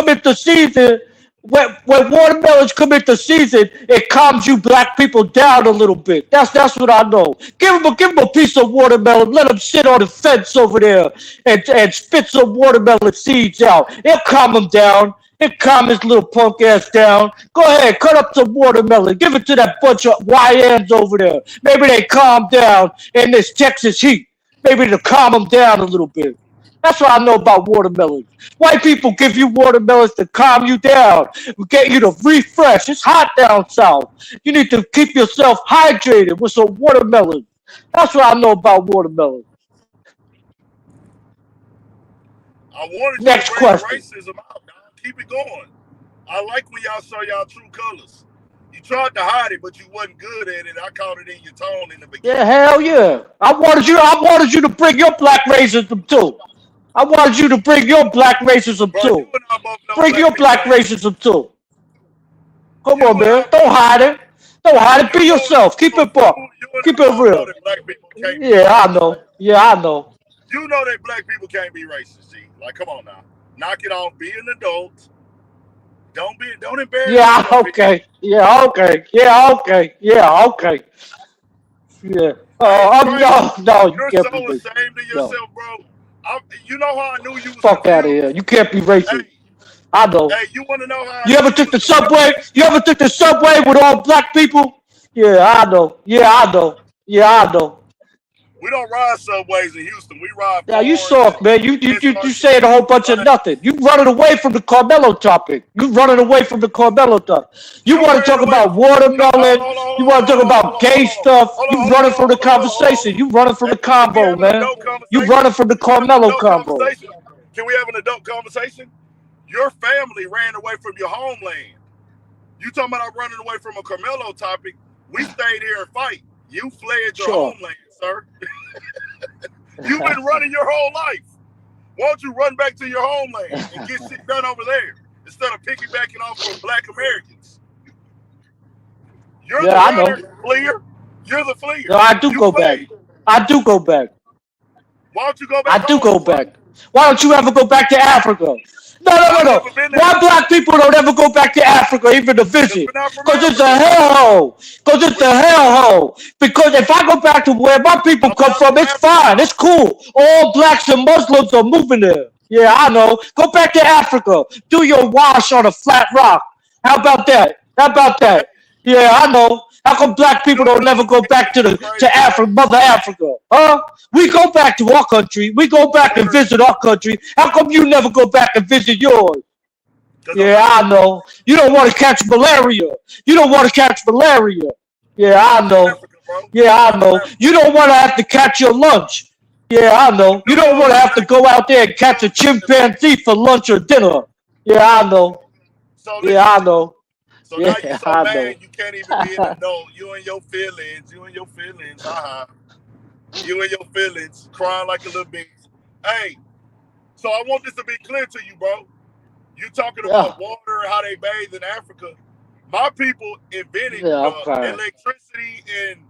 Speaker 5: into season, when watermelons come into season, it calms you black people down a little bit. That's what I know. Give him a piece of watermelon. Let him sit on the fence over there and spit some watermelon seeds out. It'll calm him down. It'll calm his little punk ass down. Go ahead, cut up some watermelon. Give it to that bunch of YNs over there. Maybe they calm down in this Texas heat. Maybe to calm them down a little bit. That's what I know about watermelons. White people give you watermelons to calm you down, get you to refresh. It's hot down south. You need to keep yourself hydrated with some watermelon. That's what I know about watermelon.
Speaker 1: I wanted you to
Speaker 5: Next
Speaker 1: bring the
Speaker 5: question.
Speaker 1: racism out, dog. Keep it going. I like when y'all show y'all true colors. You tried to hide it, but you wasn't good at it. I caught it in your tone in the
Speaker 5: Yeah,
Speaker 1: beginning.
Speaker 5: hell yeah. I wanted you to bring your black racism too. I wanted you to bring your black racism
Speaker 1: Bro, you
Speaker 5: too.
Speaker 1: and I both know
Speaker 5: Bring
Speaker 1: black
Speaker 5: your
Speaker 1: people
Speaker 5: black
Speaker 1: can't be.
Speaker 5: racism too. Come
Speaker 1: You
Speaker 5: on,
Speaker 1: and
Speaker 5: man.
Speaker 1: I
Speaker 5: Don't
Speaker 1: both
Speaker 5: hide it. Don't hide it.
Speaker 1: you
Speaker 5: Be
Speaker 1: know
Speaker 5: yourself. Keep it buck.
Speaker 1: you and
Speaker 5: Keep
Speaker 1: I
Speaker 5: it
Speaker 1: both know
Speaker 5: real.
Speaker 1: that black people can't be
Speaker 5: Yeah, I
Speaker 1: racist,
Speaker 5: know.
Speaker 1: right?
Speaker 5: Yeah, I know.
Speaker 1: You know that black people can't be racist, G. Like, come on now. Knock it off. Be an adult. Don't embarrass
Speaker 5: Yeah,
Speaker 1: yourself here.
Speaker 5: okay. Yeah, okay. Yeah, okay. Yeah, okay. Yeah.
Speaker 1: Hey, it's crazy.
Speaker 5: No, no, you
Speaker 1: You're
Speaker 5: can't
Speaker 1: so
Speaker 5: be racist.
Speaker 1: ashamed of
Speaker 5: No.
Speaker 1: yourself, bro. You know how I knew you was
Speaker 5: Fuck out of here.
Speaker 1: confused?
Speaker 5: You can't be racist.
Speaker 1: Hey,
Speaker 5: I know.
Speaker 1: you want to know how I
Speaker 5: You
Speaker 1: knew
Speaker 5: ever
Speaker 1: you
Speaker 5: took
Speaker 1: was
Speaker 5: the
Speaker 1: confused?
Speaker 5: subway? You ever took the subway with all black people? Yeah, I know. Yeah, I know. Yeah, I know.
Speaker 1: We don't ride subways in Houston. We ride
Speaker 5: Now you
Speaker 1: foreigns and
Speaker 5: soft, man. You saying a
Speaker 1: SRTs,
Speaker 5: whole bunch of
Speaker 1: right?
Speaker 5: nothing. You running away from the Carmelo topic. You running away from the Carmelo topic. You
Speaker 1: You
Speaker 5: want to
Speaker 1: ran
Speaker 5: talk
Speaker 1: away.
Speaker 5: about
Speaker 1: No, hold
Speaker 5: watermelon?
Speaker 1: on, hold
Speaker 5: You
Speaker 1: on,
Speaker 5: want to
Speaker 1: hold
Speaker 5: talk
Speaker 1: on, hold
Speaker 5: about
Speaker 1: on, hold
Speaker 5: gay
Speaker 1: on,
Speaker 5: stuff?
Speaker 1: hold on,
Speaker 5: You
Speaker 1: hold on,
Speaker 5: running
Speaker 1: hold
Speaker 5: from
Speaker 1: on,
Speaker 5: the
Speaker 1: hold on, hold on, hold
Speaker 5: conversation.
Speaker 1: on.
Speaker 5: You running from the
Speaker 1: Hey, can we
Speaker 5: convo,
Speaker 1: have an
Speaker 5: man.
Speaker 1: adult
Speaker 5: You
Speaker 1: conversation?
Speaker 5: running from the
Speaker 1: Can we have an
Speaker 5: Carmelo
Speaker 1: adult
Speaker 5: convo.
Speaker 1: conversation? Can we have an adult conversation? Your family ran away from your homeland. You talking about running away from a Carmelo topic? We stayed here and fight. You fled your
Speaker 5: Sure.
Speaker 1: homeland, sir. You've been running your whole life. Why don't you run back to your homeland and get shit done over there instead of piggybacking off of black Americans? You're
Speaker 5: Yeah,
Speaker 1: the
Speaker 5: I know.
Speaker 1: runner, fleer. You're the
Speaker 5: No,
Speaker 1: fleer.
Speaker 5: I do
Speaker 1: You
Speaker 5: go back.
Speaker 1: fled.
Speaker 5: I do go back.
Speaker 1: Why don't you go
Speaker 5: I
Speaker 1: back
Speaker 5: do
Speaker 1: home,
Speaker 5: go
Speaker 1: sir?
Speaker 5: back. Why don't you ever go back to Africa? No, no, no,
Speaker 1: I've
Speaker 5: no.
Speaker 1: never been to
Speaker 5: Why
Speaker 1: Africa
Speaker 5: black people don't ever go back to Africa even to
Speaker 1: because
Speaker 5: visit?
Speaker 1: we're not from
Speaker 5: Because it's a
Speaker 1: Africa.
Speaker 5: hellhole. Because it's
Speaker 1: We're,
Speaker 5: a hellhole. Because if I go back to where my people
Speaker 1: I'm
Speaker 5: come
Speaker 1: not
Speaker 5: from,
Speaker 1: from
Speaker 5: it's
Speaker 1: Africa.
Speaker 5: fine. It's cool. All blacks and Muslims are moving there. Yeah, I know. Go back to Africa. Do your wash on a flat rock. How about that? How about
Speaker 1: Hey,
Speaker 5: that? Yeah, I know. How come black people
Speaker 1: you
Speaker 5: don't never
Speaker 1: know,
Speaker 5: go
Speaker 1: hey,
Speaker 5: back
Speaker 1: this is
Speaker 5: to
Speaker 1: crazy,
Speaker 5: Africa,
Speaker 1: right?
Speaker 5: Mother Africa? Huh? We go back to our country. We go back and
Speaker 1: Where?
Speaker 5: visit our country. How come you never go back and visit yours?
Speaker 1: Because I'm
Speaker 5: Yeah,
Speaker 1: not
Speaker 5: I
Speaker 1: from
Speaker 5: know. You don't want to catch malaria. You don't want to catch malaria. Yeah, I know.
Speaker 1: Africa, bro.
Speaker 5: Yeah,
Speaker 1: I'm
Speaker 5: I
Speaker 1: not from
Speaker 5: know.
Speaker 1: Africa.
Speaker 5: You don't want to have to catch your lunch. Yeah, I
Speaker 1: You
Speaker 5: know. You
Speaker 1: do
Speaker 5: don't
Speaker 1: know
Speaker 5: want to
Speaker 1: that
Speaker 5: have to
Speaker 1: black
Speaker 5: go
Speaker 1: people.
Speaker 5: out there and
Speaker 1: You do
Speaker 5: catch a
Speaker 1: know that black.
Speaker 5: chimpanzee for lunch or dinner. Yeah, I know.
Speaker 1: So
Speaker 5: Yeah,
Speaker 1: listen.
Speaker 5: I know.
Speaker 1: So now you
Speaker 5: Yeah,
Speaker 1: so
Speaker 5: I
Speaker 1: mad
Speaker 5: know.
Speaker 1: you can't even be an adult. You and your feelings. You and your feelings. Haha. You and your feelings. Crying like a little bitch. Hey. So I want this to be clear to you, bro. You talking
Speaker 5: Yeah,
Speaker 1: about water and how they bathe in Africa. My people invented
Speaker 5: yeah, okay.
Speaker 1: electricity and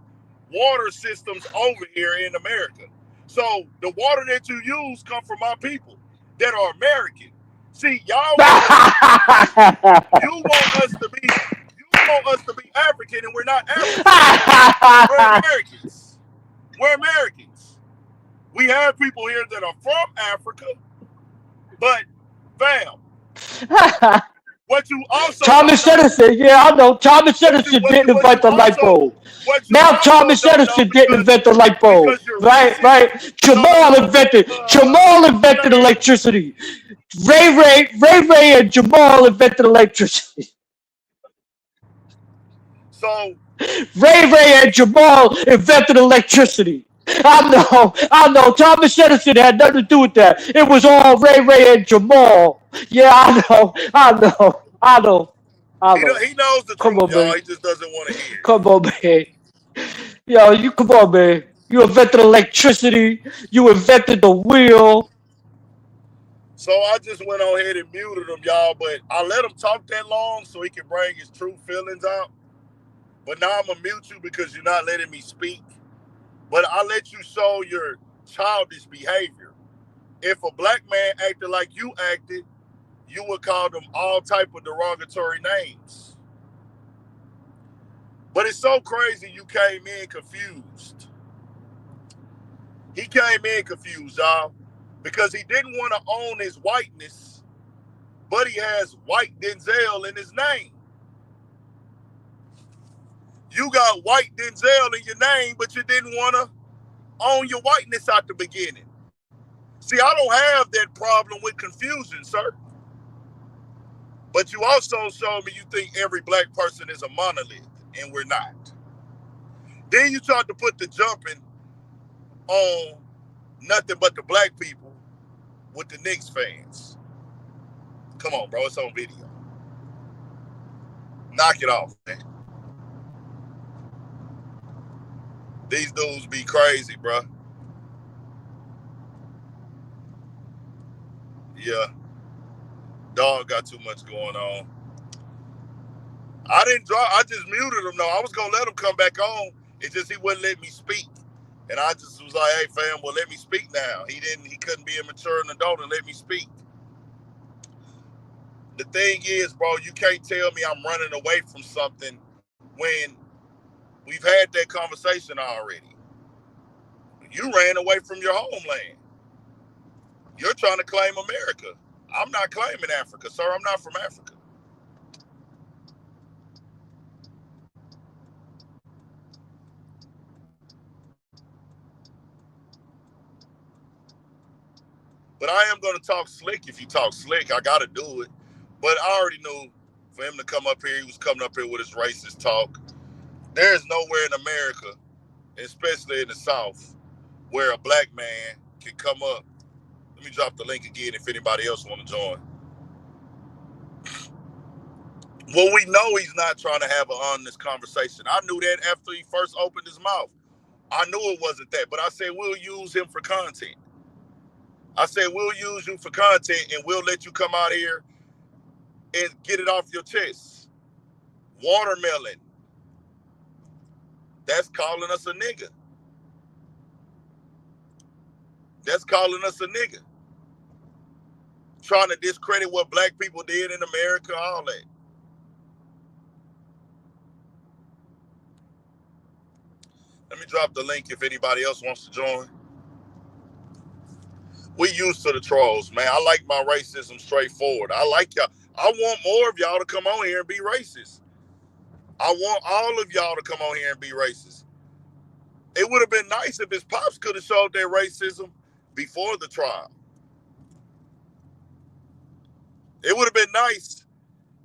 Speaker 1: water systems over here in America. So the water that you use come from my people that are American. See, y'all want us to be you want us to be African and we're not African. We're Americans. We're Americans. We have people here that are from Africa, but fam, what you also don't
Speaker 5: Thomas
Speaker 1: know,
Speaker 5: Edison, yeah, I know. Thomas Edison didn't invent the light bulb.
Speaker 1: what you
Speaker 5: Now
Speaker 1: also
Speaker 5: Thomas
Speaker 1: don't know
Speaker 5: Edison didn't invent the light bulb.
Speaker 1: you're
Speaker 5: Right,
Speaker 1: racist.
Speaker 5: right.
Speaker 1: No, no, no.
Speaker 5: Jamal invented
Speaker 1: Player.
Speaker 5: electricity. Ray and Jamal invented electricity.
Speaker 1: So
Speaker 5: Ray and Jamal invented electricity. I know. Thomas Edison had nothing to do with that. It was all Ray and Jamal. Yeah, I know.
Speaker 1: he knows the
Speaker 5: Come
Speaker 1: truth,
Speaker 5: on,
Speaker 1: y'all.
Speaker 5: man.
Speaker 1: He just doesn't want to hear it.
Speaker 5: Come on, man. Yo, you come on, man. You invented electricity. You invented the wheel.
Speaker 1: So I just went on ahead and muted him, y'all. But I let him talk that long so he can bring his true feelings out. But now I'm gonna mute you because you're not letting me speak. But I let you show your childish behavior. If a black man acted like you acted, you would call them all type of derogatory names. But it's so crazy you came in confused. He came in confused, y'all, because he didn't want to own his whiteness, but he has white Denzel in his name. You got white Denzel in your name, but you didn't want to own your whiteness at the beginning. See, I don't have that problem with confusion, sir. But you also showed me you think every black person is a monolith, and we're not. Then you tried to put the jumping on nothing but the black people with the Knicks fans. Come on, bro, it's on video. Knock it off, man. These dudes be crazy, bro. Yeah, dog got too much going on. I didn't draw. I just muted him. No, I was gonna let him come back on. It's just he wouldn't let me speak, and I just was like, "Hey, fam, well, let me speak now." He didn't. He couldn't be a mature adult and let me speak. The thing is, bro, you can't tell me I'm running away from something when we've had that conversation already. You ran away from your homeland. You're trying to claim America. I'm not claiming Africa, sir. I'm not from Africa. But I am going to talk slick if you talk slick. I got to do it. But I already knew for him to come up here, he was coming up here with his racist talk. There's nowhere in America, especially in the South, where a black man can come up. Let me drop the link again if anybody else want to join. Well, we know he's not trying to have an honest conversation. I knew that after he first opened his mouth. I knew it wasn't that, but I said, we'll use him for content. I said, we'll use you for content and we'll let you come out here and get it off your chest. Watermelon. That's calling us a nigga. That's calling us a nigga. Trying to discredit what black people did in America, all that. Let me drop the link if anybody else wants to join. We used to the trolls, man. I like my racism straightforward. I like y'all. I want more of y'all to come on here and be racist. I want all of y'all to come on here and be racist. It would have been nice if his pops could have showed their racism before the trial. It would have been nice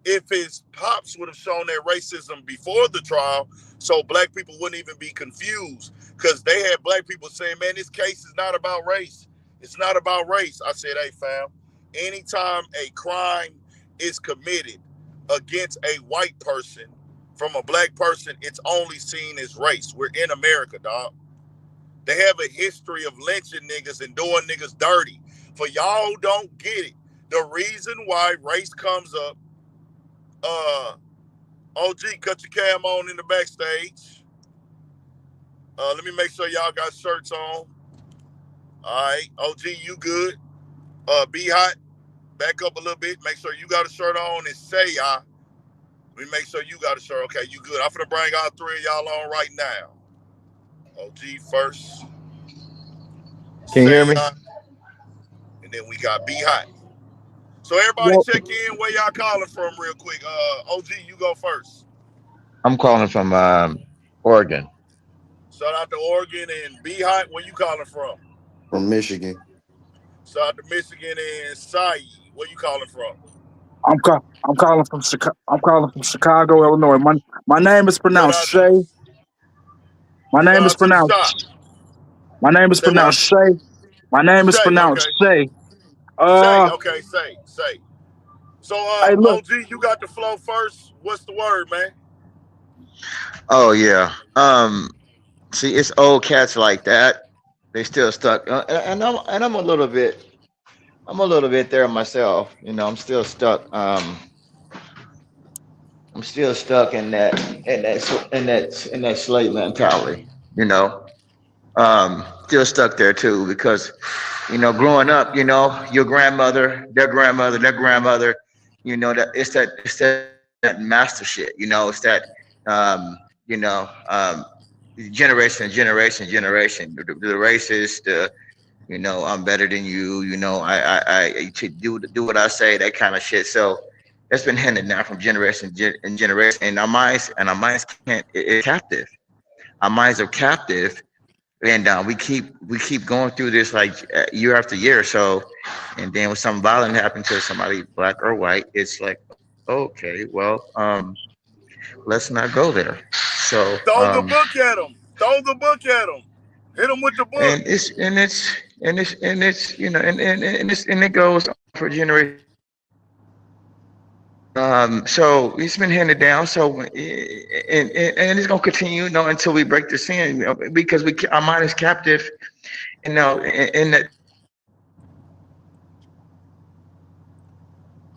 Speaker 1: if his pops would have shown their racism before the trial so black people wouldn't even be confused, because they had black people saying, man, this case is not about race. It's not about race. I said, hey, fam, anytime a crime is committed against a white person from a black person, it's only seen as race. We're in America, dog. They have a history of lynching niggas and doing niggas dirty. For y'all who don't get it, the reason why race comes up, OG, cut your cam on in the backstage. Let me make sure y'all got shirts on. All right, OG, you good? Be hot. Back up a little bit. Make sure you got a shirt on and say y'all. Let me make sure you got a shirt. Okay, you good. I'm finna bring all three of y'all on right now. OG first.
Speaker 6: Can you hear
Speaker 1: Say
Speaker 6: me?
Speaker 1: y'all. And then we got Be Hot. So everybody
Speaker 6: Well,
Speaker 1: check in where y'all calling from real quick. OG, you go first.
Speaker 6: I'm calling from Oregon.
Speaker 1: Shout out to Oregon. And Be Hot, where you calling from?
Speaker 7: From Michigan.
Speaker 1: Shout out to Michigan. And Sai, where you calling from?
Speaker 8: I'm calling from Chicago. I'm calling from Chicago, Illinois. My name is
Speaker 1: Shout
Speaker 8: pronounced
Speaker 1: out
Speaker 8: Shay.
Speaker 1: to
Speaker 8: My
Speaker 1: shout
Speaker 8: name is
Speaker 1: out to the shop.
Speaker 8: pronounced. My name is
Speaker 1: Say what?
Speaker 8: pronounced Shay. My name is
Speaker 1: Say,
Speaker 8: pronounced
Speaker 1: okay.
Speaker 8: Shay.
Speaker 1: Say,
Speaker 8: Uh,
Speaker 1: okay, say. So
Speaker 8: hey, look.
Speaker 1: OG, you got the flow first. What's the word, man?
Speaker 6: Oh yeah. See, it's old cats like that. They still stuck, and I'm a little bit there myself. You know, I'm still stuck. I'm still stuck in that slave mentality. You know, still stuck there too because growing up, your grandmother, their grandmother, that it's that master shit. It's that um, you know, generation. The racist, I'm better than you. I to do what I say, that kind of shit. So that's been handed down from and generation, and our minds can't. It's captive. Our minds are captive, and we keep going through this like year after year. So, and then when something violent happens to somebody, black or white, it's like, okay, well, let's not go there. So,
Speaker 1: Throw the book at him. Throw the book at him. Hit him with the book.
Speaker 6: and it goes on for generation. So it's been handed down. So and it's gonna continue, until we break the sin, because our mind is captive, in that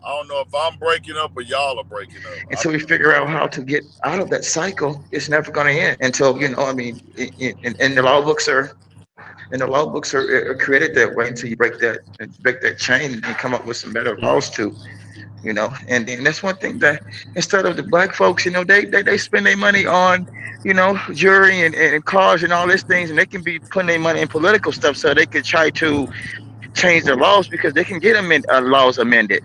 Speaker 1: I don't know if I'm breaking up or y'all are breaking up.
Speaker 6: Until we figure out how to get out of that cycle, it's never going to end. Until I mean, in the law books are and the law books are created that way until you break that chain and come up with some better laws too. And then that's one thing that instead of the black folks, they spend their money on, jury and cars and all these things, and they can be putting their money in political stuff so they could try to change their laws because they can get laws amended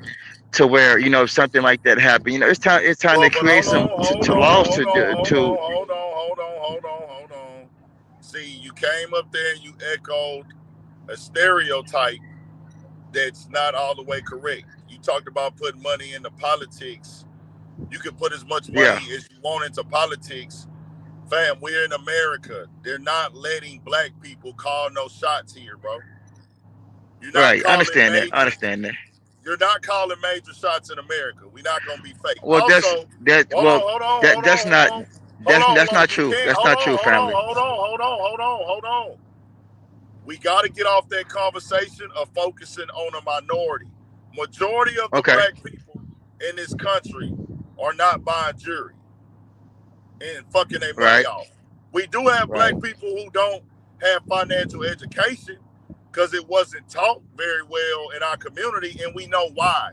Speaker 6: to where if something like that happened, it's time
Speaker 1: Well,
Speaker 6: to
Speaker 1: but
Speaker 6: create
Speaker 1: hold
Speaker 6: some
Speaker 1: on, hold
Speaker 6: to
Speaker 1: on,
Speaker 6: laws
Speaker 1: hold
Speaker 6: to
Speaker 1: on,
Speaker 6: do
Speaker 1: hold
Speaker 6: to
Speaker 1: on, hold on, hold on, hold on, hold on. See, you came up there and you echoed a stereotype that's not all the way correct. You talked about putting money into politics. You can put as much
Speaker 6: yeah,
Speaker 1: money as you want into politics. Fam, we're in America. They're not letting black people call no shots here, bro. You're not
Speaker 6: right. I
Speaker 1: calling
Speaker 6: understand that. I
Speaker 1: major.
Speaker 6: understand that.
Speaker 1: You're not calling major shots in America. We're not gonna be fake.
Speaker 6: Well, that's
Speaker 1: Also,
Speaker 6: that.
Speaker 1: hold
Speaker 6: Well,
Speaker 1: on, hold on,
Speaker 6: that
Speaker 1: hold on,
Speaker 6: that's
Speaker 1: hold
Speaker 6: not
Speaker 1: on, hold
Speaker 6: that's
Speaker 1: on.
Speaker 6: that's
Speaker 1: Well,
Speaker 6: not
Speaker 1: you
Speaker 6: true.
Speaker 1: can't.
Speaker 6: That's
Speaker 1: Hold
Speaker 6: not
Speaker 1: on,
Speaker 6: true,
Speaker 1: hold on,
Speaker 6: family.
Speaker 1: hold on, hold on, hold on, hold on. We got to get off that conversation of focusing on a minority. Majority of the
Speaker 6: Okay,
Speaker 1: black people in this country are not buying jury and fucking their money
Speaker 6: right,
Speaker 1: off. We do have
Speaker 6: right.
Speaker 1: black people who don't have financial education because it wasn't taught very well in our community, and we know why.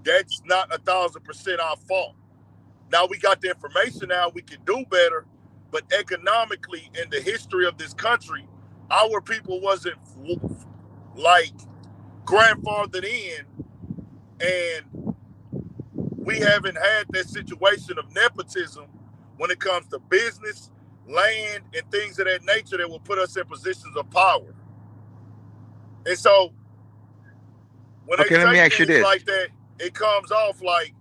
Speaker 1: That's not 1,000% our fault. Now we got the information now, we can do better, but economically in the history of this country, our people wasn't like grandfathered in, and we haven't had that situation of nepotism when it comes to business, land, and things of that nature that will put us in positions of power. And so when they
Speaker 6: Okay, let
Speaker 1: say
Speaker 6: me ask you
Speaker 1: things
Speaker 6: this.
Speaker 1: like that, it comes off like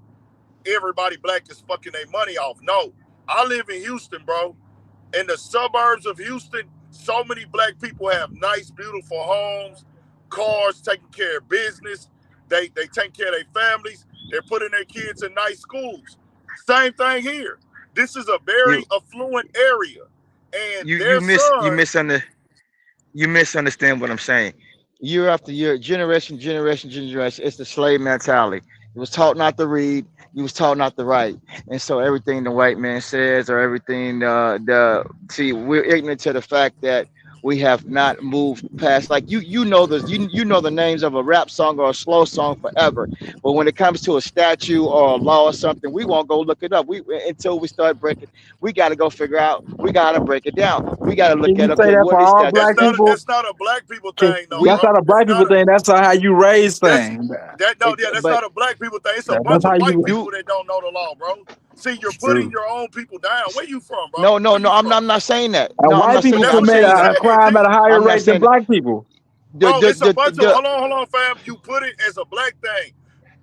Speaker 1: everybody black is fucking their money off. No, I live in Houston, bro. In the suburbs of Houston, so many black people have nice, beautiful homes, cars, taking care of business. They take care of their families. They're putting their kids in nice schools. Same thing here. This is a
Speaker 6: You
Speaker 1: very affluent area, and
Speaker 6: you
Speaker 1: their
Speaker 6: you miss you
Speaker 1: sons.
Speaker 6: misunder you misunderstand what I'm saying. Year after year, generation, it's the slave mentality. You was taught not to read. You was taught not to write, and so everything the white man says or everything the see, we're ignorant to the fact that we have not moved past. Like you know the names of a rap song or a slow song forever, but when it comes to a statue or a law or something, we won't go look it up. We until we start breaking, we got to go figure out. We got to break it down. We got to look
Speaker 8: Can you
Speaker 6: at
Speaker 8: say
Speaker 6: okay,
Speaker 8: that for
Speaker 6: what is
Speaker 8: all
Speaker 6: statue?
Speaker 8: black people?
Speaker 1: That's not a black people
Speaker 8: Can,
Speaker 1: thing though,
Speaker 6: We
Speaker 8: that's
Speaker 1: bro.
Speaker 8: not a
Speaker 1: That's
Speaker 8: black people
Speaker 1: not a
Speaker 8: thing. That's how you raise
Speaker 1: that's
Speaker 8: things.
Speaker 1: that no, yeah, that's
Speaker 6: but
Speaker 1: not a black people thing. It's a
Speaker 8: That's
Speaker 1: bunch of
Speaker 8: how
Speaker 1: white
Speaker 8: you.
Speaker 1: people
Speaker 6: you
Speaker 1: that don't know the law, bro. See, you're
Speaker 8: It's
Speaker 1: putting
Speaker 8: true.
Speaker 1: your own people down. Where you from, bro?
Speaker 6: no no
Speaker 1: Where
Speaker 6: no
Speaker 1: you from?
Speaker 6: I'm not saying that.
Speaker 8: And
Speaker 6: No, I'm
Speaker 8: white
Speaker 6: not saying
Speaker 8: people
Speaker 6: that.
Speaker 1: That's
Speaker 6: I'm
Speaker 1: what
Speaker 8: commit
Speaker 1: I'm
Speaker 6: saying that
Speaker 8: a
Speaker 1: saying,
Speaker 8: crime
Speaker 1: G.
Speaker 8: at a higher
Speaker 6: I'm not
Speaker 8: rate than
Speaker 6: saying that
Speaker 8: black people.
Speaker 1: Bro, it's a bunch of
Speaker 6: the
Speaker 1: hold on, fam. You put it as a black thing.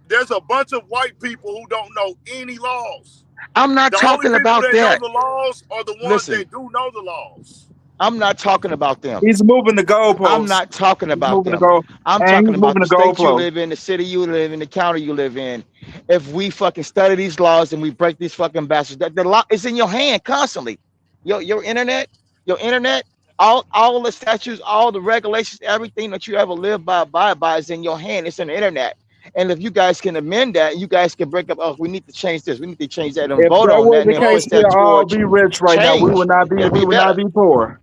Speaker 1: There's a bunch of white people who don't know any laws.
Speaker 6: I'm not
Speaker 1: The only
Speaker 6: talking
Speaker 1: people
Speaker 6: about
Speaker 1: that know
Speaker 6: that.
Speaker 1: the laws are the ones
Speaker 6: Listen,
Speaker 1: that do know the laws.
Speaker 6: I'm not talking about them.
Speaker 8: He's moving the
Speaker 6: I'm
Speaker 8: goalposts.
Speaker 6: not talking
Speaker 8: He's
Speaker 6: about
Speaker 8: moving the
Speaker 6: them.
Speaker 8: goal,
Speaker 6: I'm
Speaker 8: and
Speaker 6: talking
Speaker 8: he's
Speaker 6: about
Speaker 8: moving
Speaker 6: the
Speaker 8: the
Speaker 6: state you
Speaker 8: goalposts.
Speaker 6: live in, the city you live in, the county you live in. If we fucking study these laws and we break these fucking bastards, the law is in your hand constantly. Your internet, all the statutes, all the regulations, everything that you ever live by, abide by is in your hand. It's in the internet. And if you guys can amend that, you guys can break up. Oh, we need to change this. We need to change that, and
Speaker 8: If
Speaker 6: vote
Speaker 8: that
Speaker 6: on that,
Speaker 8: was
Speaker 6: and
Speaker 8: the
Speaker 6: then
Speaker 8: case,
Speaker 1: Bro,
Speaker 6: push
Speaker 8: we'd
Speaker 6: that
Speaker 8: all
Speaker 6: towards
Speaker 8: be rich right now. We
Speaker 6: change.
Speaker 8: would not be.
Speaker 6: It'll
Speaker 8: We
Speaker 6: be
Speaker 8: would not
Speaker 6: better.
Speaker 8: be poor.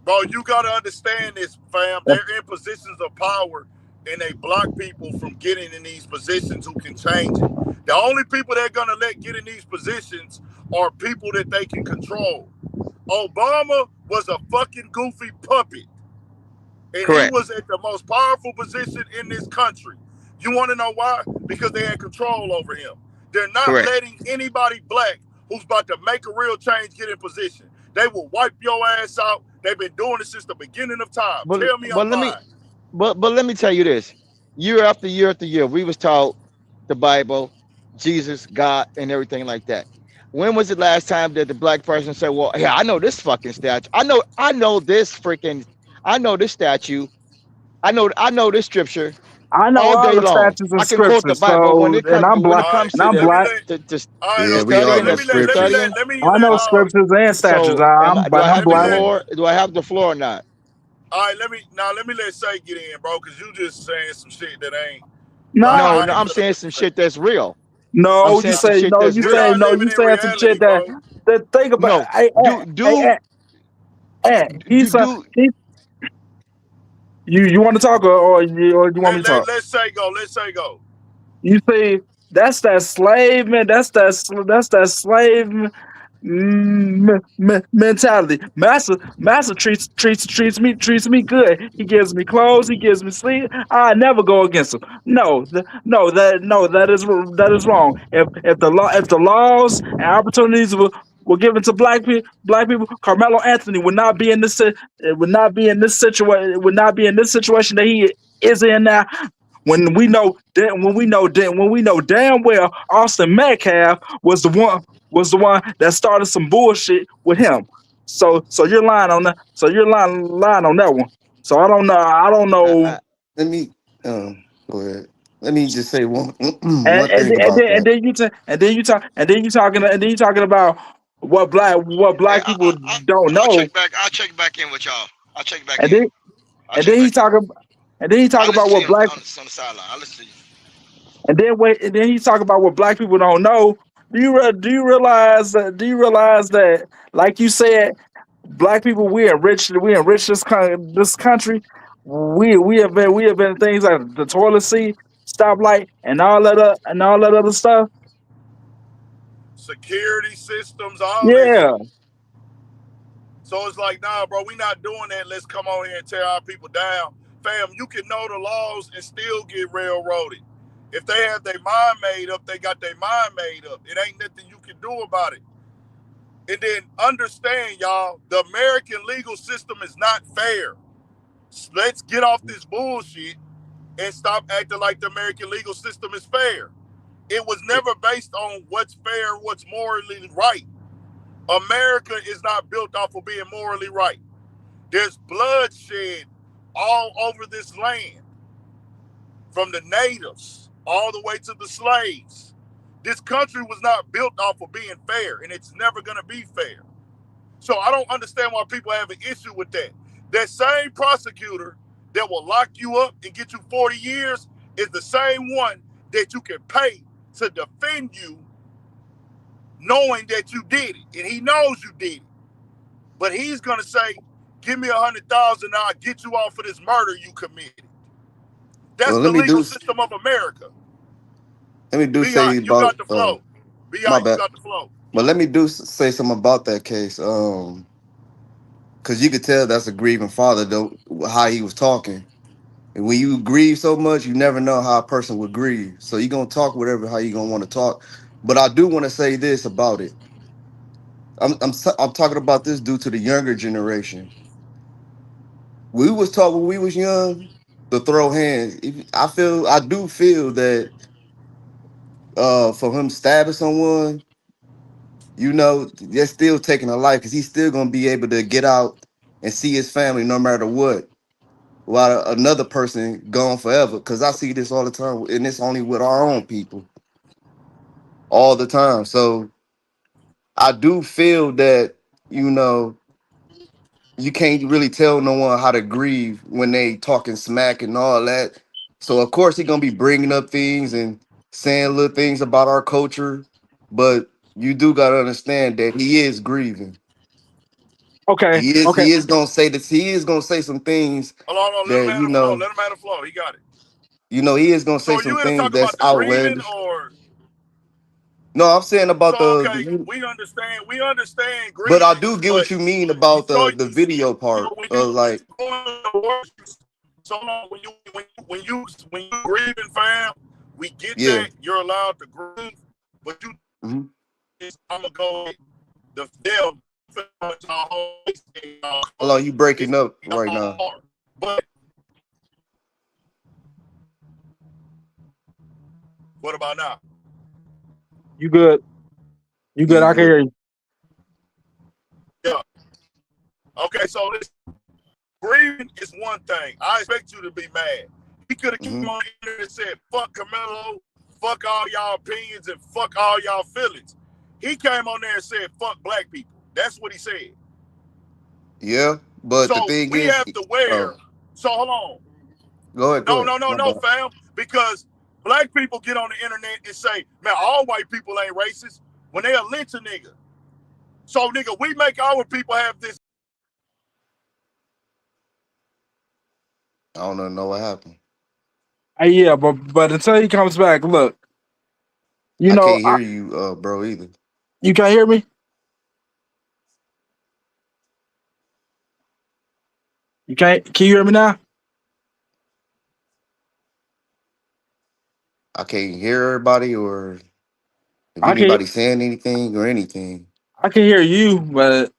Speaker 1: bro, you gotta understand this, fam.
Speaker 8: If,
Speaker 1: They're in positions of power and they block people from getting in these positions who can change it. The only people they're gonna let get in these positions are people that they can control. Obama was a fucking goofy puppet, and he
Speaker 6: Correct.
Speaker 1: was at the most powerful position in this country. You want to know why? Because they had control over him. They're not
Speaker 6: Correct.
Speaker 1: letting anybody black who's about to make a real change get in position. They will wipe your ass out. They've been doing it since the beginning of time.
Speaker 6: But
Speaker 1: Tell me
Speaker 6: but
Speaker 1: I'm
Speaker 6: let me
Speaker 1: lying.
Speaker 6: but let me tell you this. Year after year after year, we was taught the Bible, Jesus, God, and everything like that. When was the last time that the black person said, "Well, yeah, I know this fucking statue. I know this freaking, I know this statue. I know this scripture
Speaker 8: I know
Speaker 6: all
Speaker 8: all
Speaker 6: day
Speaker 8: the
Speaker 6: long.
Speaker 8: statutes and
Speaker 6: I can quote the
Speaker 8: scriptures.
Speaker 6: Bible when
Speaker 8: So,
Speaker 6: it comes
Speaker 8: and
Speaker 6: when it
Speaker 8: black,
Speaker 1: All right,
Speaker 6: comes
Speaker 8: and
Speaker 6: to
Speaker 1: see,
Speaker 8: I'm
Speaker 1: let
Speaker 6: the
Speaker 1: me
Speaker 8: black.
Speaker 1: let.
Speaker 6: to
Speaker 1: All right,
Speaker 8: Yeah, we
Speaker 1: okay,
Speaker 8: are
Speaker 1: look,
Speaker 6: studying
Speaker 8: the
Speaker 1: let me
Speaker 8: scriptures.
Speaker 6: studying.
Speaker 8: I know
Speaker 1: let.
Speaker 8: scriptures and statutes.
Speaker 6: So do I
Speaker 8: I'm
Speaker 6: have the
Speaker 1: Let me
Speaker 8: black.
Speaker 1: let.
Speaker 6: floor? Do I have the floor or not?
Speaker 1: All right, let me let Say get in, bro, because you just saying some shit that ain't. But
Speaker 8: Nah,
Speaker 6: No,
Speaker 1: I
Speaker 6: no, I'm saying some shit that's real. I'm
Speaker 8: no, you
Speaker 6: saying some
Speaker 8: say
Speaker 6: shit
Speaker 8: no,
Speaker 6: that's
Speaker 8: you
Speaker 1: we
Speaker 6: real.
Speaker 8: say
Speaker 1: are
Speaker 8: no,
Speaker 1: living
Speaker 8: you
Speaker 1: in
Speaker 8: saying some
Speaker 1: reality,
Speaker 8: shit that
Speaker 1: bro.
Speaker 8: think about.
Speaker 6: No,
Speaker 8: He
Speaker 6: do
Speaker 8: said
Speaker 6: do
Speaker 8: he. You want to talk or you want me to talk?
Speaker 1: Let's say go. Let's say go.
Speaker 8: You see, that's that slave man. That's that slave mentality. Master treats me good. He gives me clothes. He gives me sleep. I never go against him. No, that is wrong. If the laws and opportunities were given to black people, Carmelo Anthony would not be in this would not be in this situation would not be in this situation that he is in now. When we know damn well Austin Metcalf was the one that started some bullshit with him. So you're lying on that. So you're lying on that one. So I don't know.
Speaker 7: I, let me go ahead. Let me just say one
Speaker 8: And
Speaker 7: one thing about that.
Speaker 8: and then you talking about what
Speaker 6: Hey,
Speaker 8: black people don't
Speaker 6: I'll
Speaker 8: know.
Speaker 6: check back. I'll check back in with y'all. I'll check back
Speaker 8: And
Speaker 6: in.
Speaker 8: then
Speaker 6: I'll
Speaker 8: and
Speaker 6: check
Speaker 8: then he
Speaker 6: back in.
Speaker 8: talking and then he talk
Speaker 6: I'll
Speaker 8: about
Speaker 6: listen to
Speaker 8: what
Speaker 6: you
Speaker 8: black
Speaker 6: on the sideline. I'll listen to you.
Speaker 8: and then he talk about what black people don't know. Do you realize that like you said, black people we enrich this country. We have been things like the toilet seat, stoplight, and all that other stuff.
Speaker 1: Security systems, all that
Speaker 8: Yeah.
Speaker 1: shit. So it's like, nah, bro, we not doing that. Let's come on here and tear our people down. Fam, you can know the laws and still get railroaded. If they have their mind made up, they got their mind made up. It ain't nothing you can do about it. And then understand, y'all, the American legal system is not fair. Let's get off this bullshit and stop acting like the American legal system is fair. It was never based on what's fair, what's morally right. America is not built off of being morally right. There's bloodshed all over this land, from the natives all the way to the slaves. This country was not built off of being fair, and it's never going to be fair. So I don't understand why people have an issue with that. That same prosecutor that will lock you up and get you 40 years is the same one that you can pay to defend you knowing that you did it. And he knows you did it. But he's going to say, give me 100,000 and I'll get you off of this murder you committed. That's
Speaker 7: Well,
Speaker 1: the legal system of America.
Speaker 7: let me do
Speaker 1: B.I.,
Speaker 7: say
Speaker 1: you got
Speaker 7: about
Speaker 1: the flow. B.I.,
Speaker 7: my
Speaker 1: you
Speaker 7: bad.
Speaker 1: got the flow.
Speaker 7: But let me say something about that case. Because you could tell that's a grieving father though how he was talking. And when you grieve so much, you never know how a person would grieve. So you're gonna talk whatever how you gonna want to talk. But I do want to say this about it. I'm talking about this due to the younger generation. We was taught when we was young to throw hands. I do feel that for him stabbing someone, they're still taking a life because he's still gonna be able to get out and see his family no matter what. While another person gone forever. Because I see this all the time, and it's only with our own people all the time. So I do feel that you know you can't really tell no one how to grieve when they talking smack and all that. So of course he gonna be bringing up things and saying little things about our culture, but you do gotta understand that he is grieving.
Speaker 8: Okay. Okay.
Speaker 7: He is gonna say this. He is gonna say some things
Speaker 1: Hold on, let him
Speaker 7: that
Speaker 1: have the flow. Let him have the flow. He got it.
Speaker 7: he is gonna say
Speaker 1: So
Speaker 7: some
Speaker 1: you here to
Speaker 7: things
Speaker 1: talk
Speaker 7: that's
Speaker 1: about the grieving
Speaker 7: outlandish.
Speaker 1: or
Speaker 7: No, I'm saying about
Speaker 1: so
Speaker 7: the,
Speaker 1: okay,
Speaker 7: the
Speaker 1: we understand
Speaker 7: but I
Speaker 1: grieving,
Speaker 7: do get
Speaker 1: but
Speaker 7: what you mean
Speaker 1: you
Speaker 7: about
Speaker 1: know
Speaker 7: the video part.
Speaker 1: when you
Speaker 7: Like,
Speaker 1: going to work, so long when you grieving, fam, we get
Speaker 7: yeah.
Speaker 1: that you're allowed to grieve, but you
Speaker 7: Mhm.
Speaker 1: I'm gonna go the them
Speaker 7: Hello, you breaking
Speaker 1: it's
Speaker 7: up right now.
Speaker 1: hard. But what about now?
Speaker 8: You good? You
Speaker 7: Yeah,
Speaker 8: good?
Speaker 7: you
Speaker 8: I can
Speaker 7: good.
Speaker 8: hear you.
Speaker 1: Yeah. Okay, so this grieving is one thing. I expect you to be mad. He could have
Speaker 7: Hmm.
Speaker 1: came on the internet and said, fuck Karmelo, fuck all y'all opinions, and fuck all y'all feelings. He came on there and said, fuck black people. That's what he said.
Speaker 7: Yeah, but the
Speaker 1: So
Speaker 7: thing
Speaker 1: we
Speaker 7: is,
Speaker 1: have to wear.
Speaker 7: oh,
Speaker 1: So hold on.
Speaker 7: go ahead,
Speaker 1: No,
Speaker 7: my
Speaker 1: no,
Speaker 7: bad.
Speaker 1: fam. Because Black people get on the internet and say, man, all white people ain't racist when they'll lynch a nigga. So, nigga, we make our people have this.
Speaker 7: I don't know what happened.
Speaker 8: Yeah, but until he comes back, look, you
Speaker 7: I
Speaker 8: know,
Speaker 7: can't hear you, bro, either.
Speaker 8: you can't hear me. You can't. Can you hear me now?
Speaker 7: I can't hear everybody or if
Speaker 8: I can.
Speaker 7: anybody saying anything or anything.
Speaker 8: I can hear you, but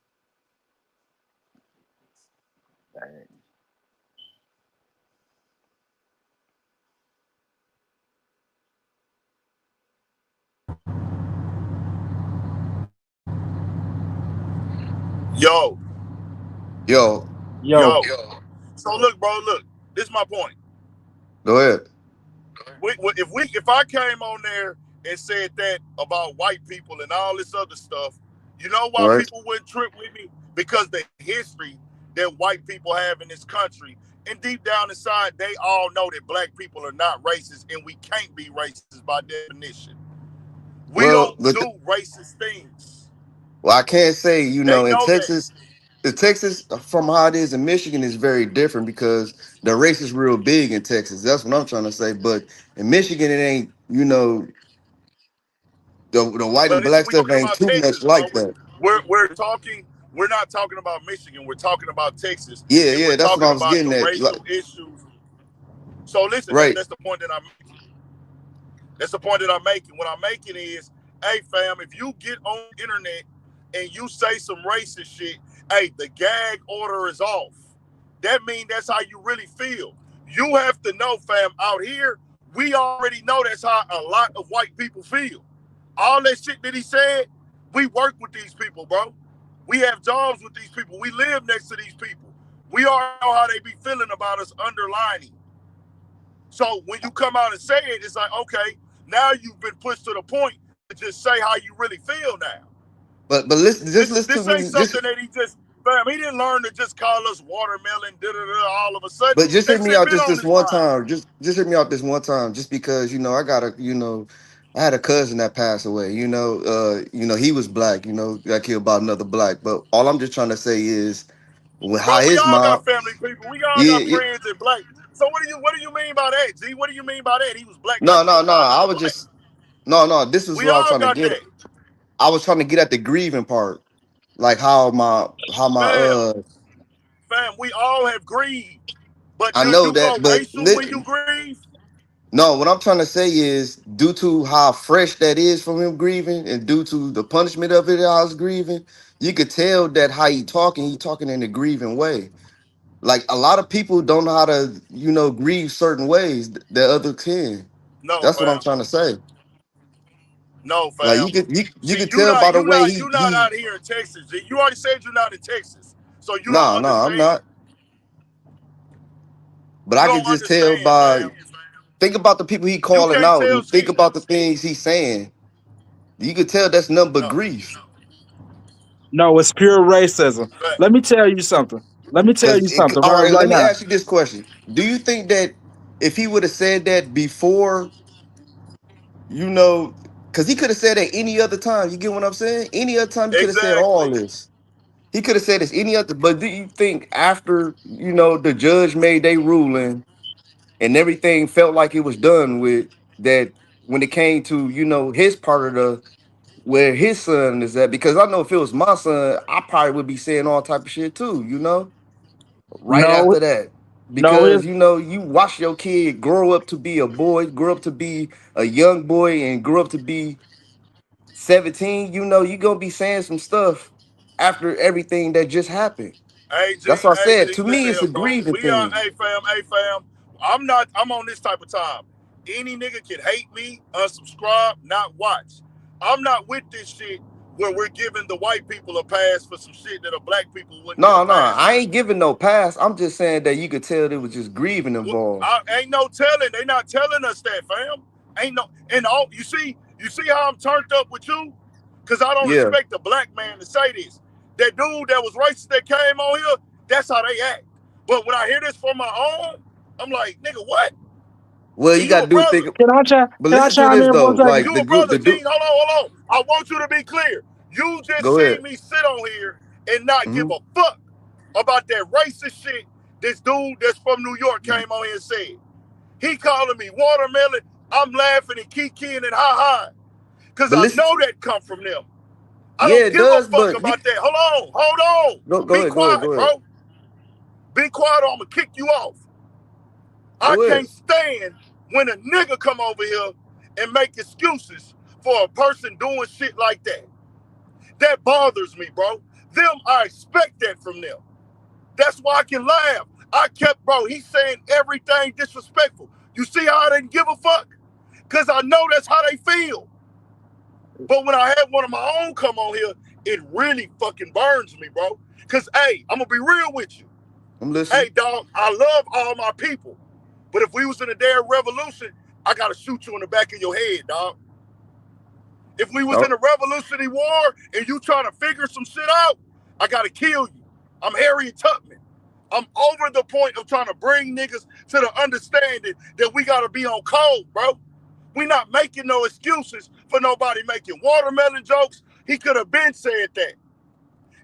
Speaker 1: Yo,
Speaker 7: Yo,
Speaker 8: yo,
Speaker 1: yo. So look, bro, look. This is my point.
Speaker 7: go ahead.
Speaker 1: If I came on there and said that about white people and all this other stuff, you know
Speaker 7: All
Speaker 1: why
Speaker 7: right.
Speaker 1: people wouldn't trip with me? Because the history that white people have in this country, and deep down inside, they all know that black people are not racist, and we can't be racist by definition. We
Speaker 7: Well,
Speaker 1: don't do racist things.
Speaker 7: I can't say,
Speaker 1: They
Speaker 7: in
Speaker 1: know that.
Speaker 7: Texas, from how it is in Michigan is very different because the race is real big in Texas. That's what I'm trying to say. But in Michigan, it ain't, the white and
Speaker 1: But if
Speaker 7: black
Speaker 1: we
Speaker 7: stuff
Speaker 1: talking
Speaker 7: ain't
Speaker 1: about
Speaker 7: too much
Speaker 1: Texas, bro,
Speaker 7: like that.
Speaker 1: we're not talking about Michigan. We're talking about Texas,
Speaker 7: Yeah,
Speaker 1: and we're
Speaker 7: yeah, that's what
Speaker 1: talking
Speaker 7: I was
Speaker 1: about
Speaker 7: getting
Speaker 1: the
Speaker 7: at.
Speaker 1: racial issues. So listen,
Speaker 7: Right.
Speaker 1: that's the point that I'm making. That's the point that I'm making. What I'm making is, hey fam, if you get on the internet and you say some racist shit, hey, the gag order is off. That means that's how you really feel. You have to know, fam, out here, we already know that's how a lot of white people feel. All that shit that he said, we work with these people, bro. We have jobs with these people. We live next to these people. We already know how they be feeling about us underlining. So when you come out and say it, it's like, okay, now you've been pushed to the point to just say how you really feel now.
Speaker 7: But listen, just
Speaker 1: This
Speaker 7: listen to
Speaker 1: this ain't
Speaker 7: me. Just
Speaker 1: something that he just, fam, he didn't learn to just call us watermelon, da da da, all of a sudden.
Speaker 7: But just hear
Speaker 1: That
Speaker 7: me
Speaker 1: shit
Speaker 7: out
Speaker 1: been
Speaker 7: just
Speaker 1: on
Speaker 7: this
Speaker 1: his
Speaker 7: one
Speaker 1: mind.
Speaker 7: time. Just hear me out this one time. Just because I had a cousin that passed away. He was black. Got killed by another black. But all I'm just trying to say is, how
Speaker 1: Bro, we
Speaker 7: his
Speaker 1: all
Speaker 7: mom.
Speaker 1: got family people. We all
Speaker 7: Yeah,
Speaker 1: got friends that black. So what do you mean by that, G? What do you mean by that? He was black, got
Speaker 7: no, no,
Speaker 1: killed
Speaker 7: no.
Speaker 1: by
Speaker 7: I
Speaker 1: another
Speaker 7: was
Speaker 1: black.
Speaker 7: just no. This is
Speaker 1: We
Speaker 7: what I was
Speaker 1: all
Speaker 7: trying to
Speaker 1: got
Speaker 7: get.
Speaker 1: that.
Speaker 7: I was trying to get at the grieving part, like how my
Speaker 1: Fam, fam, we all have grieved. But
Speaker 7: I
Speaker 1: do
Speaker 7: know
Speaker 1: you
Speaker 7: that,
Speaker 1: go
Speaker 7: but
Speaker 1: racial when you grieve?
Speaker 7: no, what I'm trying to say is due to how fresh that is from him grieving and due to the punishment of it, I was grieving, you could tell that how he talking in a grieving way. Like a lot of people don't know how to, grieve certain ways that other can.
Speaker 1: No,
Speaker 7: That's what I'm
Speaker 1: fam.
Speaker 7: trying to say.
Speaker 1: No,
Speaker 7: Like
Speaker 1: fam.
Speaker 7: you
Speaker 1: See,
Speaker 7: could tell by the way
Speaker 1: you not out here in Texas. You already said you're not in Texas, so you don't
Speaker 7: I'm
Speaker 1: understand.
Speaker 7: not. But
Speaker 1: You
Speaker 7: I could
Speaker 1: don't
Speaker 7: just tell
Speaker 1: understand,
Speaker 7: by
Speaker 1: fam.
Speaker 7: think about the people he
Speaker 1: You
Speaker 7: calling
Speaker 1: can't
Speaker 7: out
Speaker 1: tell.
Speaker 7: and think
Speaker 1: See,
Speaker 7: about the things he's saying. You could tell that's nothing but
Speaker 1: no,
Speaker 7: grief.
Speaker 8: no, it's pure racism.
Speaker 1: fam.
Speaker 8: Let me tell you something. Let me tell you something
Speaker 7: All right, let
Speaker 8: right
Speaker 7: me
Speaker 8: now.
Speaker 7: ask you this question: do you think that if he would have said that before, you know, because he could have said it any other time? You get what I'm saying? Any other time he could have said all
Speaker 1: Exactly.
Speaker 7: this. He could have said this any other. But do you think after the judge made their ruling and everything felt like it was done with that when it came to his part of the where his son is at? Because I know if it was my son, I probably would be saying all type of shit too. Right
Speaker 8: No,
Speaker 7: after that.
Speaker 8: no,
Speaker 7: Because you watch your kid grow up to be a boy, grow up to be a young boy, and grow up to be 17, you're gonna be saying some stuff after everything that just happened. That's what I said. To me,
Speaker 1: Listen
Speaker 7: it's
Speaker 1: here,
Speaker 7: a
Speaker 1: bro.
Speaker 7: grieving
Speaker 1: We are,
Speaker 7: thing.
Speaker 1: hey fam. I'm on this type of time. Any nigga can hate me, unsubscribe, not watch. I'm not with this shit where we're giving the white people a pass for some shit that a black people wouldn't get a
Speaker 7: No,
Speaker 1: pass
Speaker 7: I
Speaker 1: for.
Speaker 7: ain't giving no pass. I'm just saying that you could tell there was just grieving involved.
Speaker 1: Ain't no telling. They not telling us that, fam. Ain't no. And all you see how I'm turned up with you, because I don't
Speaker 7: Yeah.
Speaker 1: expect a black man to say this. That dude that was racist that came on here, that's how they act. But when I hear this from my own, I'm like, nigga, what?
Speaker 7: Well,
Speaker 1: And
Speaker 7: you
Speaker 1: you
Speaker 7: gotta
Speaker 1: a
Speaker 7: do
Speaker 1: brother.
Speaker 7: think. But
Speaker 8: Can I
Speaker 7: listen to
Speaker 8: chime
Speaker 7: this
Speaker 8: in for
Speaker 7: though.
Speaker 8: a second?
Speaker 7: Like
Speaker 1: You a brother,
Speaker 7: the
Speaker 1: King.
Speaker 7: dude.
Speaker 1: Hold on. I want you to be clear. You just
Speaker 7: Go
Speaker 1: seen
Speaker 7: ahead.
Speaker 1: me sit on here and not give
Speaker 7: Hmm.
Speaker 1: a fuck about that racist shit this dude that's from New York came on here and said. He calling me watermelon. I'm laughing and kikiing and ha-ha. Because
Speaker 7: But
Speaker 1: I
Speaker 7: listen.
Speaker 1: know that come from them. I
Speaker 7: Yeah,
Speaker 1: don't
Speaker 7: it
Speaker 1: give a
Speaker 7: does.
Speaker 1: fuck
Speaker 7: But you
Speaker 1: about that. Hold on.
Speaker 7: go
Speaker 1: Be
Speaker 7: ahead. Go ahead.
Speaker 1: quiet,
Speaker 7: Go ahead.
Speaker 1: bro. Be quiet or I'm going to kick you off. I
Speaker 7: Go ahead.
Speaker 1: can't stand when a nigga come over here and make excuses for a person doing shit like that. That bothers me, bro. I expect that from them. That's why I can laugh. Bro, he's saying everything disrespectful. You see how I didn't give a fuck? Because I know that's how they feel. But when I had one of my own come on here, it really fucking burns me, bro. Because, hey, I'm going to be real with you.
Speaker 7: I'm
Speaker 1: Hey,
Speaker 7: listening.
Speaker 1: dog, I love all my people. But if we was in a damn revolution, I got to shoot you in the back of your head, dog. If we was
Speaker 7: Oh,
Speaker 1: in a Revolutionary War and you trying to figure some shit out, I got to kill you. I'm Harriet Tubman. I'm over the point of trying to bring niggas to the understanding that we got to be on code, bro. We not making no excuses for nobody making watermelon jokes. He could have been said that.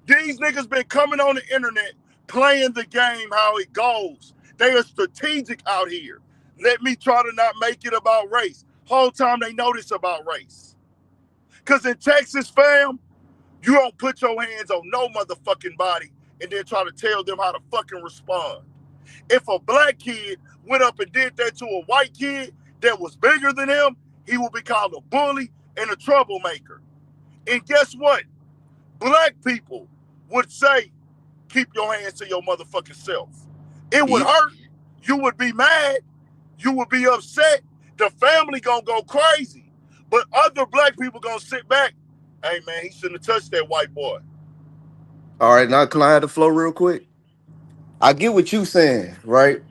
Speaker 1: These niggas been coming on the internet playing the game how it goes. They are strategic out here. Let me try to not make it about race. Whole time they know this about race. Because in Texas, fam, you don't put your hands on no motherfucking body and then try to tell them how to fucking respond. If a black kid went up and did that to a white kid that was bigger than him, he would be called a bully and a troublemaker. And guess what? Black people would say, keep your hands to your motherfucking self. It would
Speaker 7: yeah.
Speaker 1: hurt. You would be mad. You would be upset. The family gonna go crazy. But other black people gonna sit back. Hey man, he shouldn't have touched that white boy.
Speaker 7: All right. Now, can I have the flow real quick? I get what you saying, right?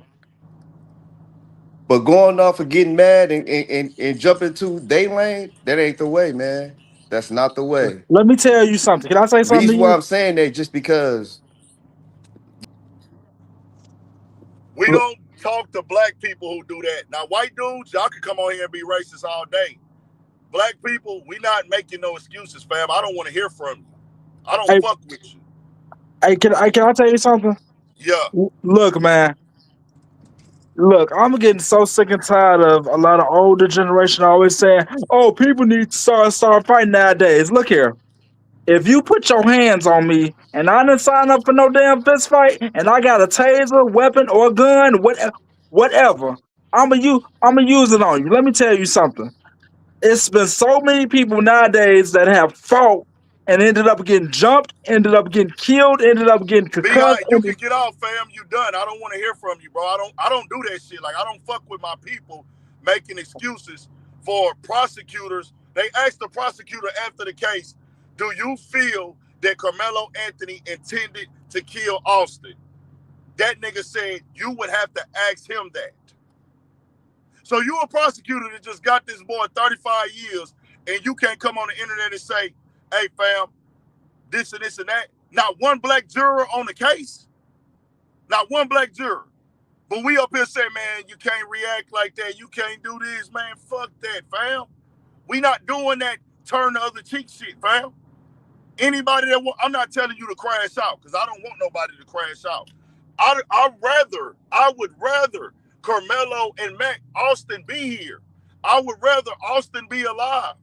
Speaker 7: But going off and getting mad and jumping to they lane, that ain't the way, man. That's not the way.
Speaker 8: Let me tell you something. Can I say something
Speaker 7: Reason
Speaker 8: to
Speaker 7: why
Speaker 8: you?
Speaker 7: I'm saying that just because
Speaker 1: We
Speaker 8: Look,
Speaker 1: don't talk to black people who do that. Now, white dudes, y'all can come on here and be racist all day. Black people, we not making no excuses, fam. I don't want to hear from you. I don't
Speaker 8: hey,
Speaker 1: fuck with you.
Speaker 8: can I tell you something?
Speaker 1: Yeah.
Speaker 8: Look, man. Look, I'm getting so sick and tired of a lot of older generation always saying, "Oh, people need to start fighting nowadays." Look here. If you put your hands on me and I didn't sign up for no damn fist fight and I got a taser, weapon, or gun, whatever, I'ma use it on you. Let me tell you something. It's been so many people nowadays that have fought and ended up getting jumped, ended up getting killed, ended up getting
Speaker 1: Be all
Speaker 8: concussed.
Speaker 1: right, you can get off, fam. You done. I don't want to hear from you, bro. I don't do that shit. Like I don't fuck with my people making excuses for prosecutors. They asked the prosecutor after the case, do you feel that Carmelo Anthony intended to kill Austin? That nigga said you would have to ask him that. So you a prosecutor that just got this boy 35 years and you can't come on the internet and say, hey fam, this and this and that. Not one black juror on the case. Not one black juror. But we up here saying, man, you can't react like that. You can't do this, man. Fuck that, fam. We not doing that turn the other cheek shit, fam. Anybody that I'm not telling you to crash out because I don't want nobody to crash out. I would rather Carmelo and Mac Austin be here. I would rather Austin be alive.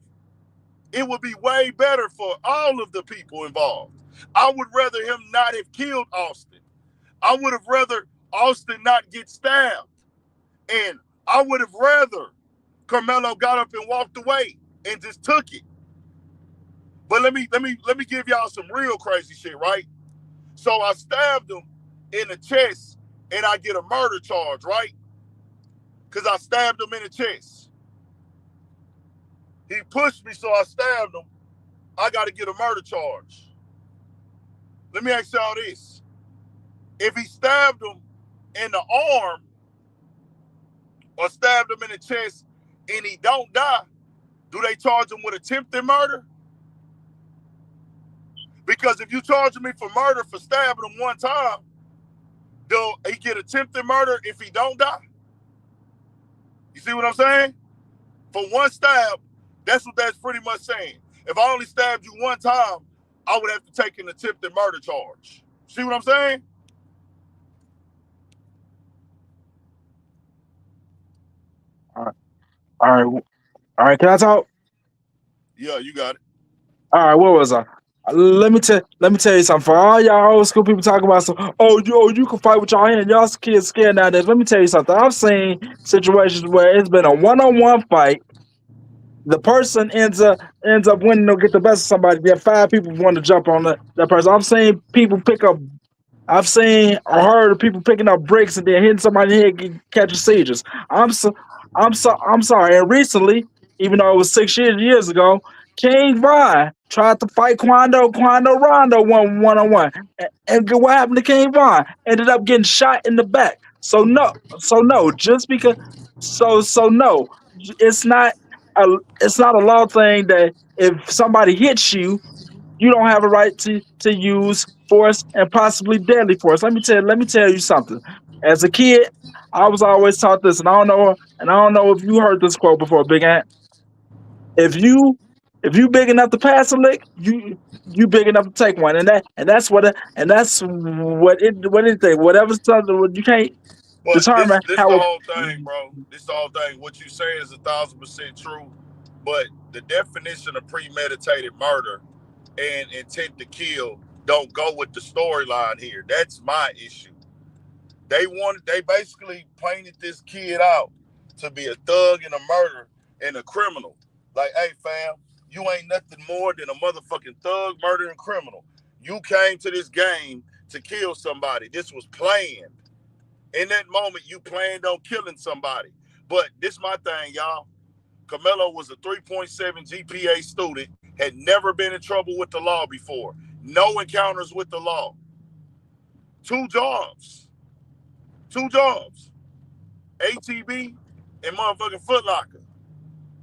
Speaker 1: It would be way better for all of the people involved. I would rather him not have killed Austin. I would have rather Austin not get stabbed. And I would have rather Carmelo got up and walked away and just took it. But let me give y'all some real crazy shit, right? So I stabbed him in the chest and I get a murder charge, right? Because I stabbed him in the chest. He pushed me, so I stabbed him. I got to get a murder charge. Let me ask y'all this. If he stabbed him in the arm or stabbed him in the chest and he don't die, do they charge him with attempted murder? Because if you charge me for murder for stabbing him one time, do he get attempted murder if he don't die? You see what I'm saying? For one stab, that's what that's pretty much saying. If I only stabbed you one time, I would have to take an attempted murder charge. See what I'm saying?
Speaker 8: All right, all right, all right. Can I talk?
Speaker 1: Yeah, you got it.
Speaker 8: All right, what was I? Let me tell you something. For all y'all old school people talking about you can fight with your hand. Y'all kids scared nowadays. Let me tell you something. I've seen situations where it's been a one-on-one fight. The person ends up winning or get the best of somebody. Then five people want to jump on that person. I've seen or heard of people picking up bricks and then hitting somebody in the head, catching seizures. I'm so, I'm sorry. And recently, even though it was 6 years ago, King Von tried to fight Quando Rondo one on one, and what happened to King Von? Ended up getting shot in the back. So no, just because, no, it's not a law thing that if somebody hits you, you don't have a right to use force and possibly deadly force. Let me tell you something. As a kid, I was always taught this, and I don't know if you heard this quote before, Big Ant. If you big enough to pass a lick, you big enough to take one, and that's what anything, whatever something you can't
Speaker 1: But this
Speaker 8: determine
Speaker 1: this the
Speaker 8: how.
Speaker 1: whole thing, bro. This the whole thing. What you saying is 1,000% true. But the definition of premeditated murder and intent to kill don't go with the storyline here. That's my issue. They basically painted this kid out to be a thug and a murderer and a criminal. Like, hey fam, you ain't nothing more than a motherfucking thug, murdering criminal. You came to this game to kill somebody. This was planned. In that moment, you planned on killing somebody. But this my thing, y'all. Karmelo was a 3.7 GPA student, had never been in trouble with the law before. No encounters with the law. Two jobs. Two jobs. ATB and motherfucking Footlocker.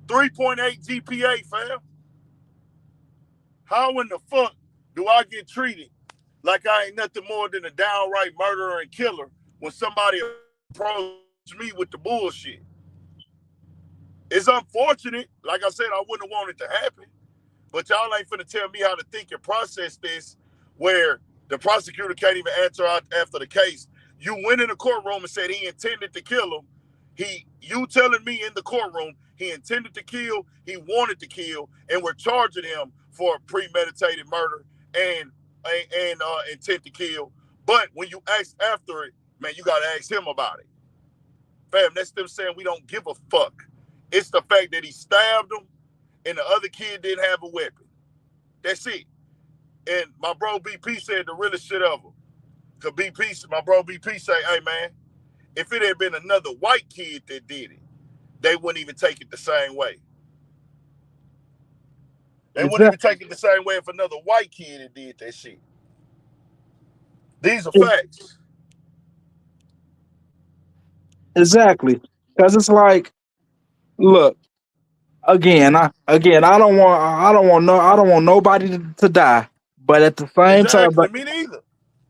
Speaker 1: 3.8 GPA, fam. How in the fuck do I get treated like I ain't nothing more than a downright murderer and killer when somebody approached me with the bullshit? It's unfortunate. Like I said, I wouldn't have wanted it to happen. But y'all ain't finna tell me how to think and process this where the prosecutor can't even answer out after the case. You went in the courtroom and said he intended to kill him. You telling me in the courtroom he intended to kill, he wanted to kill, and we're charging him for premeditated murder and intent to kill. But when you ask after it, man, you gotta ask him about it. Fam, that's them saying we don't give a fuck. It's the fact that he stabbed him and the other kid didn't have a weapon. That's it. And my bro BP said the realest shit ever. Cause my bro BP say, hey man, if it had been another white kid that did it, they wouldn't even take it the same way. They wouldn't even
Speaker 8: Exactly.
Speaker 1: take it the same way if another white kid had did that shit. These are facts.
Speaker 8: Exactly. Because it's like, look, I don't want nobody to die. But at the same time,
Speaker 1: Exactly. Me neither.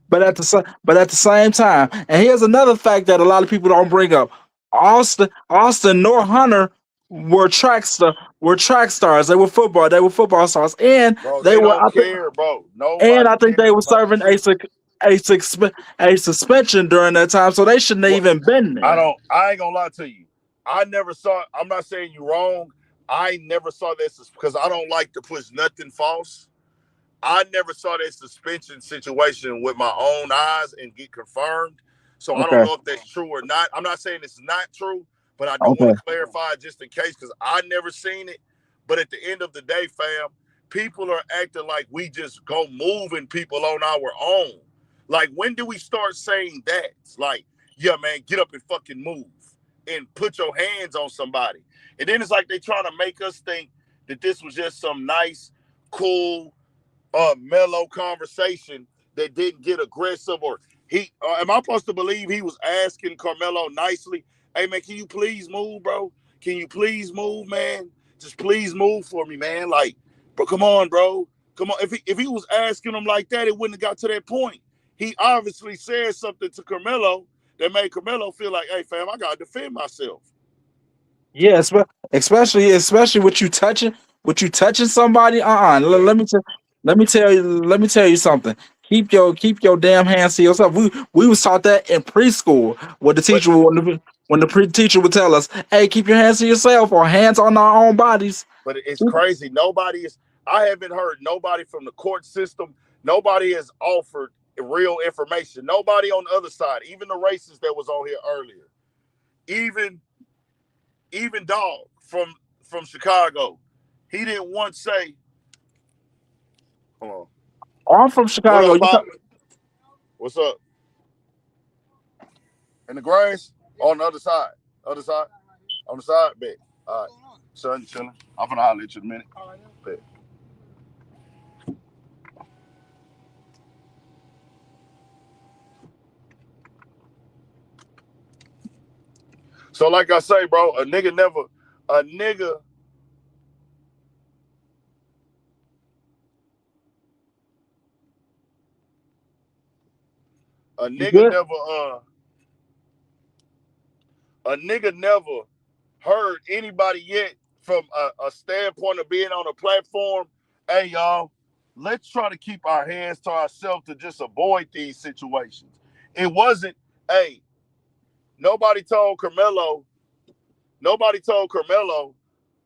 Speaker 8: but at the same time, and here's another fact that a lot of people don't bring up: Austin nor Hunter were track stars. They were football stars, and
Speaker 1: Bro,
Speaker 8: they
Speaker 1: they
Speaker 8: were
Speaker 1: don't
Speaker 8: I think
Speaker 1: care, bro.
Speaker 8: and
Speaker 1: Nobody
Speaker 8: I think they
Speaker 1: cares
Speaker 8: were
Speaker 1: about the
Speaker 8: serving
Speaker 1: truth.
Speaker 8: a suspension during that time, so they shouldn't have
Speaker 1: What
Speaker 8: even been there.
Speaker 1: I ain't gonna lie to you. I never saw, I'm not saying you wrong. I never saw this because I don't like to push nothing false. I never saw that suspension situation with my own eyes and get confirmed. So I don't
Speaker 8: Okay,
Speaker 1: know if that's true or not. I'm not saying it's not true, but I do want
Speaker 8: okay,
Speaker 1: to clarify just in case because I never seen it. But at the end of the day, fam, people are acting like we just go moving people on our own. Like, when do we start saying that? Like, yeah, man, get up and fucking move and put your hands on somebody. And then it's like they trying to make us think that this was just some nice, cool, mellow conversation that didn't get aggressive or am I supposed to believe he was asking Karmelo nicely, hey man, can you please move, bro? Can you please move, man? Just please move for me, man. Like, bro, come on, bro. Come on. If he was asking him like that, it wouldn't have got to that point. He obviously said something to Karmelo that made Karmelo feel like, hey fam, I gotta defend myself.
Speaker 8: Yes, but especially with you touching somebody.
Speaker 1: Yeah.
Speaker 8: Let me tell you something. Keep your damn hands to yourself. We was taught that in preschool. What the
Speaker 1: But
Speaker 8: teacher when the teacher would tell us, "Hey, keep your hands to yourself or hands on our own bodies."
Speaker 1: but it's crazy. Nobody is. I haven't heard nobody from the court system. Nobody has offered real information. Nobody on the other side. Even the racist that was on here earlier. Even Dog from Chicago. He didn't once say, "Hold on,
Speaker 8: I'm from
Speaker 1: what
Speaker 8: Chicago.
Speaker 1: up, Pop? What's up?" In the grass on the other side. Other side. On the side. Bet. All right. Son, chilling. I'm gonna holler at you in a minute. Bet. So like I say, bro, a nigga a
Speaker 8: You
Speaker 1: nigga
Speaker 8: good?
Speaker 1: never a nigga never heard anybody yet from a standpoint of being on a platform. Hey y'all, let's try to keep our hands to ourselves to just avoid these situations. It wasn't, hey, nobody told Carmelo, nobody told Carmelo,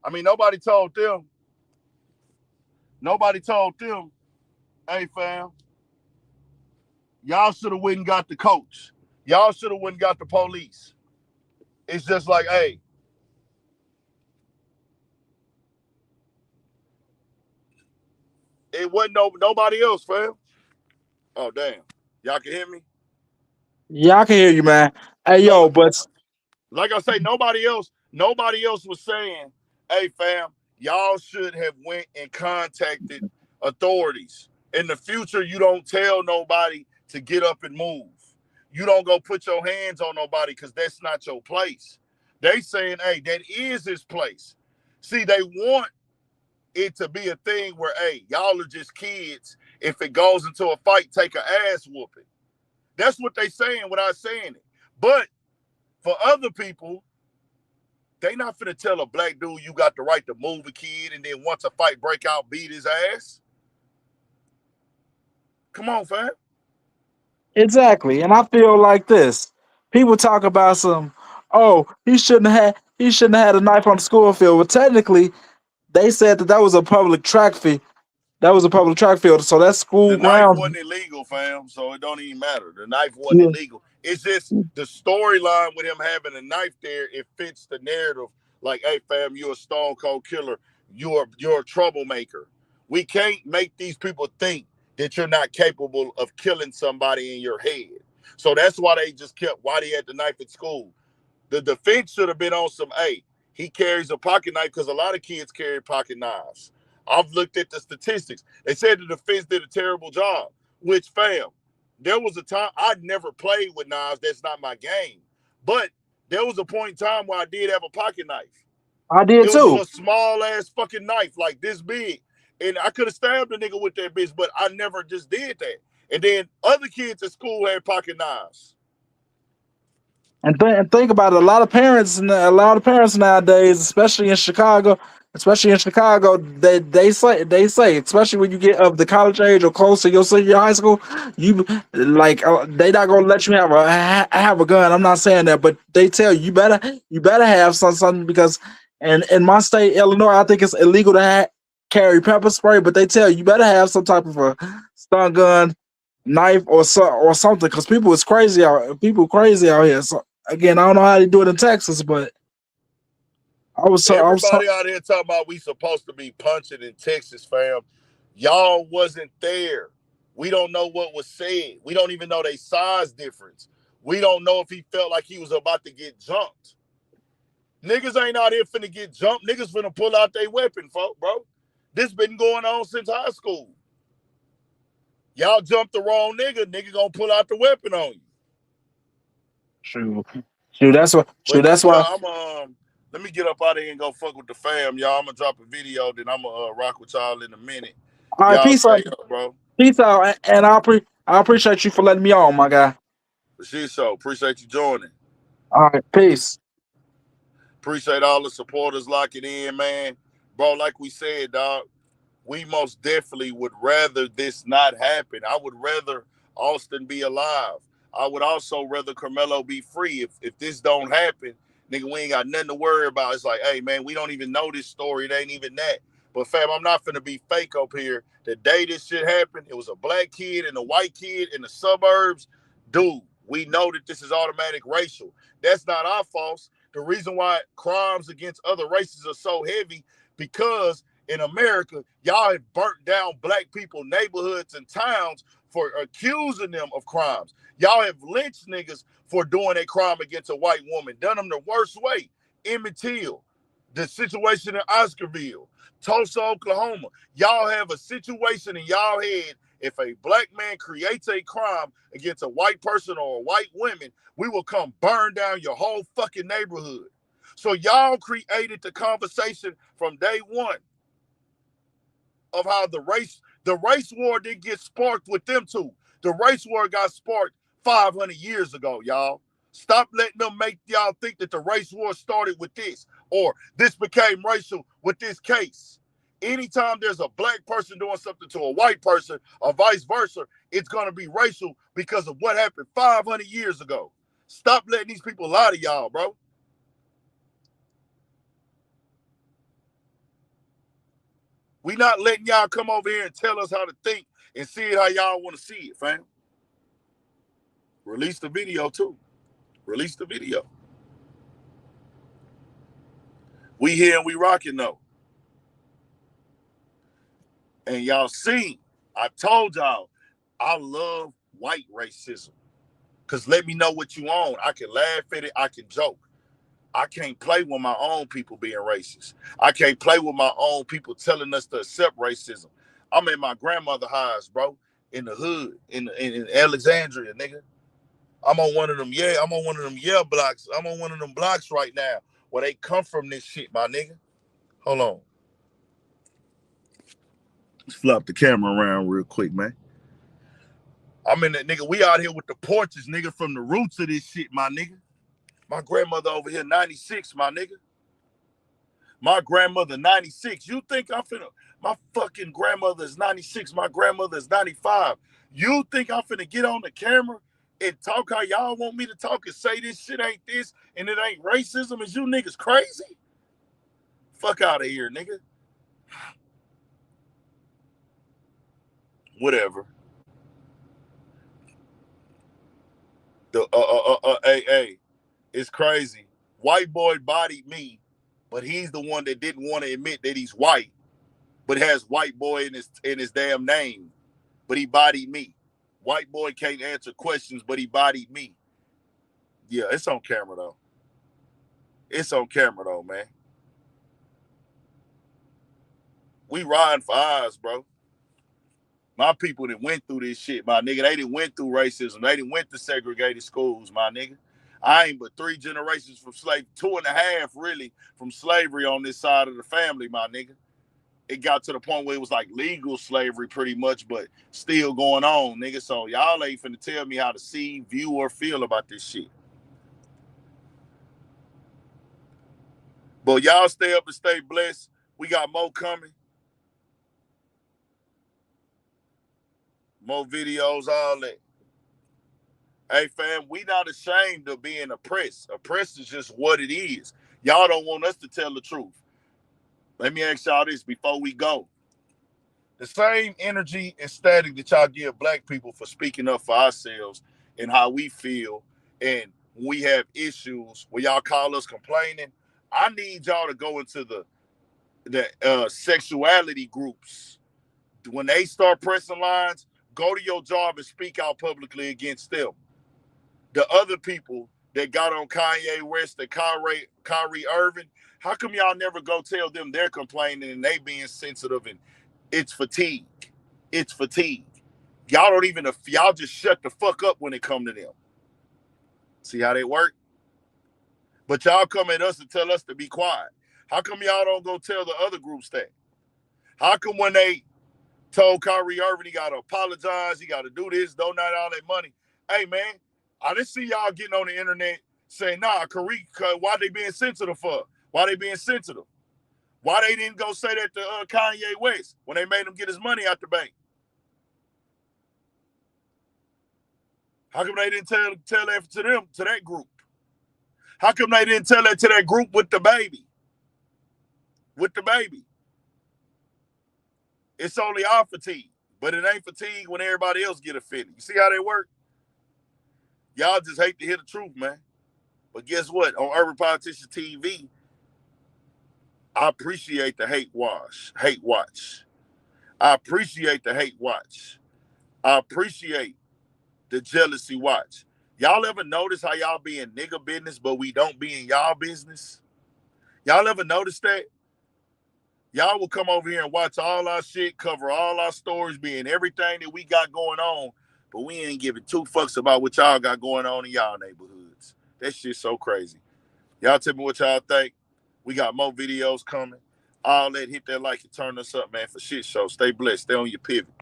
Speaker 1: I mean nobody told them, hey fam, y'all should have went and got the coach. Y'all should have went and got the police. It's just like, hey, it wasn't nobody else, fam. Oh damn, y'all can hear me.
Speaker 8: Yeah, I can hear you, man. Hey,
Speaker 1: So,
Speaker 8: yo, but
Speaker 1: like I say, nobody else was saying, "Hey, fam, y'all should have went and contacted authorities. In the future, you don't tell nobody to get up and move. You don't go put your hands on nobody because that's not your place." They saying, "Hey, that is his place." See, they want it to be a thing where, hey, y'all are just kids. If it goes into a fight, take an ass whooping. That's what they saying without saying it. But for other people, they not finna tell a black dude you got the right to move a kid and then once a fight break out, beat his ass. Come on, fam.
Speaker 8: exactly. And I feel like this. People talk about some, oh, he shouldn't have had a knife on the school field. Well, technically, they said that that was a public track field. That was a public track field, so that's school
Speaker 1: The knife
Speaker 8: grounds.
Speaker 1: wasn't illegal, fam, so it don't even matter. The knife wasn't
Speaker 8: Yeah.
Speaker 1: illegal. It's just the storyline with him having a knife there. It fits the narrative. Like, hey, fam, you're a stone cold killer. You're a troublemaker. We can't make these people think that you're not capable of killing somebody in your head. So that's why they just kept why they had the knife at school. The defense should have been on some, hey, he carries a pocket knife because a lot of kids carry pocket knives. I've looked at the statistics. They said the defense did a terrible job, which, fam, there was a time I'd never played with knives. That's not my game. But there was a point in time where I did have a pocket knife.
Speaker 8: I did
Speaker 1: It was a
Speaker 8: too.
Speaker 1: little small ass fucking knife, like this big. And I could have stabbed a nigga with that bitch, but I never just did that. And then other kids at school had pocket knives.
Speaker 8: And think about it. A lot of parents nowadays, especially in Chicago, they say, especially when you get of the college age or close to your senior year of high school, you like they not gonna let you have a gun. I'm not saying that, but they tell you, you better have something because in my state, Illinois, I think it's illegal to carry pepper spray, but they tell you better have some type of a stun gun, knife, or something because people crazy out here. So again, I don't know how they do it in Texas, but I was
Speaker 1: Everybody out here talking about we supposed to be punching in Texas, fam. Y'all wasn't there. We don't know what was said. We don't even know their size difference. We don't know if he felt like he was about to get jumped. Niggas ain't out here finna get jumped. Niggas finna pull out their weapon, folk, bro. This been going on since high school. Y'all jumped the wrong nigga. Nigga gonna pull out the weapon on you.
Speaker 8: shoot, shoot. That's what, shoot.
Speaker 1: But
Speaker 8: That's
Speaker 1: yeah,
Speaker 8: why.
Speaker 1: I'm let me get up out of here and go fuck with the fam, y'all. I'm gonna drop a video, then I'm gonna rock with y'all in a minute.
Speaker 8: All right,
Speaker 1: Y'all stay up, bro.
Speaker 8: peace out, and I appreciate you for letting me on, my guy.
Speaker 1: For sure. Appreciate you joining.
Speaker 8: All right, peace.
Speaker 1: Appreciate all the supporters locking in, man. Bro, like we said, dog, we most definitely would rather this not happen. I would rather Austin be alive. I would also rather Carmelo be free. If this don't happen, nigga, we ain't got nothing to worry about. It's like, hey, man, we don't even know this story. It ain't even that. But fam, I'm not finna be fake up here. The day this shit happened, it was a black kid and a white kid in the suburbs. Dude, we know that this is automatic racial. That's not our fault. The reason why crimes against other races are so heavy, because in America, y'all have burnt down black people, neighborhoods, and towns for accusing them of crimes. Y'all have lynched niggas for doing a crime against a white woman, done them the worst way. Emmett Till, the situation in Oscarville, Tulsa, Oklahoma. Y'all have a situation in y'all head. If a black man creates a crime against a white person or a white woman, we will come burn down your whole fucking neighborhood. So y'all created the conversation from day one of how the race war didn't get sparked with them two. The race war got sparked 500 years ago, y'all. Stop letting them make y'all think that the race war started with this, or this became racial with this case. Anytime there's a black person doing something to a white person or vice versa, it's going to be racial because of what happened 500 years ago. Stop letting these people lie to y'all, bro. We not letting y'all come over here and tell us how to think and see it how y'all want to see it, fam. Release the video, too. Release the video. We here and we rocking, though. And y'all see, I told y'all, I love white racism. Because let me know what you on. I can laugh at it. I can joke. I can't play with my own people being racist. I can't play with my own people telling us to accept racism. I'm in my grandmother's house, bro, in the hood, in Alexandria, nigga. I'm on one of them, yeah, I'm on one of them, yeah, blocks. I'm on one of them blocks right now where they come from this shit, my nigga. Hold on. Let's flop the camera around real quick, man. I'm in that, nigga. We out here with the porches, nigga, from the roots of this shit, my nigga. My grandmother over here, 96, my nigga. My grandmother, 96. You think I'm finna, my fucking grandmother is 96. My grandmother is 95. You think I'm finna get on the camera and talk how y'all want me to talk and say this shit ain't this and it ain't racism? Is you niggas crazy? Fuck out of here, nigga. Whatever. Hey, it's crazy. White boy bodied me, but he's the one that didn't want to admit that he's white, but has white boy in his damn name. But he bodied me. White boy can't answer questions, but he bodied me. Yeah, it's on camera though. It's on camera though, man. We riding for ours, bro. My people that went through this shit, my nigga, they didn't went through racism. They didn't went to segregated schools, my nigga. I ain't but 3 generations from slavery, 2.5 really from slavery on this side of the family, my nigga. It got to the point where it was like legal slavery pretty much, but still going on, nigga. So y'all ain't finna tell me how to see, view, or feel about this shit. But y'all stay up and stay blessed. We got more coming. More videos, all that. Hey, fam, we not ashamed of being oppressed. Oppressed is just what it is. Y'all don't want us to tell the truth. Let me ask y'all this before we go. The same energy and static that y'all give black people for speaking up for ourselves and how we feel, and when we have issues where y'all call us complaining, I need y'all to go into the sexuality groups. When they start pressing lines, go to your job and speak out publicly against them. The other people that got on Kanye West and Kyrie Irving, how come y'all never go tell them they're complaining and they being sensitive and it's fatigue? It's fatigue. Y'all don't even, y'all just shut the fuck up when it come to them. See how they work? But y'all come at us and tell us to be quiet. How come y'all don't go tell the other groups that? How come when they told Kyrie Irving he got to apologize, he got to do this, donate all that money? Hey, man, I didn't see y'all getting on the internet Saying, nah, why they being sensitive for? Why they being sensitive? Why they didn't go say that to Kanye West when they made him get his money out the bank? How come they didn't tell that to them, to that group? How come they didn't tell that to that group with the baby? With the baby. It's only our fatigue, but it ain't fatigue when everybody else get offended. You see how they work? Y'all just hate to hear the truth, man. But guess what? On Urban Politician TV, I appreciate the hate watch. I appreciate the hate watch. I appreciate the jealousy watch. Y'all ever notice how y'all be in nigga business, but we don't be in y'all business? Y'all ever notice that? Y'all will come over here and watch all our shit, cover all our stories, be in everything that we got going on, but we ain't giving two fucks about what y'all got going on in y'all neighborhoods. That shit's so crazy. Y'all tell me what y'all think. We got more videos coming. All that, hit that like and turn us up, man, for shit show. Stay blessed. Stay on your pivot.